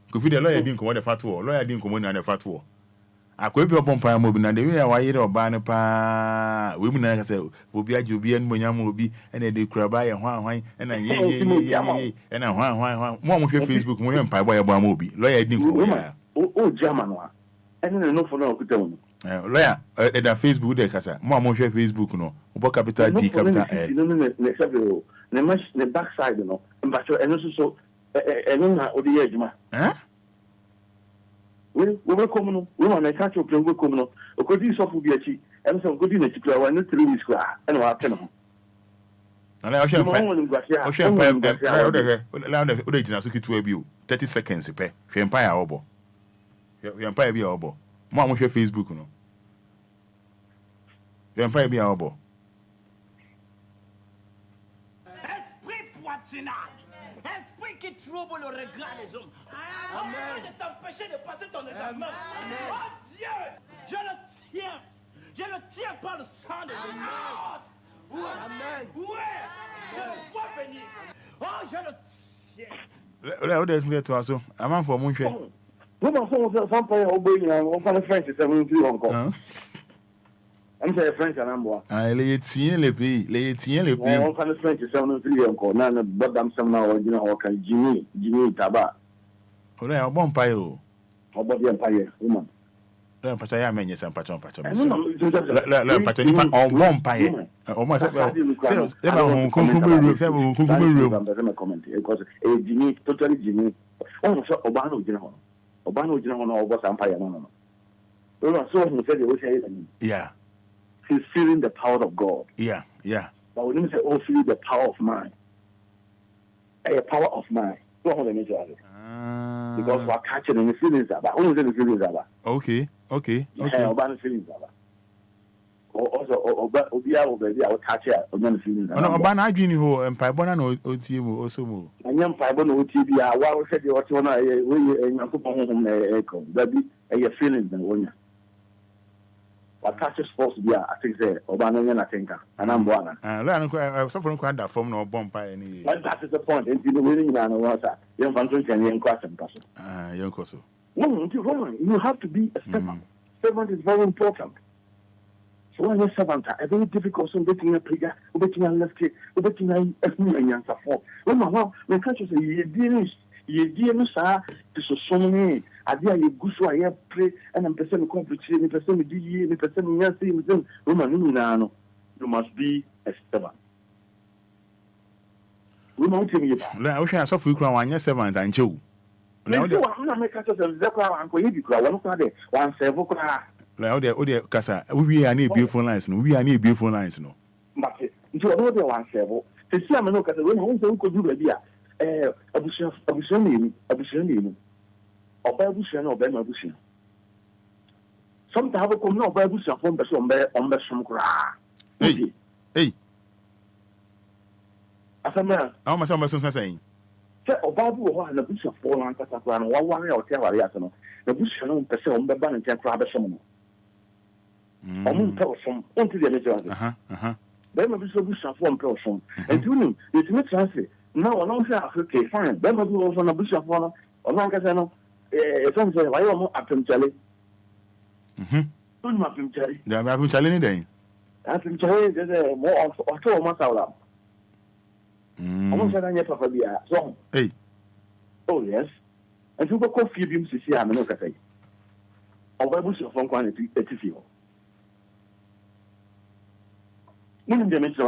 kofi de lawyer din komo de fatwo lawyer din komo na de fatwo akwa bi obon pan am obi na de we ya wayere oba ne pa we mu na ka se obi aje obi en monyam obi ene de kuraba ye hwan ena ye ena hwan mo hwe Facebook mo hwe mpa boy bo am obi lawyer din komo ya o German wa ene no for no kuta mu lawyer da Facebook de kasa mo hwe Facebook no obo capital D capital L the backside, you know, but and also Obia Juma. We will come, we want to catch up to go come, or could you suffer be a cheat, and some good in the chicken, and the 3 weeks, and what can and I shall original 30 seconds, pay. Empire obo. Empire be obo. Mom, your Facebook, no. Empire be obo. Esprit qui trouble le regard des hommes. Afin de t'empêcher de passer ton examen. Oh Dieu, je le tiens par le sang de l'ordre. Amen. Ouais, je le vois venir. Oh, je le tiens. Là, où est-ce que tu so? I'm for mon chien. Nous avons some point on parle français, c'est un peu encore. I'm saying French and I'm what. Les tiens les pays. On parle French, c'est un peu encore. Non, badam sama original or kan Jimmy Taba. On est un bon payo. On va bien payer, woman. Là, parce qu'il y a un sans patron. Là, parce qu'il y a un bon paye. Au moins, c'est un concombre. C'est un concombre. Et Jimmy, totally Jimmy. On sait Obano General. Obano General, on va s'empailler. Non. So he said, yeah. He's feeling the power of God. Yeah. But when you say, oh, feeling the power of mind. A power of mind. Don't hold any job. Because we're catching any feelings about. Who is any feelings about? Okay. Obano feelings about. Also, Obia will be our catcher. Obano feelings about. No, Obano, I dream who and Pibona no OTM also move. And young Pibona OTB, why we said you want to when you put home echo. That be your feelings and when you. What catches supposed to be, I think, Obano and I think, and I'm one. I suffer from that form no bomb by any. That is the point. And you winning and water, young country can Enquires and person. Young Coso. You have to be a servant. Servant is very important. So when you're servant, a very difficult so getting a prayer, getting a left kick, getting a young support. Well, when countries say, you dear, sir, this is so many. I dare you go so I pray and I'm percent completely, the percent of the percent yes, woman, you must be a servant. We won't tell you. I wish I saw you cry 7 and Joe. Now, I'm not making a crowd and going to cry one several cry. Now, there, Cassa, we are near beautiful lines, no. We are near beautiful lines, no. But you know, there one several. The Siamano Cassa, when I could do the Abusian. Or Babusian or Bemabusian. Sometimes I come no Babusian from the Sombe on the Somcra. Hey. As a man, how much am I saying? Babu and the bush of 4 months at 1 or 10 Ariasano. The bush on the Som, the Ban and Crabashomo. Tell some until the major. Then a bush of 1 person. And to him, it's not fancy. Now, I don't say, okay, fine. Then I do also on a bush of 1 or Lancasano. Some say, why am I up in Charlie? Don't map him, Charlie. They have been challenging day. I've been Charlie, there's more or 2 months out. I want to say, I never be a song. Hey. Oh, yes. And you go coffee beams to see I'm no cafe. Or by bush of 1 quantity, 80. Meaning the mention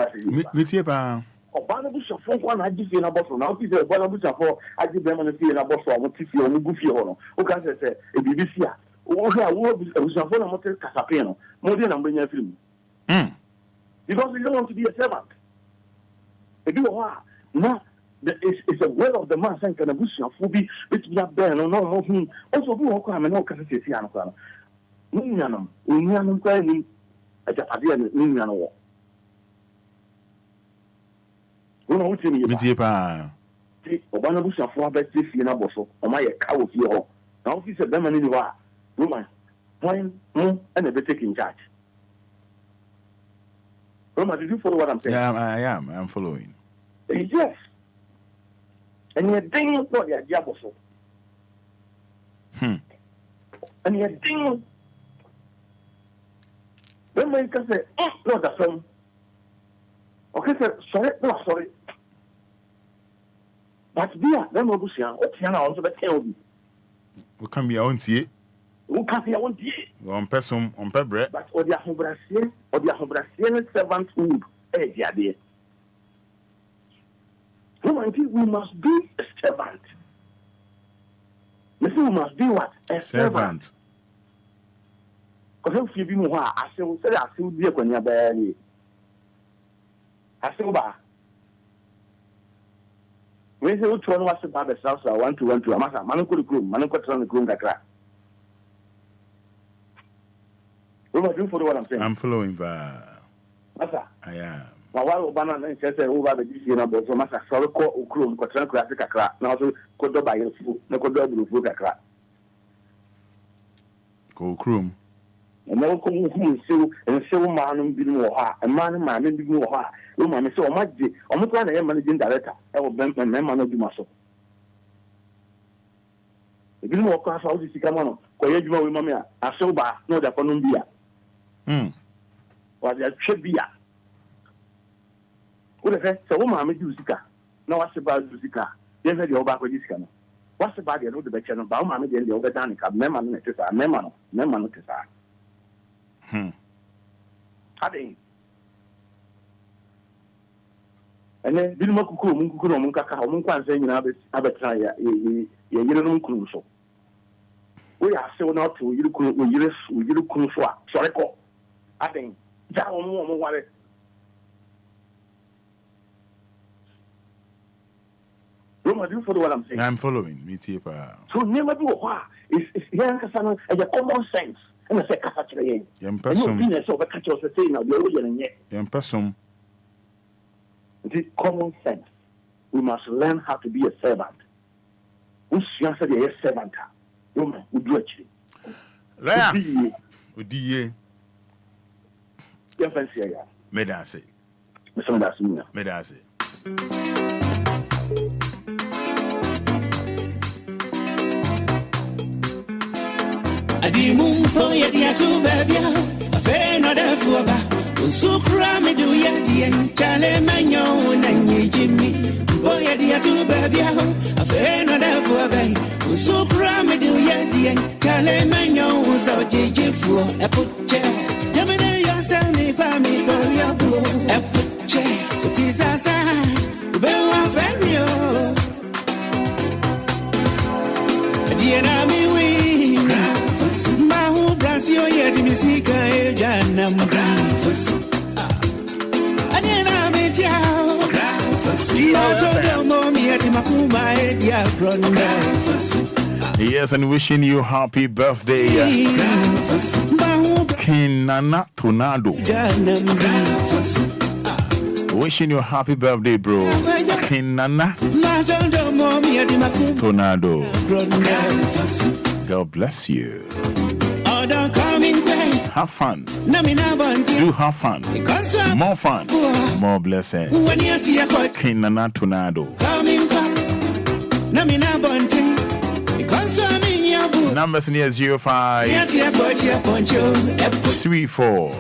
Obana bush of 1 I give you a bottle. Now, if you're a bush of 4, I give them a fee in a bottle. I want to see on goofy or who can say a BBC. Oh, I was a phone motor Casapino, more than I'm bringing a film. Because you don't want to be a servant. If you are, no, it's a word of the man saying, can a bush of Fubi, which we have there, no, also, who will come and no capacity. Nunyanum, Nunyanum, crying at the idea of Nunyanum. Who tell me about Obana Bush of 4 best in a bottle, or my cow here. Now, he said, them and woman, when, and a bit taking charge. Roma, did you follow what I'm saying? Yeah, I am. I'm following. Yes. And you're dinging for your diaboso. And you're dinging. Then when you can say, oh, no, that's wrong. Okay, sir, sorry. But be a them of Busia, what can I also tell you? We can be on tea. Who can be on tea? On person, on pebble. But or the Hobrasian servanthood, eh, dear. We must be a servant. We must be what? A servant. Because if you be more, I say, I still be a Konya Baby. I still buy. When you turn what's about the South, I want to a master. Manako Groom, Manako on the Groom Gakra. What am I doing for what I'm saying? I'm following by. Master. I am. My wife Obama says over the DC number, so Master Soroko Groom, Cotran Classic Akra, now also Kodo by your food, no Kodo Blue Akra. Go Groom. And no come who and so man be more, a man be more. Woman, so much, almost one managing director, I will bend my man of the muscle. If you walk across all this, come on, Koyajuma with Mamma, a sober, no, the Columbia. Was that should be. What if so woman made Zika? No, what's about Zika? Then the old back with this kind. What's about the other better about Mamma and the other Danica, Memman, Memman, Hading. And then didn't make Munka, Munka saying, I bet try you don't cruise. We are so not to you cruise. Sorry, I think that one more. Roma, do you follow what I'm saying? I'm following. Me too. So never do what is young Casano and your common sense. And I say, Casatra, young person, so the country was saying, the origin yet. Young person. It is common sense. We must learn how to be a servant. We should say a servant. Woman, we do actually. Lea, would you? Your fancy, Medase. Medase. Adimum poya dia tu babia, afe no da fuaba. Unsukra me do ya dia, chale manyo na nyejimi. Poya dia tu babia, afe no da fuaba. Unsukra me do ya dia, chale manyo so jejefu. Epuche, jamene yo sami fami ko ya bu. Epuche, tisasa, be wa ferio. Dia na mi wi. Brasil e de música eu já não gravo. Anena me tchau. Yes, and wishing you happy birthday, King Nana Tornado. Wishing you happy birthday, bro. King Nana Tornado. God bless you. Have fun. Do have fun. More fun. More blessings. King Nana Tornado. Numbers near 05 34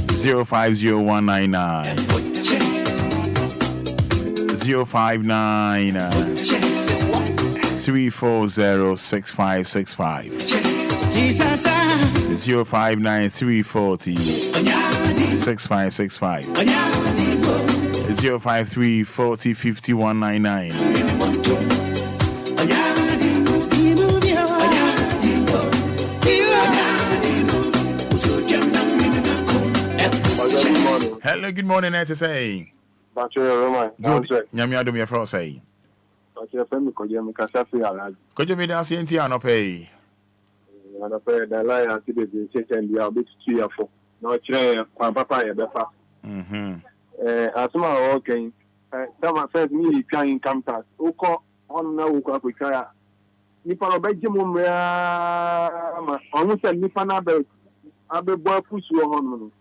050199 059 3406565 059340 6565 05340 5199 Hello, good morning, to say. Good. Nyamia do me for say. Could you be dancing in no pay? And I pay the line until they change the bit 3 or 4. No, chair, Papa, as my okay. Some says me trying come tax. Oko on now, Ukaka. Nippon Benjamin, almost a Nippon Abbey boy push you on.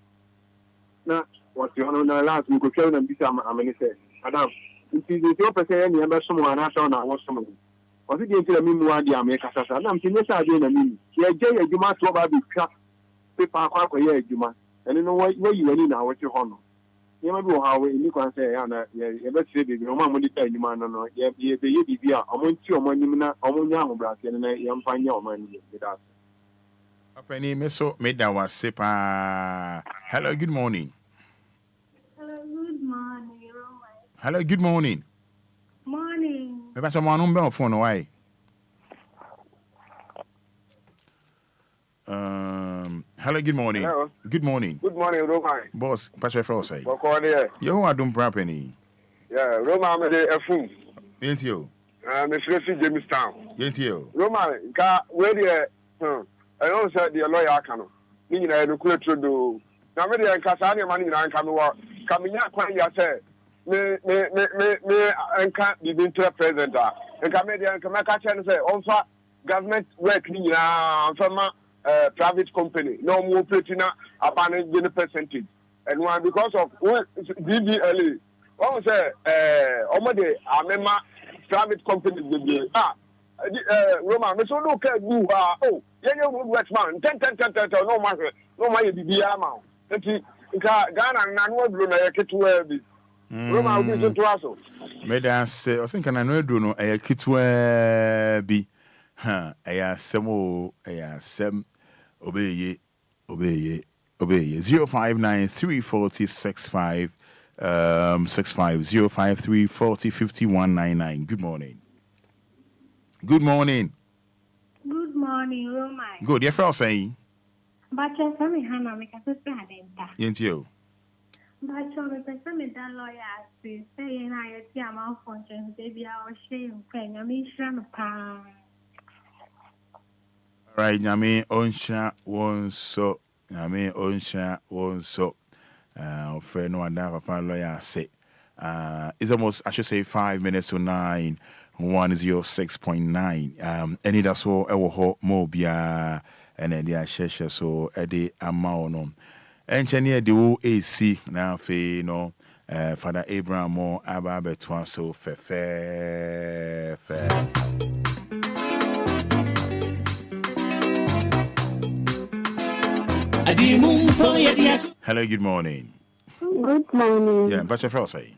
Now, what's your honor last week? Could tell them this. I'm going to say, Adam, if you don't say any other someone, I saw now what's someone. Was it into the memoir? The American Sasa. I'm saying, yes, I did. I mean, yeah, Jay, you must talk about the crap paper, yeah, Juma. And you know where you are now, what you honor. You might know how you can say, Anna, yeah, let's say, your mom will tell you, man, no, yeah, the UBA, I want you, my Nimina, I want young brass, and I am fine your money with us. Penny Meso made that was sepa. Hello, good morning. Hello, good morning. Hello, good morning. Maybe some one on phone why? Hello, good morning. Hello. Good morning. Good morning, Roman. Boss, Patrick Frosty. Bokone. You are doing properly. Yeah, Roman me de efun. Ain't you? Me fresi Jamestown. Ain't you? Roman, ka we de I know say the lawyer aka no. Ni nyina no kuro do. Na me de nka sa ne ma ni nyina nka me wa. Ka me nya kwan ya say me nka the inter president a. Nka me de nka me ka chen say on fa government work ni nyina on fa ma private company. No more platina abandon the percentage. And one because of DBLA. What say omode amema private company be Roma me so no can do oh yenye wood workman 10 no man be ama enti nka Ghana na no aduro na yeketu bi Roma obi so to aso me dance o think na no aduro no yeketu bi ha eya semo eya sem obeye 059 65 053 40 5199. Good morning. Good morning. Good morning, Roman. Good. Your friend saying? But you're very hana make a sister hadenta. Ain't you? But you're a person with that lawyer saying I see a malfunction, baby. I was shame paying a mission pan. Right, Nami Onsha won so. Nami Onsha won so. Friend, no one papa lawyer say. It's almost, I should say, 5 minutes to 9. 106.9. Anidaso Wɔhɔ Obia and then the share so Eddie Amaono. Engineer the AC now fe no Fada Abraham mo Ababe Twaso fe. Hello, good morning. Good morning. Yeah, but your first say.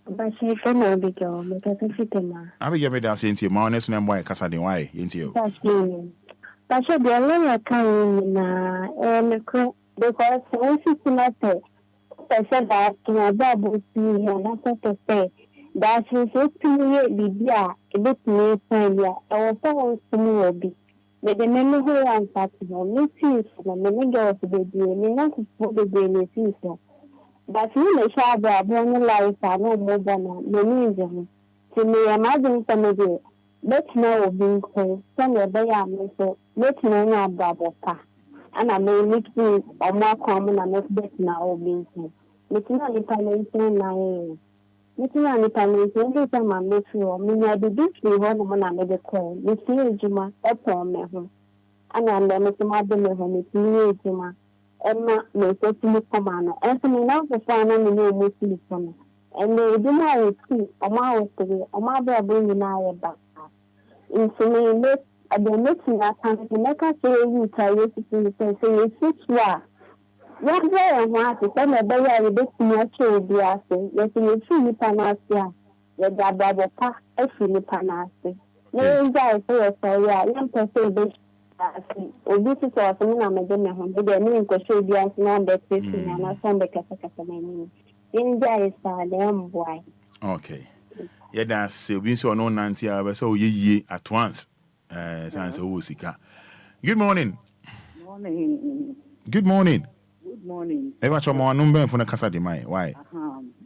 But she can Abigail, make a fitema. Abigail made us into my honest name why Casadin why into you. That's me. But she be a lawyer coming and because when she's not there, I said that to my babu see and I said to say that she's so to be a bit near failure. I was so to be. But the memory who I'm talking about, no tears from the nigger of the baby, and not to put the baby season. But you may share the born life and no more than the reason. To me, imagine some of it. Let's know being close. Some of the young so let's know about that. And I may make you or more common and not bet now being close. Making any palation now. Making any palation every time I make sure. Meaning I did this when I made a call. You see, Juma, upon me. And I'm the mother of me, Juma. Emma may say to me, Commander, and so now the final new Muslim from and they do not see a mile to a mother bringing I back. In so many minutes, at the meeting that time, the necker say you tell you to say, it's 6 war. What day and what is on a bay I bit to your child, be asking, yes, you see Panasia, the Dabba Pa, a Philippanasi. No, I say, young person. Obi ti so aso na me de me ho de me nkwohwe bi anse na be tesi na na so be kasa na ni inja isa de mbwai. Okay. Yeah, that's obi so no nanti a so yeye at once. Sans o sika. Good morning. Morning. Good morning. Good morning. E wa chomo anu mbe funa kasa de mai. Why?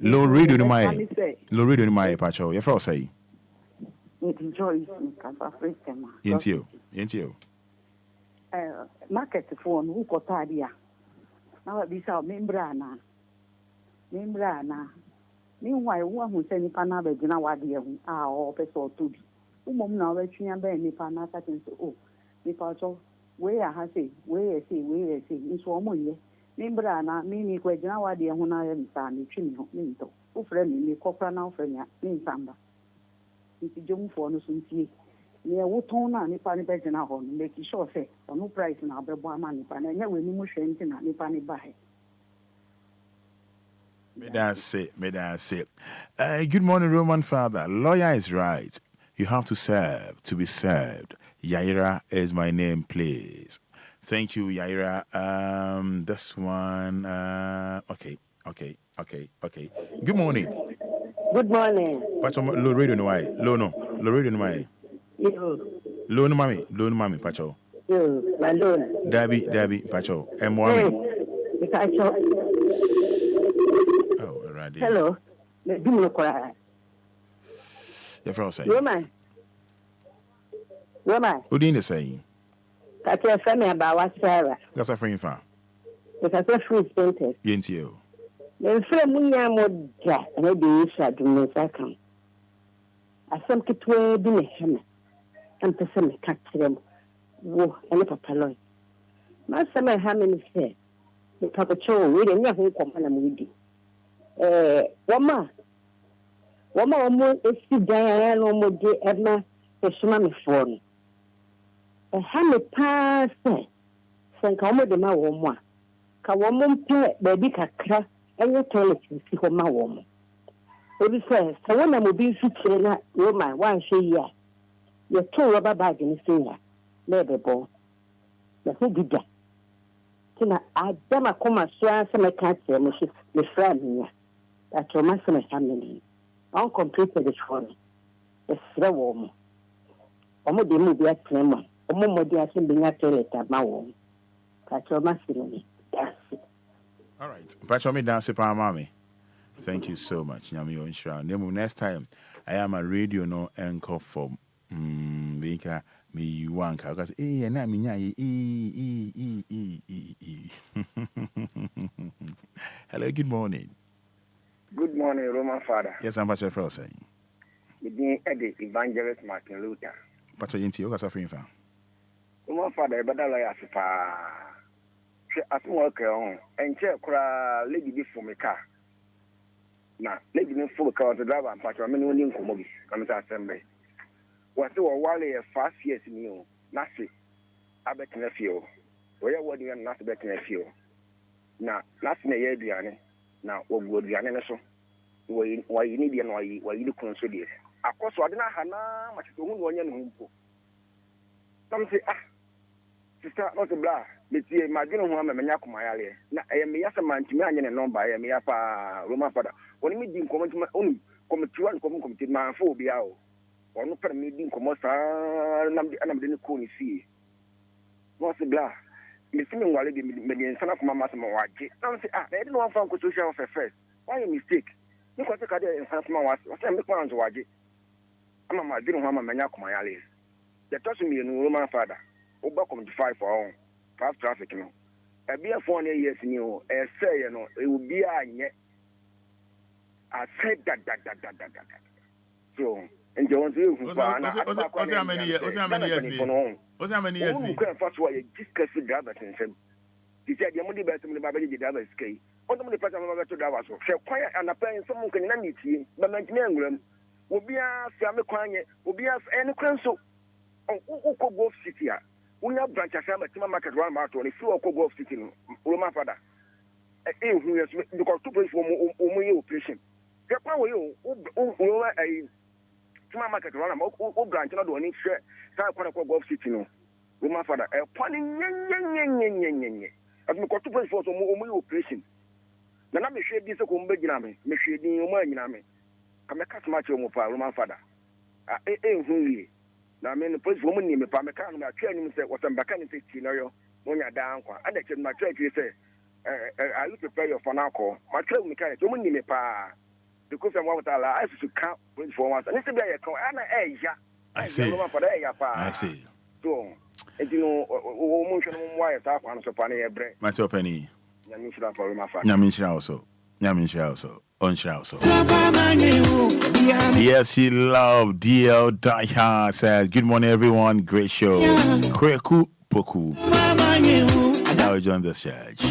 Low radio ni mai. Low radio ni mai pacho. Ye for say. It enjoys kasa freestema. Yenti you. Market phone who kotadia. Now we saw membrana. Meanwhile, one who send Pana Begina Wadia, or Peso to be. Umom now, we train by Nipana Satin. Oh, Nipacho, where I say, where I say, in Swamoye. Membrana, Mimi Quagina Wadia, when I am Sani, Chimino, Minto, who friend me, Copra now, friend, in Samba. It's a jump for no soon. Yeah, what tone and Nipani Begina home, make sure say, or no price in our money, and yet we need to Nipani buy. May I say. Good morning, Roman Father. Lawyer is right. You have to serve to be served. Yaira is my name, please. Thank you, Yaira. This one. Okay. Good morning. Good morning. What's on low radio? No, why? Low no. Lorraine no mai. Loan mami pacho. My loan. Debbie pacho. M1. Oh, already. Hello. Me do no cry. Your friend say. Woman. Udine say. That's your family about what Sarah. That's a friend fan. It's a free sentence. Yentio. Then friend munya modja and I do so do no second. I some kitwe be me heme. And person me catch them. Wo and a papalon. Master my hammy say. The papa cho we didn't know who come on a moody. Wama almost is Diana no more day Edna the Shimami phone. A hammy pass San Kamo de ma woman. Kawamon pay baby kakra and your toilet to see what my woman. Baby says, so when I'm moving to woman, one say ya. Your two rubber bag in the singer. Never ball. The who did that? Tina, I damn a comma swan some can't say, the friend here. That's your master family. Uncompleted the phone. The slow woman. Omo de movie at Clement. Omo de assembling at toilet at my home. That's your masculine. All right. Pacho me dance pa mami. Thank you so much. Nyami Onshra. Nemu next time I am a radio no anchor for Bika me wanka because na me nya Hello, good morning. Good morning, Roman Fada. Yes, I'm Pacho Fro saying. The Evangelist Martin Luther. Pacho Yinti Yoga suffering fan. Roman Fada, but I like as work on and check lady before me car. Now, lady before car to drive and patch. I mean, only come come to assembly. What so while a fast years new, Nasi, I bet in a few. Where what you are not betting a few. Now, last year, Diane. Now, what would be an so? Why you need and why you consider it? Of course, I didn't have much to one young. Some say, sister, not a blah. Meti magino ho amenya komayale na me yasa mantimi anye ne number me yapa Roman Fada oni mi di nkomo oni committee one committee man fo Obia o onu per me di nkomo sa anam de ne ko ni fie no se bla me simi nwale de me de nsana koma ma se mo waje na say na e de no fan ko social for first why a mistake ni ko te ka de nsana koma wa say me kwa nzo waje ama magino ho amenya komayale the toss me no Roman Fada oba committee 5 for all fast traffic no e be for 4 years ni o e say no e will be anye I said that so and you want to what's how many years ni first why discuss drivers and say you said you money better me baba the drivers kay on the person me to drivers so say kwanya and apply some can na meeting but mantina nguram obi a fa me kwanya obi a any kwan so o ko go city a unya branch asama tima market one market on free ko go city no Roman Fada who yes because two place for mo operation the plan we tima market one o branch no do ni hwe sai ko go city no Roman Fada plan nyenyenyenyenyenyenye as me ko two place for so mo operation na me hwe bi se ko mbe gina me hwe din o ma nyina me ka me customer che mo pa Roman Fada who na me no police woman ni me pa me kan no atwa ni say what am baka ni 15 no yo monya da nkwa ada che ma twa twa say I you prepare your phone call ma twa me kan woman ni me pa because I'm what I should count police for once and say be ya kan ana I see I see so and you know woman should no why ta kwa no so pa na ye bre ma twa pani nya mi shira for ma fa nya mi shira also on-shira also. Yes, she loved DL Die Hard. Says, good morning, everyone. Great show. Kweku Poku. Now we join this church.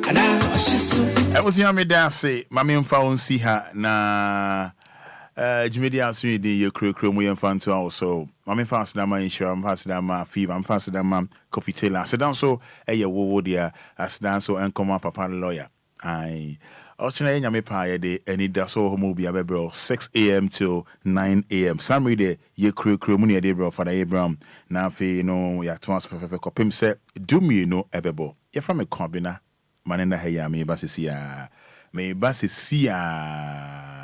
I was young, me dance. Mami mfa see her na. Jimedi answering the year crew we infant to also. Mami fast na ma insure, I'm fast na ma fever, I'm fast na ma coffee tailor. So down so wo dia as down so and come up papa lawyer. I Ochina nyame pa ye de Anidaso Wɔhɔ Obia bebro 6 a.m. till 9 a.m. Summary de ye crew mu ne de bro Fada Abraham na fe no ya transfer kopim se do me no ebebo. Ye from a kombina manena heya me basisi ya. Me basisi ya.